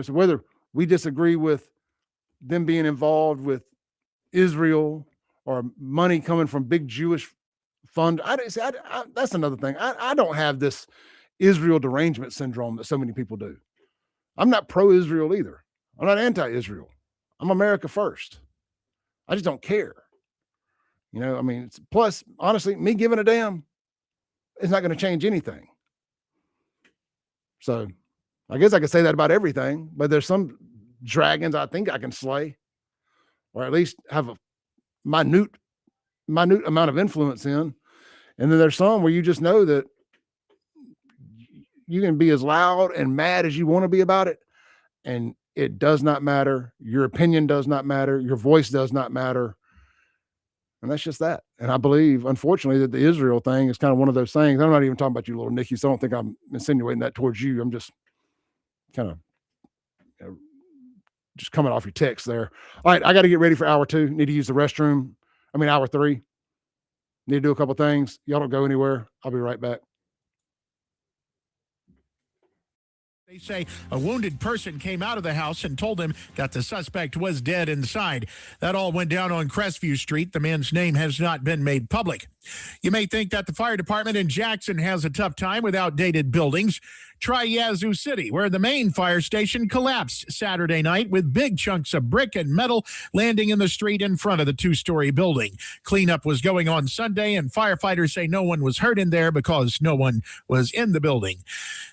So whether we disagree with them being involved with Israel or money coming from big Jewish fund, that's another thing. I don't have this Israel derangement syndrome that so many people do. I'm not pro-Israel either. I'm not anti-Israel. I'm America first. I just don't care. Plus, honestly, me giving a damn is not going to change anything. So I guess I could say that about everything, but there's some dragons I think I can slay, or at least have a minute amount of influence in. And then there's some where you just know that you can be as loud and mad as you want to be about it, and it does not matter. Your opinion does not matter. Your voice does not matter. And that's just that. And I believe, unfortunately, that the Israel thing is kind of one of those things. I'm not even talking about you, little Nikki, so I don't think I'm insinuating that towards you. I'm just kind of just coming off your text there. All right, I got to get ready for hour 2. Need to use the restroom. Hour 3. Need to do a couple things. Y'all don't go anywhere. I'll be right back. They say a wounded person came out of the house and told them that the suspect was dead inside. That all went down on Crestview Street. The man's name has not been made public. You may think that the fire department in Jackson has a tough time with outdated buildings. Try Yazoo City, where the main fire station collapsed Saturday night with big chunks of brick and metal landing in the street in front of the 2-story building. Cleanup was going on Sunday, and firefighters say no one was hurt in there because no one was in the building.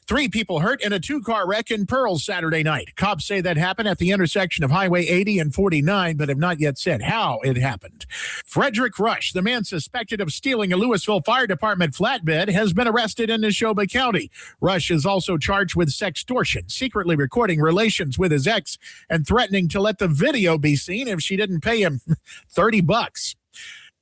3 people hurt in a 2-car wreck in Pearl Saturday night. Cops say that happened at the intersection of Highway 80 and 49, but have not yet said how it happened. Frederick Rush, the man suspected of stealing a Louisville Fire Department flatbed, has been arrested in Neshoba County. Rush is also charged with sextortion, secretly recording relations with his ex and threatening to let the video be seen if she didn't pay him $30.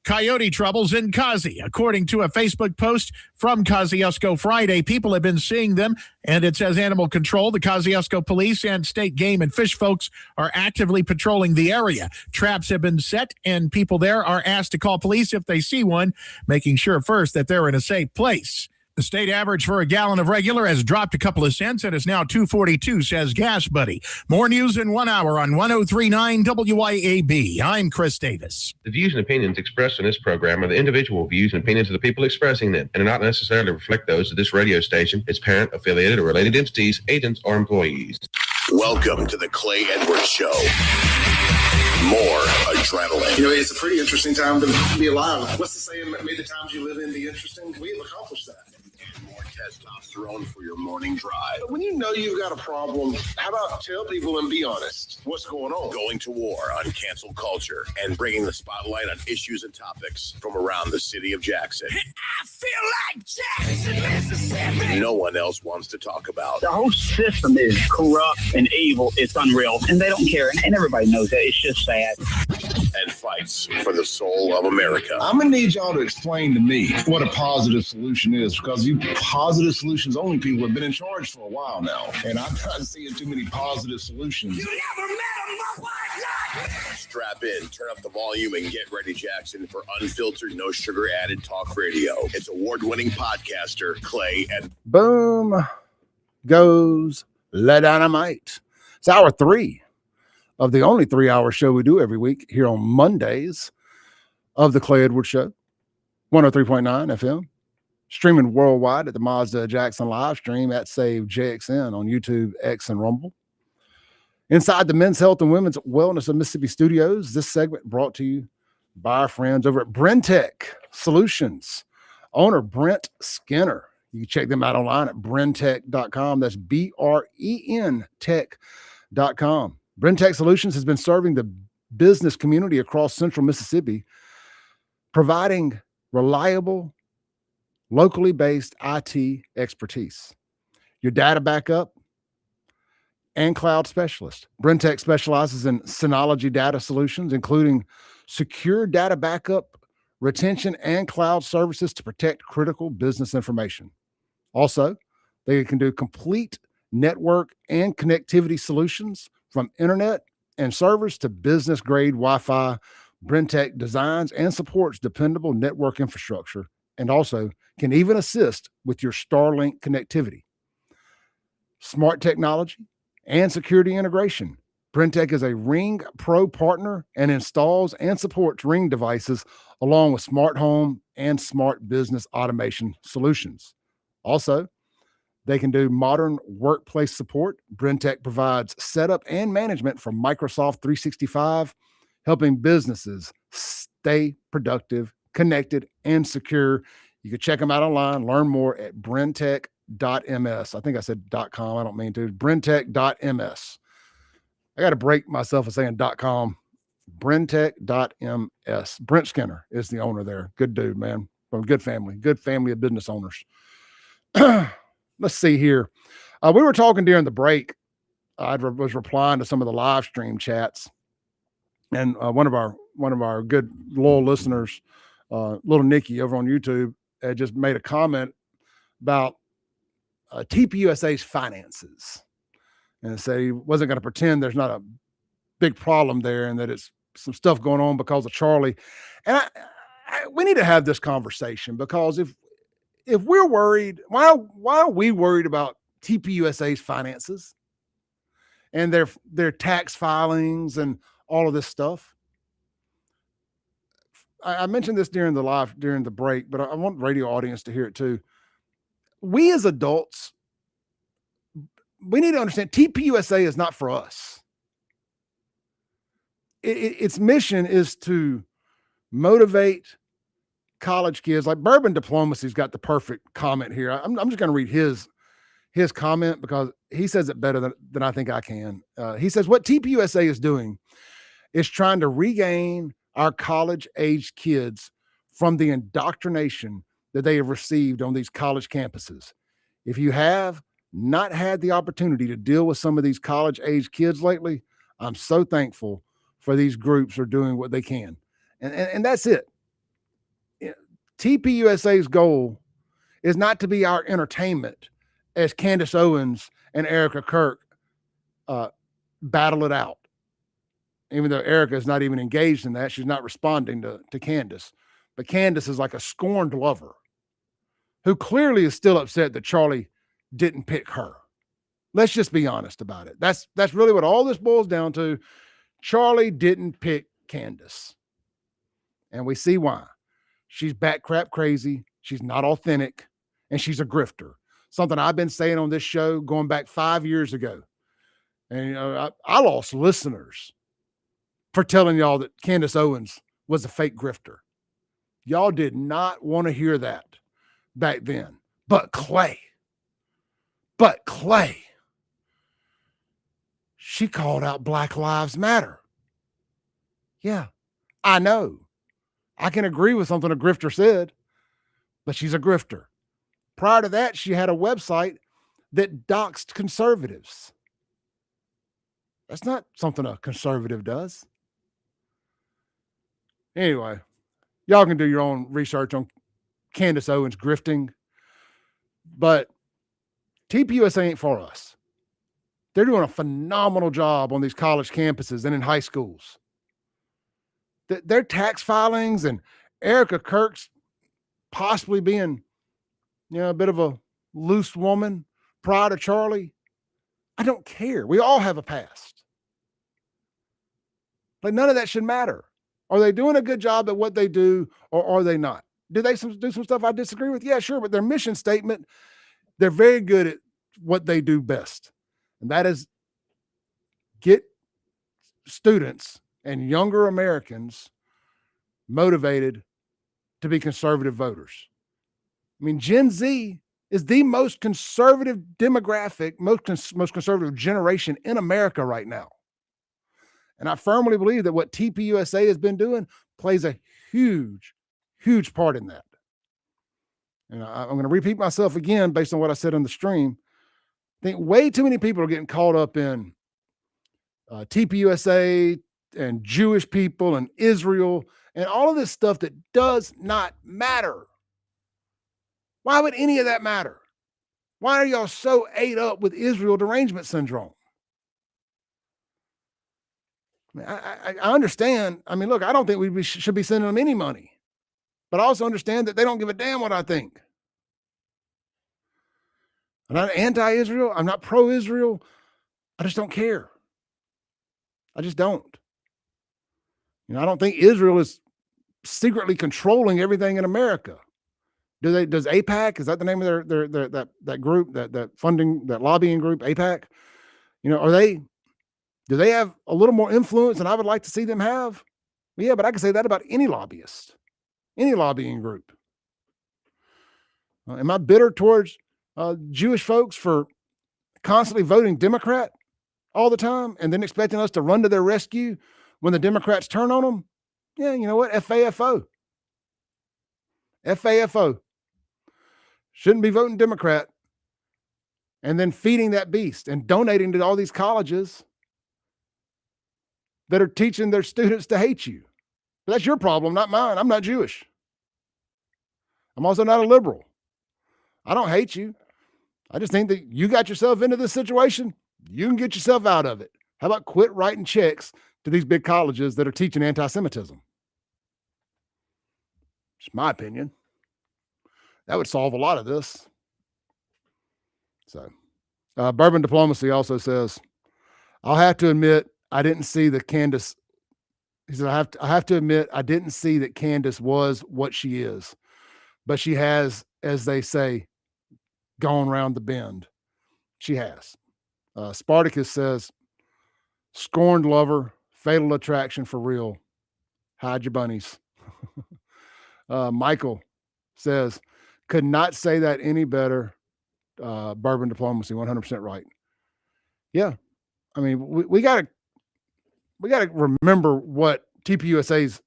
Coyote troubles in Kazi. According to a Facebook post from Kosciuszko Friday, people have been seeing them, and it says animal control. The Kosciuszko police and state game and fish folks are actively patrolling the area. Traps have been set, and people there are asked to call police if they see one, making sure first that they're in a safe place The state average for a gallon of regular has dropped a couple of cents and is now $2.42, says Gas Buddy. More news in 1 hour on 103.9 WYAB. I'm Chris Davis. The views and opinions expressed in this program are the individual views and opinions of the people expressing them and do not necessarily reflect those of this radio station, its parent, affiliated, or related entities, agents, or employees. Welcome to the Clay Edwards Show. More adrenaline. You know, it's a pretty interesting time to be alive. What's the saying? May the times you live in be interesting. We have accomplished that. And more testosterone for your morning drive. When you know you've got a problem, how about tell people and be honest? What's going on? Going to war on cancel culture and bringing the spotlight on issues and topics from around the city of Jackson. I feel like Jackson, Mississippi. No one else wants to talk about. The whole system is corrupt and evil. It's unreal. And they don't care. And everybody knows that. It's just sad. And fights for the soul of America. I'm going to need y'all to explain to me what a positive solution is, because you positive solutions only people have been in charge for a while now. And I'm not seeing too many positive solutions. You never met a mother like that. Strap in, turn up the volume, and get ready, Jackson, for unfiltered, no sugar added talk radio. It's award-winning podcaster Clay and Boom goes Le Dynamite. It's hour 3 of the only 3-hour show we do every week here on Mondays of the Clay Edwards Show, 103.9 FM, streaming worldwide at the Mazda Jackson live stream at Save JXN on YouTube, X, and Rumble. Inside the Men's Health and Women's Wellness of Mississippi Studios, this segment brought to you by our friends over at Brentech Solutions. Owner Brent Skinner. You can check them out online at brentech.com. That's BREN tech.com. Brentech Solutions has been serving the business community across central Mississippi, providing reliable, locally based IT expertise. Your data backup and cloud specialist. Brentech specializes in Synology data solutions, including secure data backup, retention, and cloud services to protect critical business information. Also, they can do complete network and connectivity solutions from internet and servers to business-grade Wi-Fi. Brentech designs and supports dependable network infrastructure and also can even assist with your Starlink connectivity. Smart technology and security integration. Brentech is a Ring Pro partner and installs and supports Ring devices along with smart home and smart business automation solutions. Also, they can do modern workplace support. Brentech provides setup and management for Microsoft 365, helping businesses stay productive, connected, and secure. You can check them out online, learn more at brentech.ms. I think I said .com. I don't mean to. brentech.ms. I got to break myself for saying .com. brentech.ms. Brent Skinner is the owner there. Good dude, man. From good family of business owners. Let's see here. We were talking during the break. I was replying to some of the live stream chats, and one of our good loyal listeners, little Nikki over on YouTube, had just made a comment about TPUSA's finances, and said he wasn't going to pretend there's not a big problem there, and that it's some stuff going on because of Charlie. And we need to have this conversation, because if we're worried, why are we worried about TPUSA's finances and their tax filings and all of this stuff? I mentioned this during the break, but I want the radio audience to hear it too. We as adults, we need to understand TPUSA is not for us. Its mission is to motivate college kids. Like Bourbon Diplomacy's got the perfect comment here. I'm just going to read his comment because he says it better than I think I can. He says, what TPUSA is doing is trying to regain our college-aged kids from the indoctrination that they have received on these college campuses. If you have not had the opportunity to deal with some of these college-aged kids lately, I'm so thankful for these groups are doing what they can. And that's it. TPUSA's goal is not to be our entertainment as Candace Owens and Erica Kirk battle it out. Even though Erica is not even engaged in that, she's not responding to Candace. But Candace is like a scorned lover who clearly is still upset that Charlie didn't pick her. Let's just be honest about it. That's really what all this boils down to. Charlie didn't pick Candace. And we see why. She's bat crap crazy. She's not authentic. And she's a grifter. Something I've been saying on this show going back 5 years ago. And I lost listeners for telling y'all that Candace Owens was a fake grifter. Y'all did not want to hear that back then. But Clay, she called out Black Lives Matter. Yeah, I know. I can agree with something a grifter said, but she's a grifter. Prior to that, she had a website that doxed conservatives. That's not something a conservative does. Anyway, y'all can do your own research on Candace Owens grifting, but TPUSA ain't for us. They're doing a phenomenal job on these college campuses and in high schools. Their tax filings and Erica Kirk's possibly being, a bit of a loose woman prior to Charlie. I don't care. We all have a past. Like, none of that should matter. Are they doing a good job at what they do, or are they not? Do they do some stuff I disagree with? Yeah, sure. But their mission statement, they're very good at what they do best. And that is get students and younger Americans motivated to be conservative voters. I mean, Gen Z is the most conservative demographic, most conservative generation in America right now. And I firmly believe that what TPUSA has been doing plays a huge, huge part in that. And I'm going to repeat myself again based on what I said on the stream. I think way too many people are getting caught up in TPUSA and Jewish people and Israel and all of this stuff that does not matter. Why would any of that matter? Why are y'all so ate up with Israel derangement syndrome? I understand. I mean, look, I don't think we should be sending them any money, but I also understand that they don't give a damn what I think. I'm not anti-Israel. I'm not pro-Israel. I just don't care. I just don't. I don't think Israel is secretly controlling everything in America. Does AIPAC, is that the name of their that group, that funding, that lobbying group, AIPAC? Do they have a little more influence than I would like to see them have? Yeah, but I can say that about any lobbyist, any lobbying group. Am I bitter towards Jewish folks for constantly voting Democrat all the time and then expecting us to run to their rescue when the Democrats turn on them? Yeah, you know what? FAFO. Shouldn't be voting Democrat and then feeding that beast and donating to all these colleges that are teaching their students to hate you. But that's your problem, not mine. I'm not Jewish. I'm also not a liberal. I don't hate you. I just think that you got yourself into this situation. You can get yourself out of it. How about quit writing checks to these big colleges that are teaching anti-Semitism? It's my opinion. That would solve a lot of this. So, Bourbon Diplomacy also says, I'll have to admit, I didn't see that Candace. He said, I have to admit, I didn't see that Candace was what she is, but she has, as they say, gone round the bend. She has. Spartacus says, scorned lover, fatal attraction for real. Hide your bunnies. Michael says, could not say that any better. Bourbon Diplomacy, 100% right. Yeah. I mean, we got to remember what TPUSA's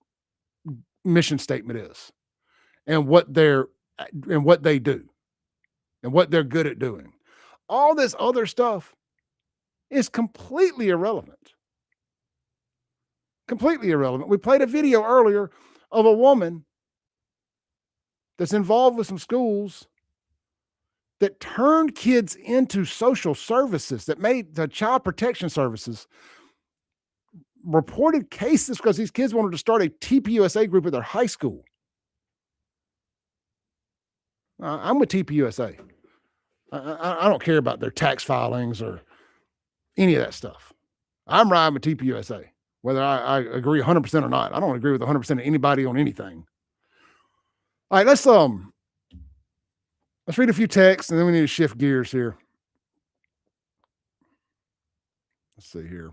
mission statement is and what they do and what they're good at doing. All this other stuff is completely irrelevant. Completely irrelevant. We played a video earlier of a woman that's involved with some schools that turned kids into social services, that made the child protection services, reported cases because these kids wanted to start a TPUSA group at their high school. I'm with TPUSA. I don't care about their tax filings or any of that stuff. I'm riding with TPUSA, whether I agree 100% or not. I don't agree with 100% of anybody on anything. All right, let's read a few texts, and then we need to shift gears here. Let's see here.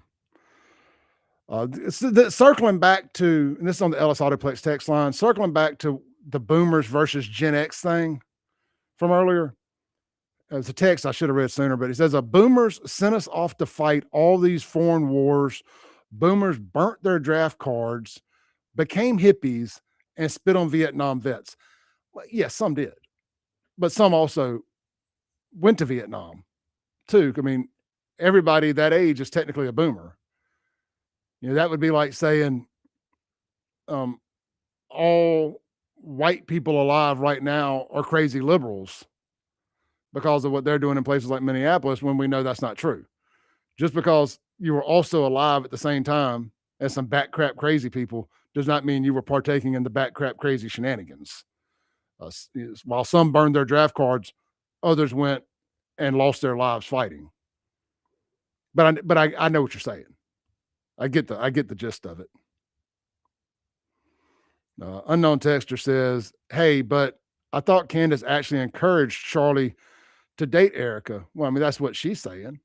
Circling back to, and this is on the Ellis Autoplex text line, circling back to the boomers versus Gen X thing from earlier. It's a text I should have read sooner, but it says, boomers sent us off to fight all these foreign wars. Boomers burnt their draft cards, became hippies, and spit on Vietnam vets. Well, yes, some did, but some also went to Vietnam too. I mean, everybody that age is technically a boomer. You know, that would be like saying all white people alive right now are crazy liberals because of what they're doing in places like Minneapolis, when we know that's not true. Just because you were also alive at the same time as some bat crap crazy people does not mean you were partaking in the bat crap crazy shenanigans. While some burned their draft cards, others went and lost their lives fighting. But I know what you're saying. I get the gist of it. Unknown texter says, hey, but I thought Candace actually encouraged Charlie to date Erica. Well, I mean, that's what she's saying.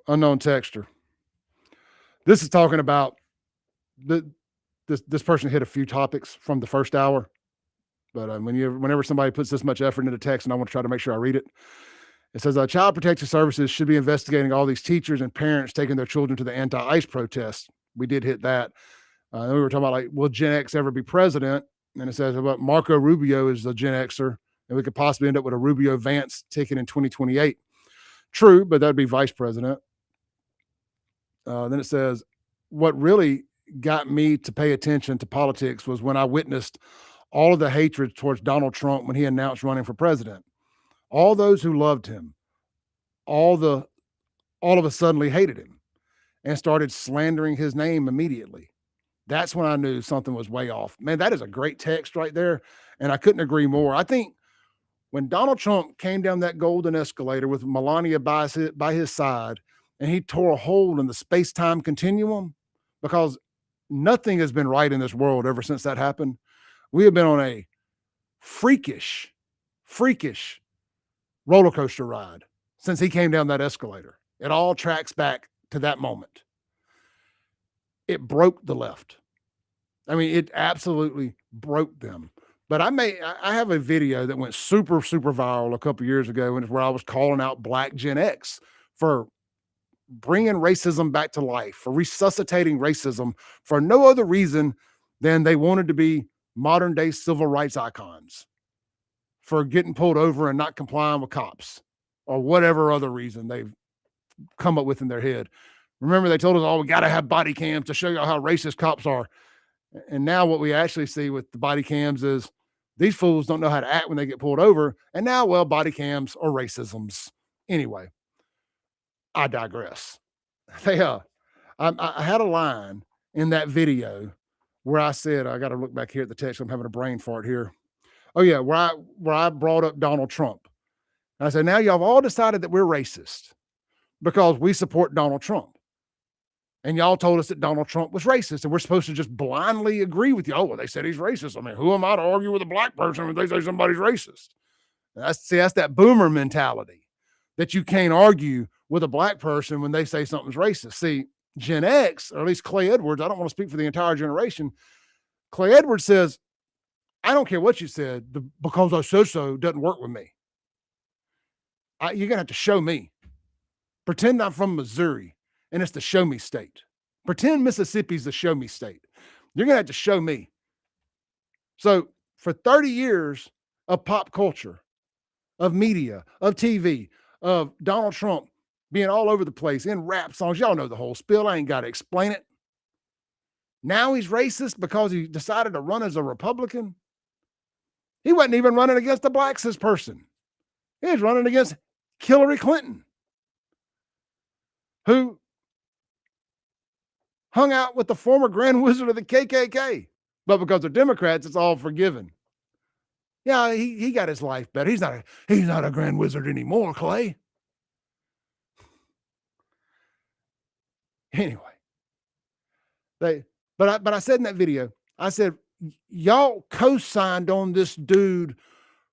Unknown texter. This is talking about this person hit a few topics from the first hour, but whenever somebody puts this much effort into text, and I want to try to make sure I read it. It says, Child Protective Services should be investigating all these teachers and parents taking their children to the anti-ICE protests. We did hit that. Then we were talking about, like, will Gen X ever be president? And it says about Marco Rubio is a Gen Xer, and we could possibly end up with a Rubio Vance ticket in 2028. True, but that'd be vice president. Then it says, what really got me to pay attention to politics was when I witnessed all of the hatred towards Donald Trump when he announced running for president. All those who loved him, all of a sudden hated him and started slandering his name immediately. That's when I knew something was way off. Man, that is a great text right there. And I couldn't agree more. I think when Donald Trump came down that golden escalator with Melania by his side, and he tore a hole in the space-time continuum, because nothing has been right in this world ever since that happened. We have been on a freakish roller coaster ride since he came down that escalator. It all tracks back to that moment. It broke the left. I mean, it absolutely broke them. But I have a video that went super, super viral a couple years ago, and it's where I was calling out Black Gen X for bringing racism back to life, for resuscitating racism for no other reason than they wanted to be modern day civil rights icons, for getting pulled over and not complying with cops or whatever other reason they've come up with in their head. Remember, they told us, oh, we got to have body cams to show you how racist cops are. And now what we actually see with the body cams is these fools don't know how to act when they get pulled over. And now, well, body cams are racisms. Anyway, I digress. I had a line in that video where I said, I got to look back here at the text. I'm having a brain fart here. Oh yeah, where I brought up Donald Trump. And I said, now y'all have all decided that we're racist because we support Donald Trump. And y'all told us that Donald Trump was racist, and we're supposed to just blindly agree with you. Oh, well, they said he's racist. I mean, who am I to argue with a black person when they say somebody's racist? That's that boomer mentality, that you can't argue with a black person when they say something's racist. See, Gen X, or at least Clay Edwards, I don't want to speak for the entire generation. Clay Edwards says, I don't care what you said, because I said so doesn't work with me. You're going to have to show me. Pretend I'm from Missouri and it's the show me state. Pretend Mississippi's the show me state. You're going to have to show me. So for 30 years of pop culture, of media, of TV, of Donald Trump being all over the place in rap songs, y'all know the whole spiel. I ain't got to explain it. Now he's racist because he decided to run as a Republican. He wasn't even running against a black cis person. He was running against Hillary Clinton, who hung out with the former Grand Wizard of the KKK But because they're Democrats, it's all forgiven. Yeah, he got his life better. He's not a grand wizard anymore, Clay. Anyway, but I said in that video, I said, y'all co-signed on this dude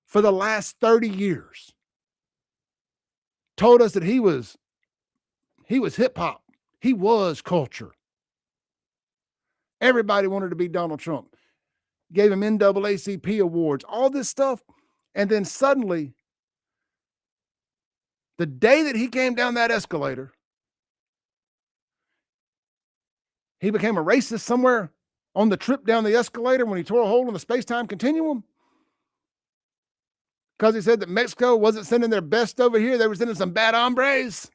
for the last 30 years. Told us that he was hip hop. He was culture. Everybody wanted to be Donald Trump. Gave him NAACP awards, all this stuff. And then suddenly, the day that he came down that escalator, he became a racist somewhere on the trip down the escalator when he tore a hole in the space-time continuum. Because he said that Mexico wasn't sending their best over here. They were sending some bad hombres.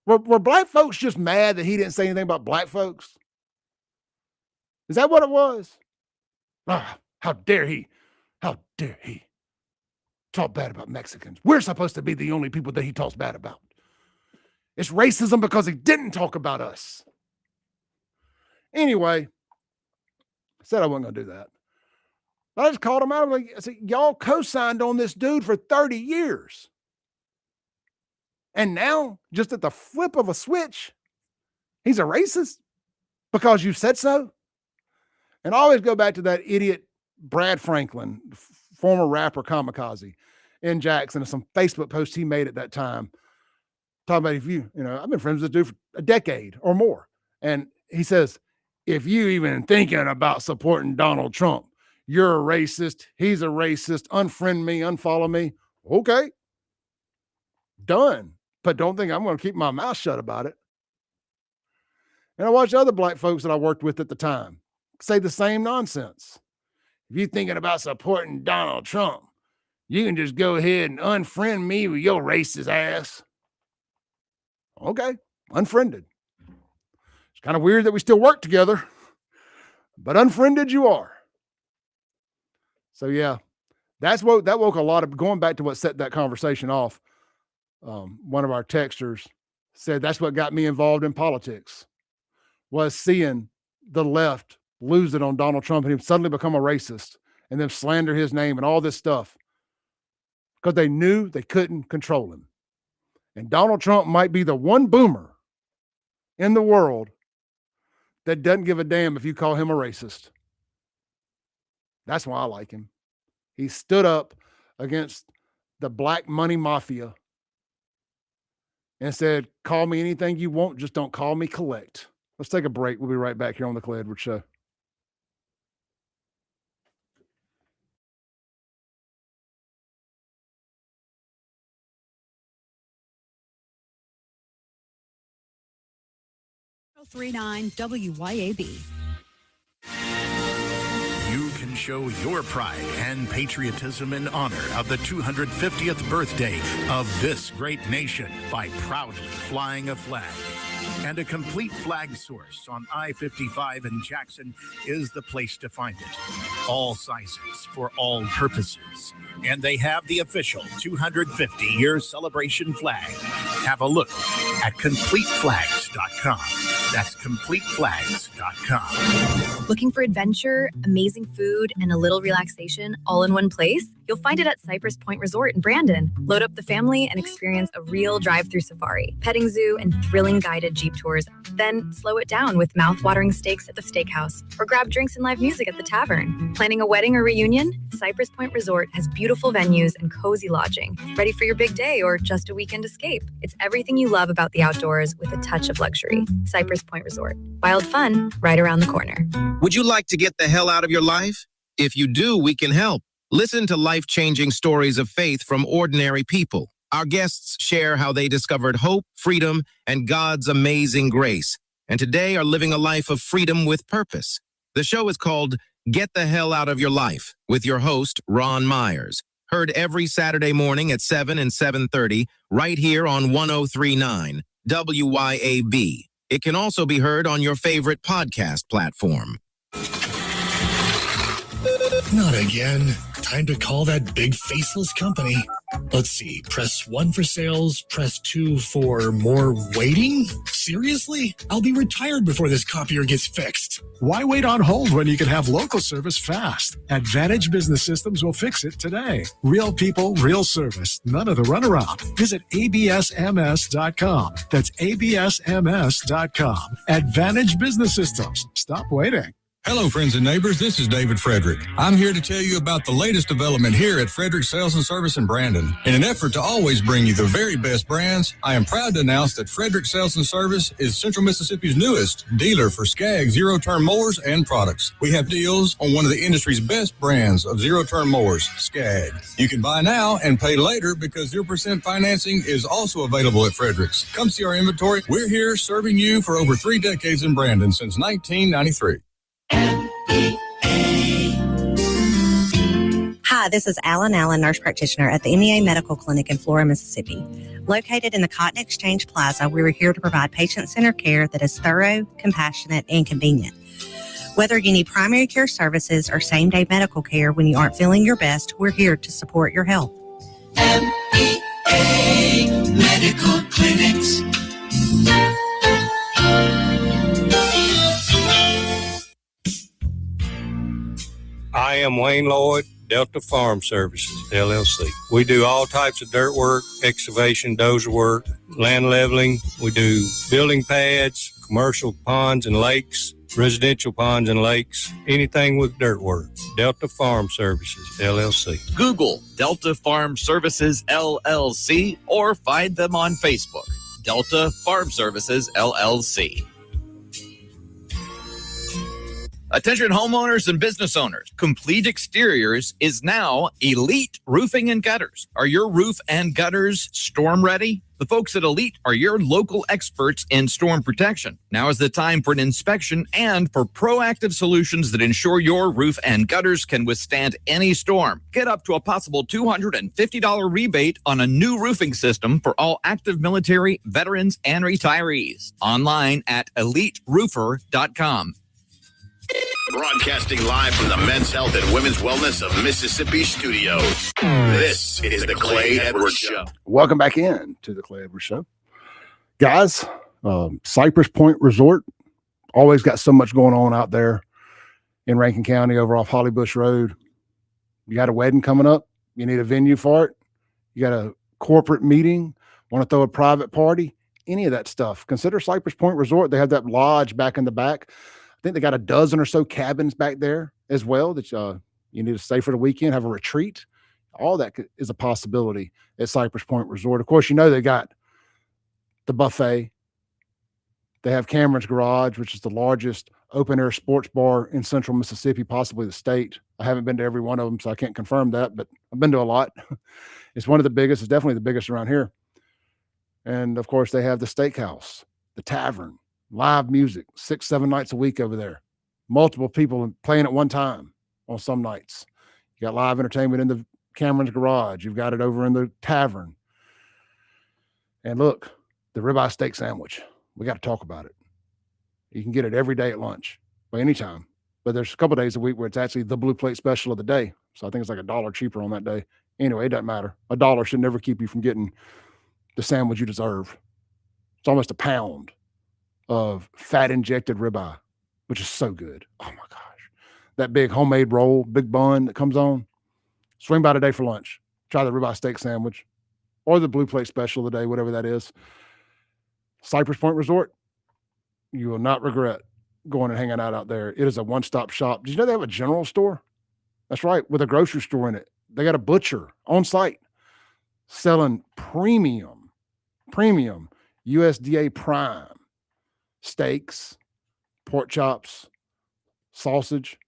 Were black folks just mad that he didn't say anything about black folks? Is that what it was? Ah, how dare he? How dare he talk bad about Mexicans? We're supposed to be the only people that he talks bad about. It's racism because he didn't talk about us. Anyway, I said I wasn't going to do that. But I just called him out. I said, y'all co-signed on this dude for 30 years. And now, just at the flip of a switch, he's a racist because you said so. And I always go back to that idiot Brad Franklin, former rapper Kamikaze in Jackson, and some Facebook posts he made at that time. Talking about I've been friends with this dude for a decade or more. And he says, if you even thinking about supporting Donald Trump, you're a racist. He's a racist. Unfriend me, unfollow me. Okay. Done. But don't think I'm going to keep my mouth shut about it. And I watched other black folks that I worked with at the time say the same nonsense. If you're thinking about supporting Donald Trump, you can just go ahead and unfriend me with your racist ass. Okay. Unfriended. It's kind of weird that we still work together, but unfriended you are. So yeah, that woke a lot of, going back to what set that conversation off. One of our texters said that's what got me involved in politics, was seeing the left lose it on Donald Trump and him suddenly become a racist and then slander his name and all this stuff because they knew they couldn't control him. And Donald Trump might be the one boomer in the world that doesn't give a damn if you call him a racist. That's why I like him. He stood up against the black money mafia and said, call me anything you want, just don't call me collect. Let's take a break. We'll be right back here on the Clay Edwards Show. WYAB. You can show your pride and patriotism in honor of the 250th birthday of this great nation by proudly flying a flag. And a complete flag source on I-55 in Jackson is the place to find it. All sizes for all purposes. And they have the official 250-year celebration flag. Have a look at CompleteFlags.com. That's CompleteFlags.com. Looking for adventure, amazing food, and a little relaxation all in one place? You'll find it at Cypress Point Resort in Brandon. Load up the family and experience a real drive-through safari, petting zoo, and thrilling guided Jeep tours. Then slow it down with mouth-watering steaks at the steakhouse, or grab drinks and live music at the tavern. Planning a wedding or reunion? Cypress Point Resort has beautiful venues and cozy lodging. Ready for your big day or just a weekend escape? It's everything you love about the outdoors with a touch of luxury. Cypress Point Resort. Wild fun right around the corner. Would you like to get the hell out of your life? If you do, we can help. Listen to life-changing stories of faith from ordinary people. Our guests share how they discovered hope, freedom, and God's amazing grace, and today are living a life of freedom with purpose. The show is called Get the Hell Out of Your Life with your host, Ron Myers. Heard every Saturday morning at 7 and 7:30 right here on 103.9 WYAB. It can also be heard on your favorite podcast platform. Not again. Time to call that big faceless company. Let's see. Press 1 for sales. Press 2 for more waiting. Seriously? I'll be retired before this copier gets fixed. Why wait on hold when you can have local service fast? Advantage Business Systems will fix it today. Real people, real service. None of the runaround. Visit absms.com. That's absms.com. Advantage Business Systems. Stop waiting. Hello, friends and neighbors. This is David Frederick. I'm here to tell you about the latest development here at Frederick Sales and Service in Brandon. In an effort to always bring you the very best brands, I am proud to announce that Frederick Sales and Service is Central Mississippi's newest dealer for Skag zero-turn mowers and products. We have deals on one of the industry's best brands of zero-turn mowers, Skag. You can buy now and pay later because 0% financing is also available at Frederick's. Come see our inventory. We're here serving you for over 3 decades in Brandon since 1993. Hi, this is Alan Allen, nurse practitioner at the MEA Medical Clinic in Flora, Mississippi. Located in the Cotton Exchange Plaza, we are here to provide patient-centered care that is thorough, compassionate, and convenient. Whether you need primary care services or same-day medical care when you aren't feeling your best, we're here to support your health. MEA Medical Clinics. I am Wayne Lloyd, Delta Farm Services, LLC. We do all types of dirt work, excavation, dozer work, land leveling. We do building pads, commercial ponds and lakes, residential ponds and lakes, anything with dirt work. Delta Farm Services, LLC. Google Delta Farm Services, LLC, or find them on Facebook. Delta Farm Services, LLC. Attention homeowners and business owners. Complete Exteriors is now Elite Roofing and Gutters. Are your roof and gutters storm ready? The folks at Elite are your local experts in storm protection. Now is the time for an inspection and for proactive solutions that ensure your roof and gutters can withstand any storm. Get up to a possible $250 rebate on a new roofing system for all active military, veterans, and retirees. Online at eliteroofer.com. Broadcasting live from the Men's Health and Women's Wellness of Mississippi studios. This is the Clay Edwards Show. Welcome back in to the Clay Edwards Show. Guys, Cypress Point Resort, always got so much going on out there in Rankin County over off Holly Bush Road. You got a wedding coming up, you need a venue for it, you got a corporate meeting, want to throw a private party, any of that stuff. Consider Cypress Point Resort. They have that lodge back in the back. I think they got a dozen or so cabins back there as well that you need to stay for the weekend, have a retreat. All that is a possibility at Cypress Point Resort. Of course, you know they got the buffet. They have Cameron's Garage, which is the largest open-air sports bar in central Mississippi, possibly the state. I haven't been to every one of them, so I can't confirm that, but I've been to a lot. It's one of the biggest. It's definitely the biggest around here. And, of course, they have the steakhouse, the tavern, live music, 6-7 nights a week over there. Multiple people playing at one time on some nights. You got live entertainment in the Cameron's Garage. You've got it over in the tavern. And look, the ribeye steak sandwich. We got to talk about it. You can get it every day at lunch, by any time. But there's a couple days a week where it's actually the blue plate special of the day. So I think it's like $1 cheaper on that day. Anyway, it doesn't matter. $1 should never keep you from getting the sandwich you deserve. It's almost a pound of fat-injected ribeye, which is so good. Oh, my gosh. That big homemade roll, big bun that comes on. Swing by today for lunch. Try the ribeye steak sandwich or the blue plate special of the day, whatever that is. Cypress Point Resort, you will not regret going and hanging out there. It is a one-stop shop. Did you know they have a general store? That's right, with a grocery store in it. They got a butcher on site selling premium USDA prime steaks, pork chops, sausage,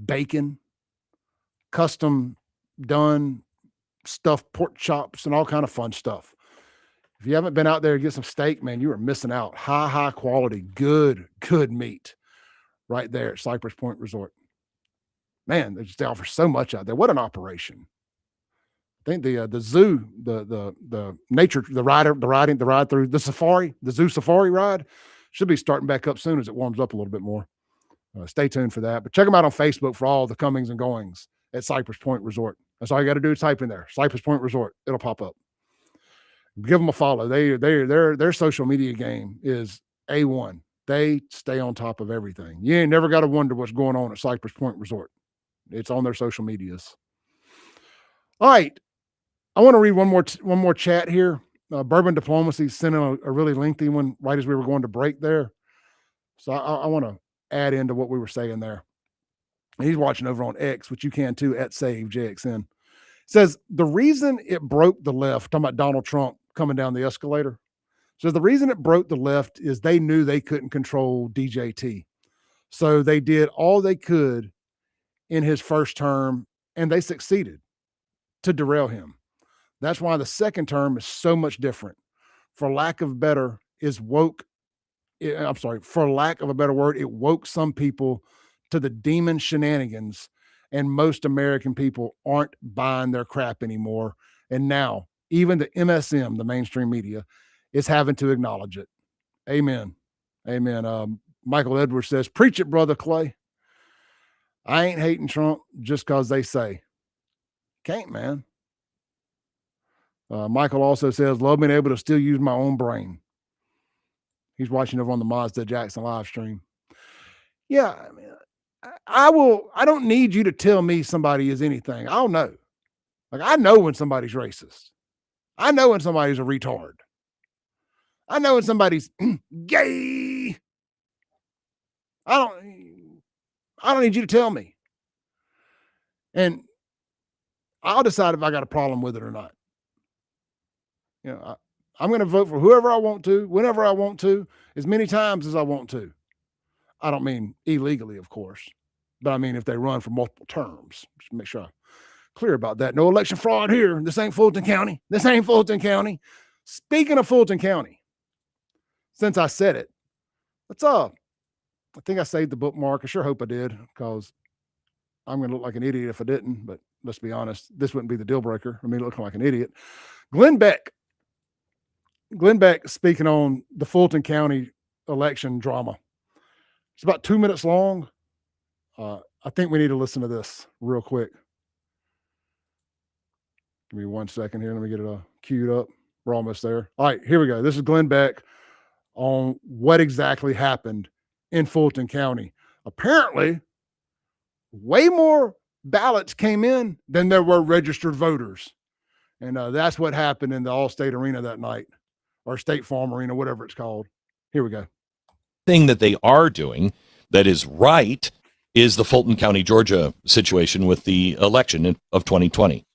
bacon, custom done stuffed pork chops, and all kind of fun stuff. If you haven't been out there to get some steak, man, you are missing out. High quality, good meat right there at Cypress Point Resort. Man, they offer so much out there. What an operation. I think the zoo, the nature, the ride through the safari, the zoo safari ride should be starting back up soon as it warms up a little bit more. Stay tuned for that. But check them out on Facebook for all the comings and goings at Cypress Point Resort. That's all you got to do is type in there, Cypress Point Resort. It'll pop up. Give them a follow. Their social media game is A1. They stay on top of everything. You ain't never got to wonder what's going on at Cypress Point Resort. It's on their social medias. All right. I want to read one more chat here. Bourbon Diplomacy sent in a really lengthy one right as we were going to break there. So I want to add into what we were saying there. And he's watching over on X, which you can too, at Save JXN. Says the reason it broke the left, talking about Donald Trump coming down the escalator. So the reason it broke the left is they knew they couldn't control DJT. So they did all they could in his first term, and they succeeded to derail him. That's why the second term is so much different. For lack of a better word, it woke some people to the demon shenanigans, and most American people aren't buying their crap anymore. And now even the MSM, the mainstream media, is having to acknowledge it. Amen. Amen. Michael Edwards says, preach it, Brother Clay. I ain't hating Trump just because they say. Can't, man. Michael also says, love being able to still use my own brain. He's watching over on the Mazda Jackson live stream. Yeah, I mean, I don't need you to tell me somebody is anything. I'll know. Like, I know when somebody's racist. I know when somebody's a retard. I know when somebody's gay. I don't need you to tell me. And I'll decide if I got a problem with it or not. You know, I'm going to vote for whoever I want to, whenever I want to, as many times as I want to. I don't mean illegally, of course, but I mean if they run for multiple terms. Just make sure I'm clear about that. No election fraud here. This ain't Fulton County. This ain't Fulton County. Speaking of Fulton County, since I said it, I think I saved the bookmark. I sure hope I did, because I'm going to look like an idiot if I didn't, but let's be honest, this wouldn't be the deal breaker. I mean, looking like an idiot. Glenn Beck, speaking on the Fulton County election drama. It's about 2 minutes long. I think we need to listen to this real quick. Give me 1 second here. Let me get it queued up. We're almost there. All right, here we go. This is Glenn Beck on what exactly happened in Fulton County. Apparently, way more ballots came in than there were registered voters. And that's what happened in the Allstate Arena that night, or State Farm Arena, whatever it's called. Here we go. Thing that they are doing that is right is the Fulton County, Georgia situation with the election of 2020.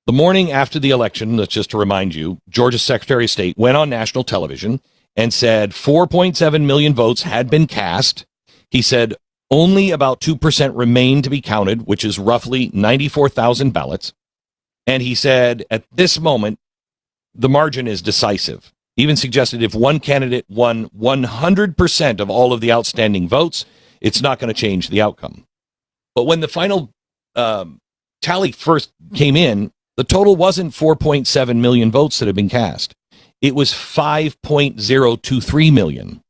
The morning after the election, that's just to remind you, Georgia's Secretary of State went on national television and said 4.7 million votes had been cast. He said only about 2% remained to be counted, which is roughly 94,000 ballots. And he said at this moment, the margin is decisive. Even suggested if one candidate won 100% of all of the outstanding votes, it's not going to change the outcome. But when the final tally first came in, the total wasn't 4.7 million votes that had been cast. It was 5.023 million.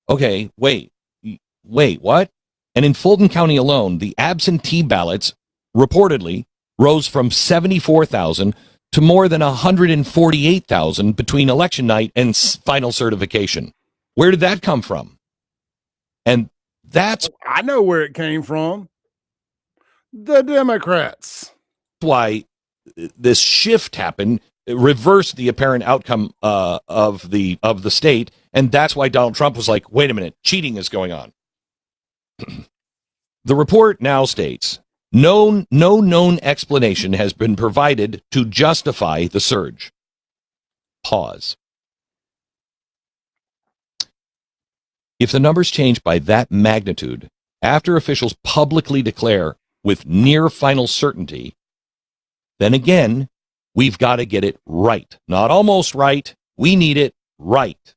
Okay, wait, what? And in Fulton County alone, the absentee ballots reportedly rose from 74,000 to more than 148,000 between election night and final certification. Where did that come from? And that's... I know where it came from. The Democrats. Why this shift happened, it reversed the apparent outcome of the state, and that's why Donald Trump was like, wait a minute, cheating is going on. The report now states, no known explanation has been provided to justify the surge. Pause. If the numbers change by that magnitude, after officials publicly declare with near final certainty, then again, we've got to get it right. Not almost right. We need it right.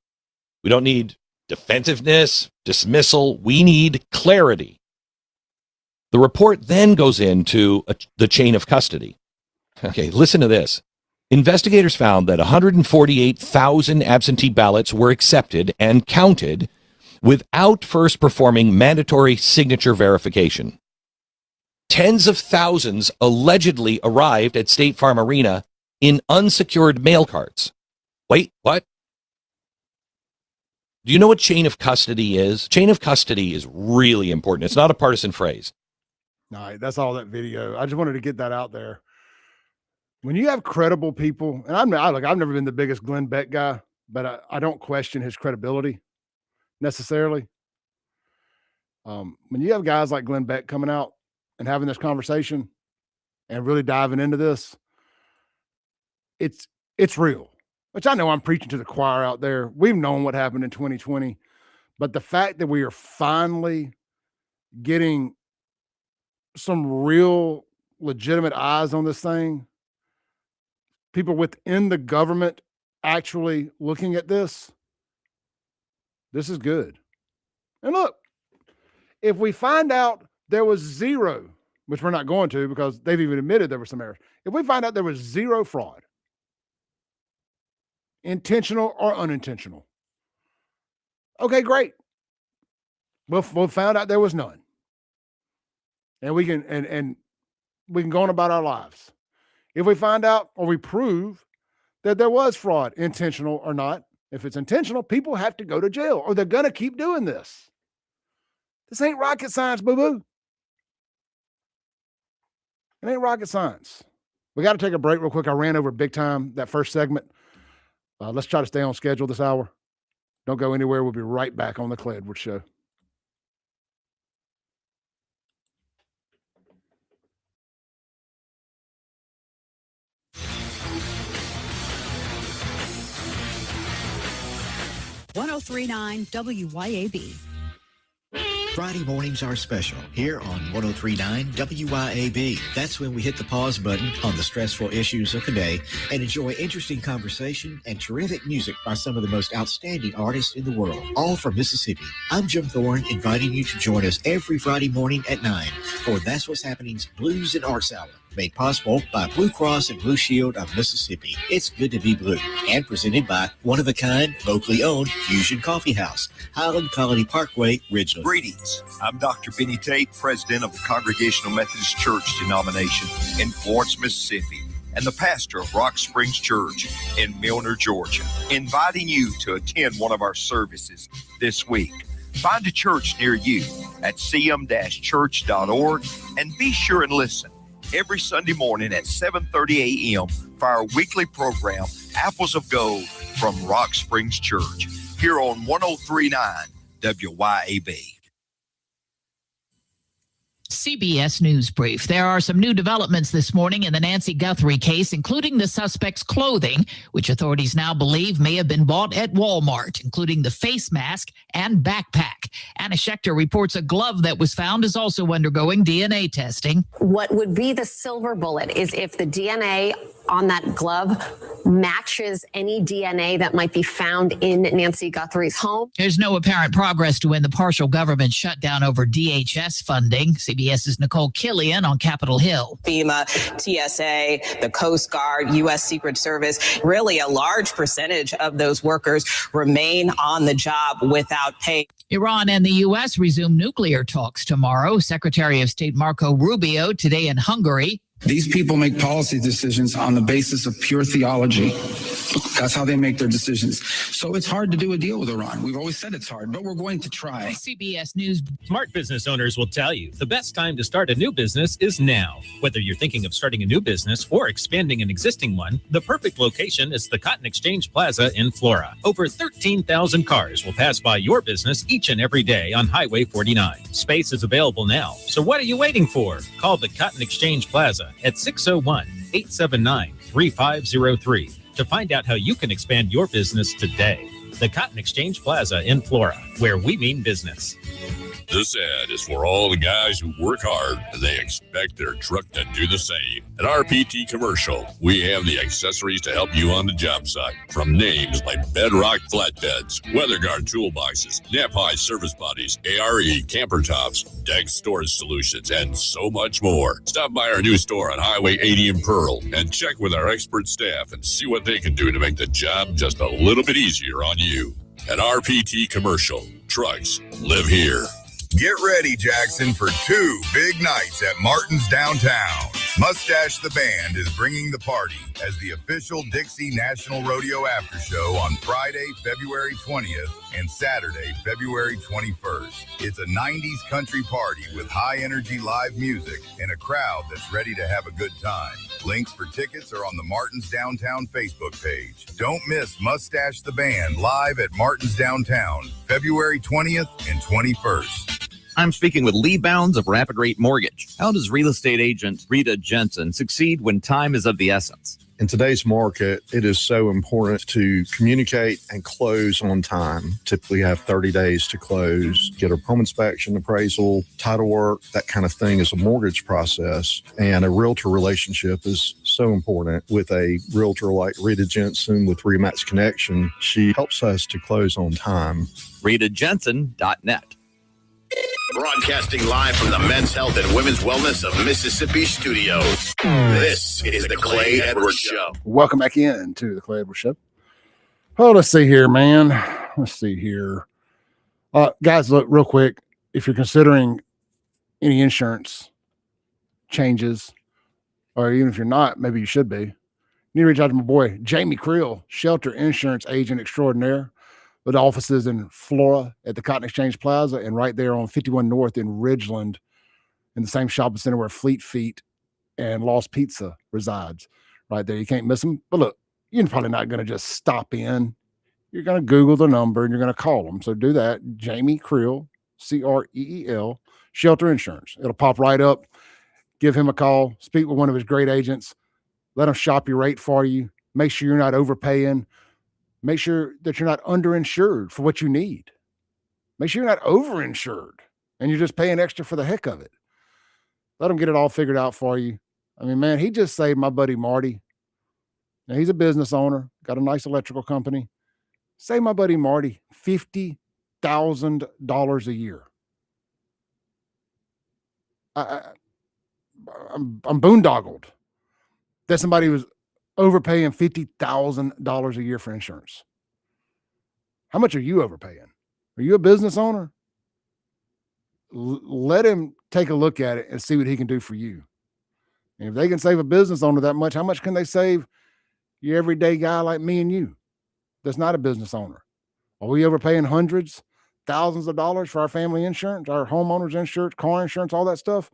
We don't need defensiveness, dismissal. We need clarity. The report then goes into the chain of custody. Okay, listen to this. Investigators found that 148,000 absentee ballots were accepted and counted without first performing mandatory signature verification. Tens of thousands allegedly arrived at State Farm Arena in unsecured mail cards. Wait, what? Do you know what chain of custody is? Chain of custody is really important. It's not a partisan phrase. No, that's all that video. I just wanted to get that out there. When you have credible people, and I've never been the biggest Glenn Beck guy, but I don't question his credibility necessarily. When you have guys like Glenn Beck coming out and having this conversation and really diving into this, it's real. Which I know I'm preaching to the choir out there. We've known what happened in 2020, but the fact that we are finally getting some real legitimate eyes on this thing, people within the government actually looking at this is good. And look, if we find out there was zero, which we're not going to because they've even admitted there were some errors. If we find out there was zero fraud, intentional or unintentional, okay, great. We'll find out there was none. And we can and we can go on about our lives. If we find out or we prove that there was fraud, intentional or not, if it's intentional, people have to go to jail or they're going to keep doing this. This ain't rocket science, boo-boo. It ain't rocket science. We got to take a break real quick. I ran over big time that first segment. Let's try to stay on schedule this hour. Don't go anywhere. We'll be right back on the Clay Edwards Show. .1039 WYAB. Friday mornings are special here on 1039 WYAB. That's when we hit the pause button on the stressful issues of the day and enjoy interesting conversation and terrific music by some of the most outstanding artists in the world, all from Mississippi. I'm Jim Thorne, inviting you to join us every Friday morning at 9 for That's What's Happening's Blues and Arts Hour, made possible by Blue Cross and Blue Shield of Mississippi. It's good to be blue, and presented by one-of-a-kind, locally owned Fusion Coffee House, Highland Colony Parkway, Ridgeland. Greetings. I'm Dr. Benny Tate, president of the Congregational Methodist Church denomination in Florence, Mississippi, and the pastor of Rock Springs Church in Milner, Georgia, inviting you to attend one of our services this week. Find a church near you at cm-church.org and be sure and listen every Sunday morning at 7:30 a.m. for our weekly program, Apples of Gold from Rock Springs Church, here on 1039 WYAB. CBS News Brief. There are some new developments this morning in the Nancy Guthrie case, including the suspect's clothing, which authorities now believe may have been bought at Walmart, including the face mask and backpack. Anna Schechter reports a glove that was found is also undergoing DNA testing. What would be the silver bullet is if the DNA on that glove matches any DNA that might be found in Nancy Guthrie's home. There's no apparent progress to end the partial government shutdown over DHS funding. CBS's Nicole Killian on Capitol Hill. FEMA, TSA, the Coast Guard, U.S. Secret Service, really a large percentage of those workers remain on the job without pay. Iran and the U.S. resume nuclear talks tomorrow. Secretary of State Marco Rubio today in Hungary. These people make policy decisions on the basis of pure theology. That's how they make their decisions. So it's hard to do a deal with Iran. We've always said it's hard, but we're going to try. CBS News. Smart business owners will tell you the best time to start a new business is now. Whether you're thinking of starting a new business or expanding an existing one, the perfect location is the Cotton Exchange Plaza in Flora. Over 13,000 cars will pass by your business each and every day on Highway 49. Space is available now. So what are you waiting for? Call the Cotton Exchange Plaza at 601-879-3503 to find out how you can expand your business today. The Cotton Exchange Plaza in Flora, where we mean business. This ad is for all the guys who work hard and they expect their truck to do the same. At RPT Commercial, we have the accessories to help you on the job site. From names like Bedrock Flatbeds, WeatherGuard Toolboxes, Knapheide Service Bodies, ARE Camper Tops, Deck Storage Solutions, and so much more. Stop by our new store on Highway 80 in Pearl and check with our expert staff and see what they can do to make the job just a little bit easier on you. At RPT Commercial, trucks live here. Get ready, Jackson, for 2 big nights at Martin's Downtown. Mustache the Band is bringing the party as the official Dixie National Rodeo After Show on Friday, February 20th and Saturday, February 21st. It's a 90s country party with high-energy live music and a crowd that's ready to have a good time. Links for tickets are on the Martin's Downtown Facebook page. Don't miss Mustache the Band live at Martin's Downtown, February 20th and 21st. I'm speaking with Lee Bounds of Rapid Rate Mortgage. How does real estate agent Rita Jensen succeed when time is of the essence? In today's market, it is so important to communicate and close on time. Typically have 30 days to close, get a home inspection, appraisal, title work, that kind of thing is a mortgage process. And a realtor relationship is so important. With a realtor like Rita Jensen with Remax Connection, she helps us to close on time. RitaJensen.net. Broadcasting live from the Men's Health and Women's Wellness of Mississippi studios. This is the Clay Edwards Show. Welcome back in to the Clay Edwards Show. Oh, let's see here, man. Let's see here. Guys, look, real quick. If you're considering any insurance changes, or even if you're not, maybe you should be, you need to reach out to my boy, Jamie Creel, Shelter Insurance Agent Extraordinaire, with offices in Flora at the Cotton Exchange Plaza and right there on 51 North in Ridgeland in the same shopping center where Fleet Feet and Lost Pizza resides. Right there. You can't miss them. But look, you're probably not going to just stop in. You're going to Google the number and you're going to call them. So do that. Jamie Creel, Creel, Shelter Insurance. It'll pop right up. Give him a call. Speak with one of his great agents. Let him shop your rate for you. Make sure you're not overpaying. Make sure that you're not underinsured for what you need. Make sure you're not overinsured and you're just paying extra for the heck of it. Let them get it all figured out for you. I mean, man, he just saved my buddy Marty. Now, he's a business owner, got a nice electrical company. Saved my buddy Marty $50,000 a year. I'm boondoggled that somebody was overpaying $50,000 a year for insurance. How much are you overpaying? Are you a business owner? Let him take a look at it and see what he can do for you. And if they can save a business owner that much, how much can they save your everyday guy like me and you that's not a business owner? Are we overpaying hundreds, thousands of dollars for our family insurance, our homeowners insurance, car insurance, all that stuff?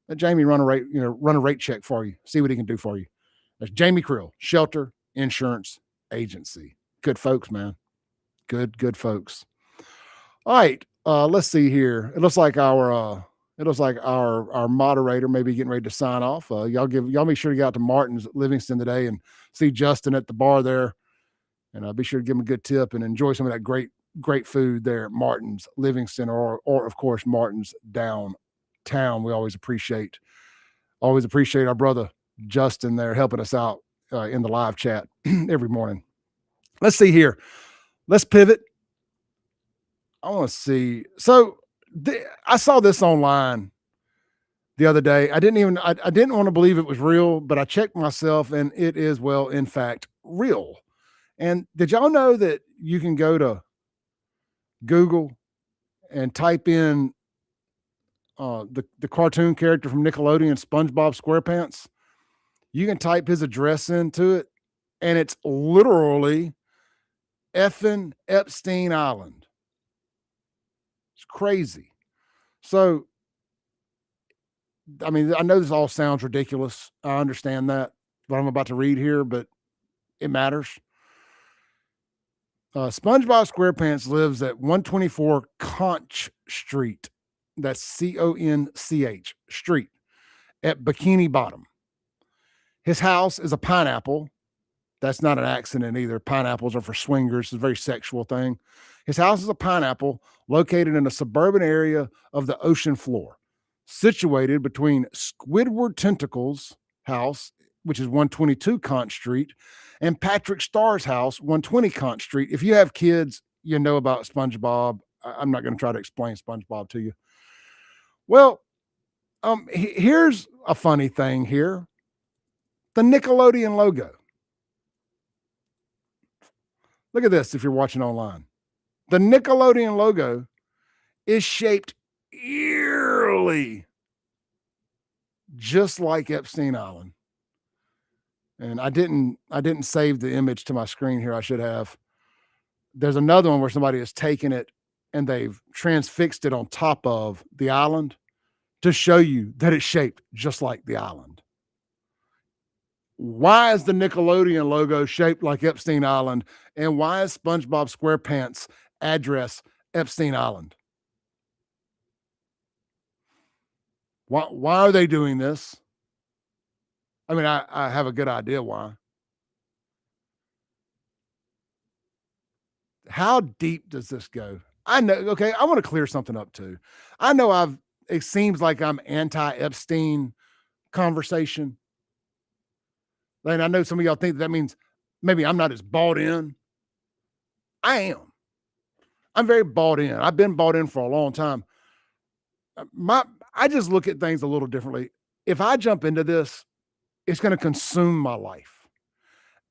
Let Jamie run a rate check for you. See what he can do for you. That's Jamie Creel, Shelter Insurance Agency. Good folks, man. Good folks. All right. Let's see here. It looks like our moderator may be getting ready to sign off. Y'all make sure you get out to Martin's Livingston today and see Justin at the bar there. And be sure to give him a good tip and enjoy some of that great food there at Martin's Livingston or of course Martin's Downtown. We always appreciate our brother Justin there helping us out in the live chat every morning. Let's see here. Let's pivot. I want to see. So I saw this online the other day. I didn't want to believe it was real, but I checked myself and it is, well, in fact, real. And did y'all know that you can go to Google and type in the cartoon character from Nickelodeon, SpongeBob SquarePants? You can type his address into it, and it's literally effing Epstein Island. It's crazy. So, I mean, I know this all sounds ridiculous. I understand that, what I'm about to read here, but it matters. SpongeBob SquarePants lives at 124 Conch Street. That's Conch Street at Bikini Bottom. His house is a pineapple. That's not an accident either. Pineapples are for swingers. It's a very sexual thing. His house is a pineapple located in a suburban area of the ocean floor, situated between Squidward Tentacles' house, which is 122 Conch Street, and Patrick Starr's house, 120 Conch Street. If you have kids, you know about SpongeBob. I'm not going to try to explain SpongeBob to you. Well, here's a funny thing here. The Nickelodeon logo. Look at this if you're watching online. The Nickelodeon logo is shaped eerily just like Epstein Island. And I didn't save the image to my screen here. I should have. There's another one where somebody has taken it and they've transfixed it on top of the island to show you that it's shaped just like the island. Why is the Nickelodeon logo shaped like Epstein Island? And why is SpongeBob SquarePants address Epstein Island? Why are they doing this? I mean, I have a good idea why. How deep does this go? I know, okay, I want to clear something up too. I know it seems like I'm anti-Epstein conversation. And I know some of y'all think that means maybe I'm not as bought in. I am. I'm very bought in. I've been bought in for a long time. I just look at things a little differently. If I jump into this, it's going to consume my life.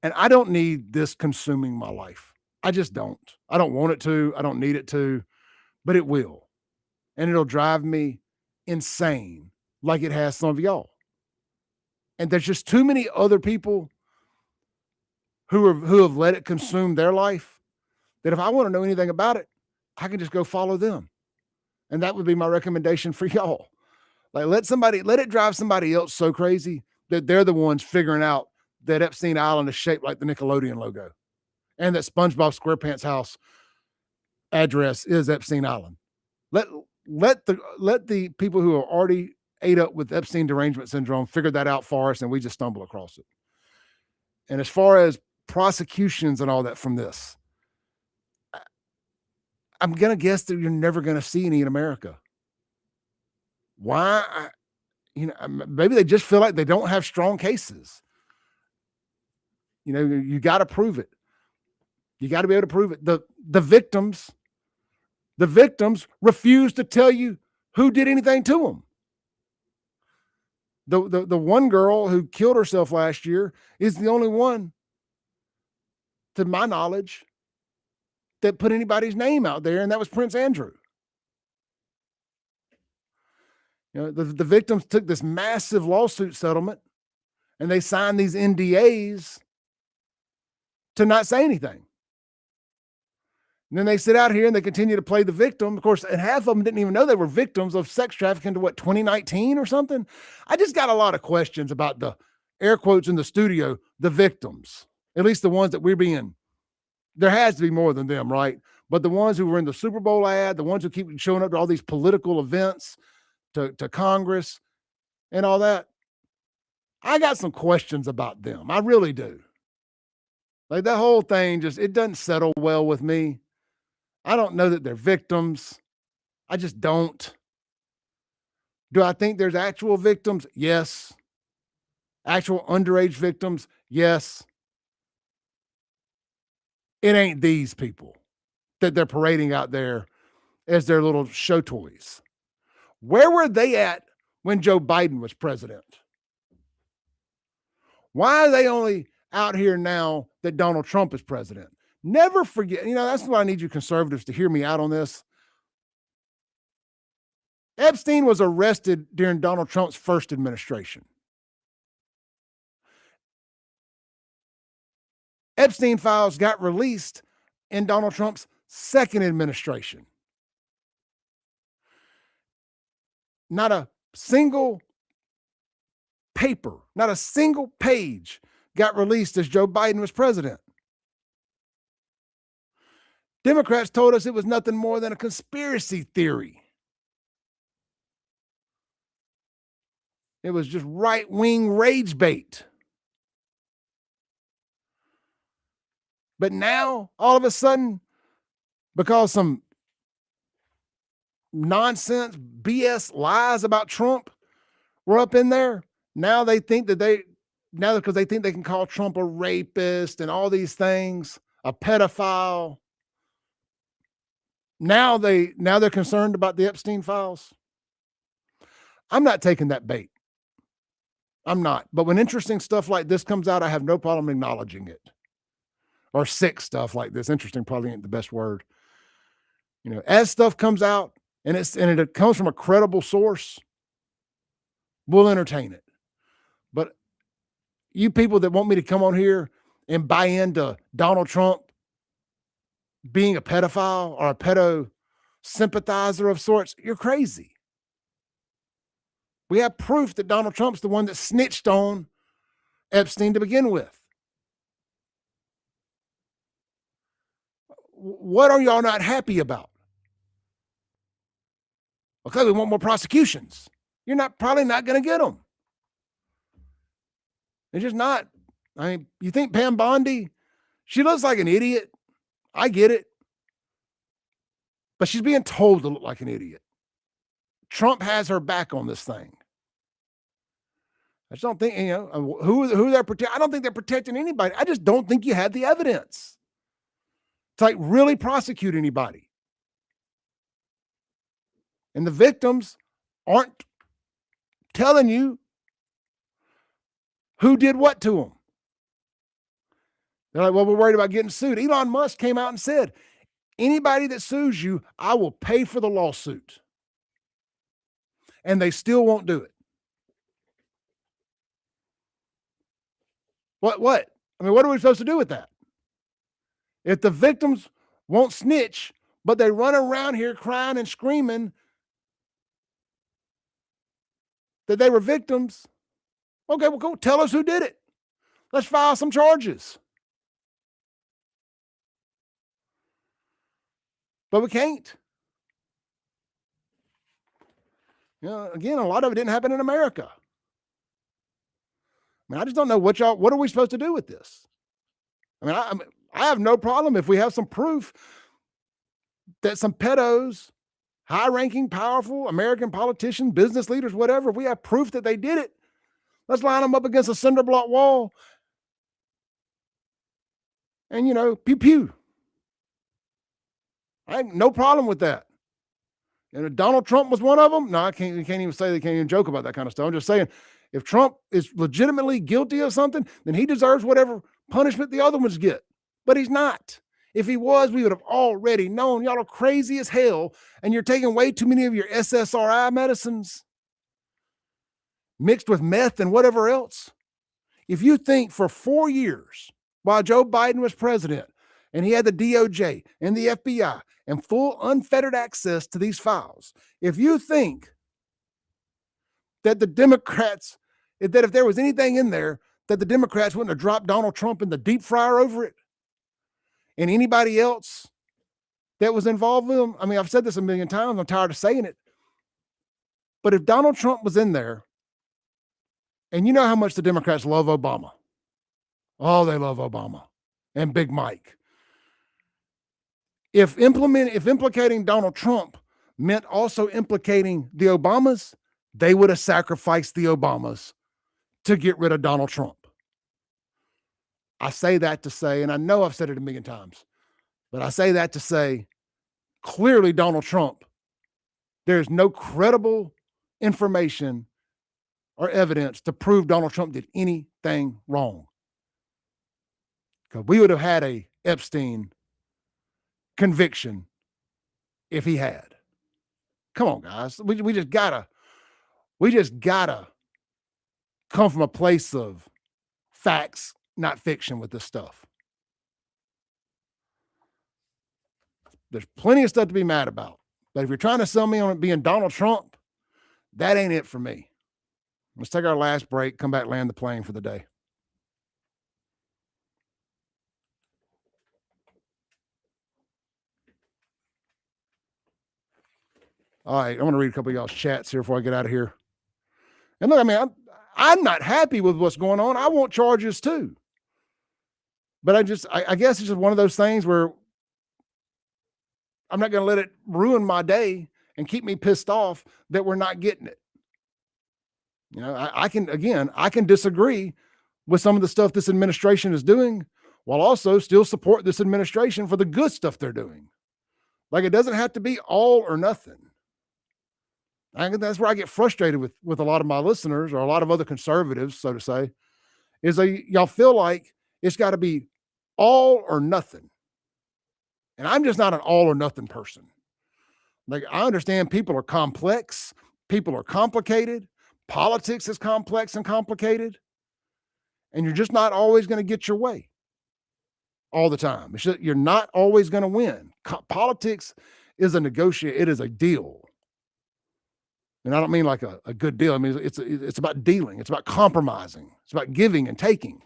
And I don't need this consuming my life. I just don't. I don't want it to. I don't need it to, but it will. And it'll drive me insane like it has some of y'all. And there's just too many other people who have let it consume their life that if I want to know anything about it, I can just go follow them. And that would be my recommendation for y'all. Like let it drive somebody else so crazy that they're the ones figuring out that Epstein Island is shaped like the Nickelodeon logo and that SpongeBob SquarePants house address is Epstein Island. Let the people who are already ate up with Epstein derangement syndrome figure that out for us, and we just stumble across it. And as far as prosecutions and all that from this, I'm going to guess that you're never going to see any in America. Why? Maybe they just feel like they don't have strong cases. You got to prove it. You got to be able to prove it. The victims refuse to tell you who did anything to them. The one girl who killed herself last year is the only one, to my knowledge, that put anybody's name out there, and that was Prince Andrew. The victims took this massive lawsuit settlement, and they signed these NDAs to not say anything. And then they sit out here and they continue to play the victim. Of course, and half of them didn't even know they were victims of sex trafficking to 2019 or something. I just got a lot of questions about the air quotes in the studio, the victims, at least the ones that we're being. There has to be more than them, right? But the ones who were in the Super Bowl ad, the ones who keep showing up to all these political events, to Congress and all that, I got some questions about them. I really do. Like that whole thing it doesn't settle well with me. I don't know that they're victims. I just don't. Do I think there's actual victims? Yes. Actual underage victims? Yes. It ain't these people that they're parading out there as their little show toys. Where were they at when Joe Biden was president? Why are they only out here now that Donald Trump is president? Never forget, that's why I need you conservatives to hear me out on this. Epstein was arrested during Donald Trump's first administration. Epstein files got released in Donald Trump's second administration. Not a single paper, not a single page got released as Joe Biden was president. Democrats told us it was nothing more than a conspiracy theory. It was just right-wing rage bait. But now, all of a sudden, because some nonsense, BS lies about Trump were up in there, now they think that because they think they can call Trump a rapist and all these things, a pedophile. Now they're concerned about the Epstein files. I'm not taking that bait. I'm not. But when interesting stuff like this comes out, I have no problem acknowledging it. Or sick stuff like this. Interesting probably ain't the best word. As stuff comes out and it comes from a credible source, we'll entertain it. But you people that want me to come on here and buy into Donald Trump being a pedophile or a pedo sympathizer of sorts, you're crazy. We have proof that Donald Trump's the one that snitched on Epstein to begin with. What are y'all not happy about? Okay, we want more prosecutions. You're probably not going to get them. It's just not. I mean, you think Pam Bondi, she looks like an idiot. I get it. But she's being told to look like an idiot. Trump has her back on this thing. I just don't think, who they're protecting. I don't think they're protecting anybody. I just don't think you had the evidence to like really prosecute anybody. And the victims aren't telling you who did what to them. They're like, well, we're worried about getting sued. Elon Musk came out and said, anybody that sues you, I will pay for the lawsuit. And they still won't do it. What? I mean, what are we supposed to do with that? If the victims won't snitch, but they run around here crying and screaming that they were victims, okay, well, go tell us who did it. Let's file some charges. But we can't. Again, a lot of it didn't happen in America. I mean, I just don't know what are we supposed to do with this? I mean, I have no problem if we have some proof that some pedos, high-ranking, powerful American politicians, business leaders, whatever, if we have proof that they did it, let's line them up against a cinder block wall and, pew pew. I have no problem with that. And if Donald Trump was one of them, no, you can't even say they can't even joke about that kind of stuff. I'm just saying, if Trump is legitimately guilty of something, then he deserves whatever punishment the other ones get. But he's not. If he was, we would have already known. Y'all are crazy as hell, and you're taking way too many of your SSRI medicines mixed with meth and whatever else. If you think for 4 years, while Joe Biden was president, and he had the DOJ and the FBI and full unfettered access to these files, if you think that the Democrats, that if there was anything in there, that the Democrats wouldn't have dropped Donald Trump in the deep fryer over it, and anybody else that was involved with them, I mean, I've said this a million times, I'm tired of saying it, but if Donald Trump was in there, and you know how much the Democrats love Obama. Oh, they love Obama and Big Mike. If implicating Donald Trump meant also implicating the Obamas, they would have sacrificed the Obamas to get rid of Donald Trump. I say that to say, and I know I've said it a million times, but I say that to say, clearly Donald Trump, there's no credible information or evidence to prove Donald Trump did anything wrong. Because we would have had a Epstein conviction if he had. Come on, guys. We just gotta come from a place of facts, not fiction with this stuff. There's plenty of stuff to be mad about. But if you're trying to sell me on it being Donald Trump, that ain't it for me. Let's take our last break, come back, land the plane for the day. All right, I'm going to read a couple of y'all's chats here before I get out of here. And look, I mean, I'm not happy with what's going on. I want charges too. But I guess it's just one of those things where I'm not going to let it ruin my day and keep me pissed off that we're not getting it. I can disagree with some of the stuff this administration is doing while also still support this administration for the good stuff they're doing. Like, it doesn't have to be all or nothing. That's where I get frustrated with a lot of my listeners or a lot of other conservatives, so to say, is y'all feel like it's got to be all or nothing. And I'm just not an all or nothing person. Like, I understand people are complex, people are complicated, Politics is complex and complicated, and you're just not always going to get your way all the time. You're not always going to win. Politics is a negotiate. It is a deal. And I don't mean like a good deal. I mean, it's about dealing. It's about compromising. It's about giving and taking.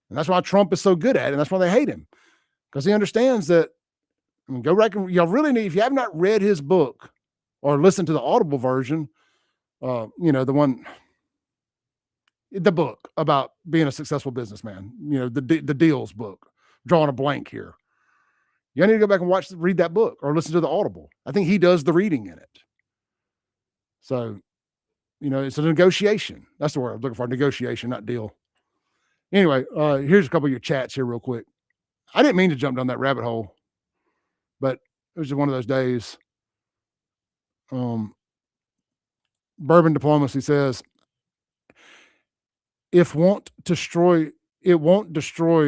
And that's why Trump is so good at it. And that's why they hate him, because he understands that. I mean, y'all really need, if you have not read his book or listened to the Audible version, the book about being a successful businessman, the deals book, drawing a blank here. You need to go back and read that book or listen to the Audible. I think he does the reading in it. So, it's a negotiation. That's the word I'm looking for, negotiation, not deal. Anyway, here's a couple of your chats here real quick. I didn't mean to jump down that rabbit hole, but it was just one of those days. Bourbon Diplomacy says, it won't destroy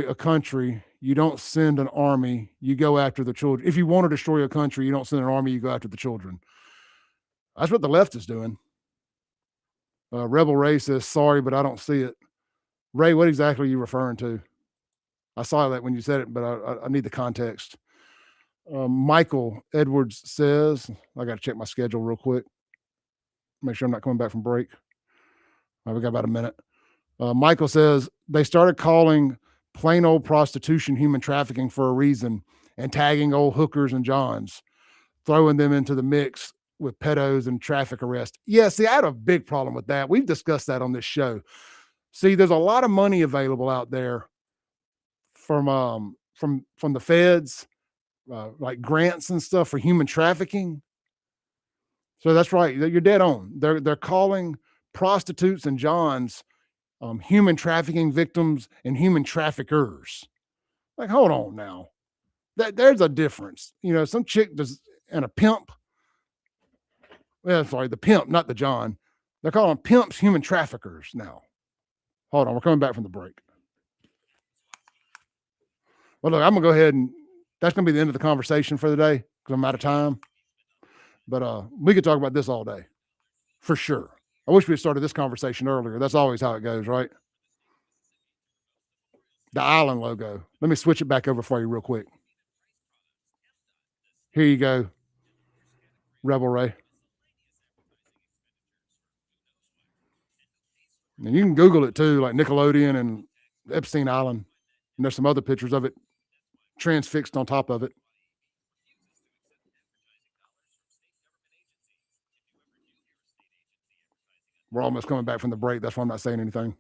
a country. You don't send an army, you go after the children. If you want to destroy a country, you don't send an army, you go after the children. That's what the left is doing. Rebel Ray says, sorry, but I don't see it. Ray, what exactly are you referring to? I saw that when you said it, but I need the context. Michael Edwards says, I got to check my schedule real quick. Make sure I'm not coming back from break. We got about a minute. Michael says, they started calling plain old prostitution human trafficking for a reason and tagging old hookers and johns, throwing them into the mix with pedos and traffic arrest. Yeah, see, I had a big problem with that. We've discussed that on this show. See, there's a lot of money available out there from the feds, like grants and stuff for human trafficking. So that's right. You're dead on. They're calling prostitutes and johns human trafficking victims and human traffickers. Like, hold on now. There's a difference. Some chick and a pimp. Well, sorry, the pimp, not the john. They're calling pimps human traffickers now. Hold on, we're coming back from the break. Well, look, I'm going to go ahead and that's going to be the end of the conversation for the day because I'm out of time. But we could talk about this all day for sure. I wish we had started this conversation earlier. That's always how it goes, right? The island logo. Let me switch it back over for you real quick. Here you go, Rebel Ray. And you can Google it too, like Nickelodeon and Epstein Island. And there's some other pictures of it transfixed on top of it. We're almost coming back from the break. That's why I'm not saying anything.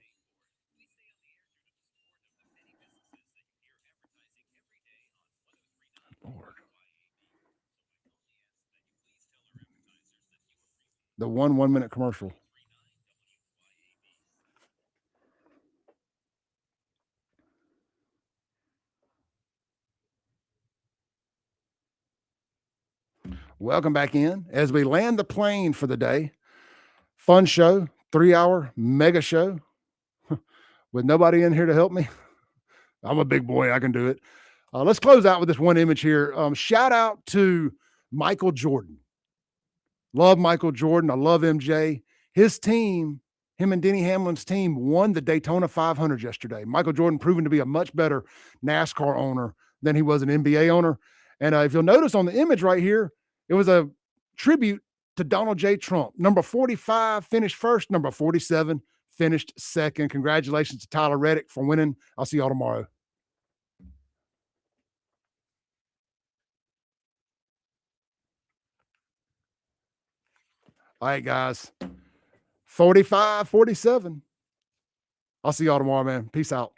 Lord. The 1 minute commercial. Welcome back in as we land the plane for the day. Fun show, 3-hour mega show with nobody in here to help me. I'm a big boy. I can do it. Let's close out with this one image here. Shout out to Michael Jordan. Love Michael Jordan. I love MJ. His team, him and Denny Hamlin's team, won the Daytona 500 yesterday. Michael Jordan proven to be a much better NASCAR owner than he was an NBA owner. And if you'll notice on the image right here, it was a tribute to Donald J. Trump. Number 45 finished first. Number 47 finished second. Congratulations to Tyler Reddick for winning. I'll see y'all tomorrow. All right, guys. 45-47. I'll see y'all tomorrow, man. Peace out.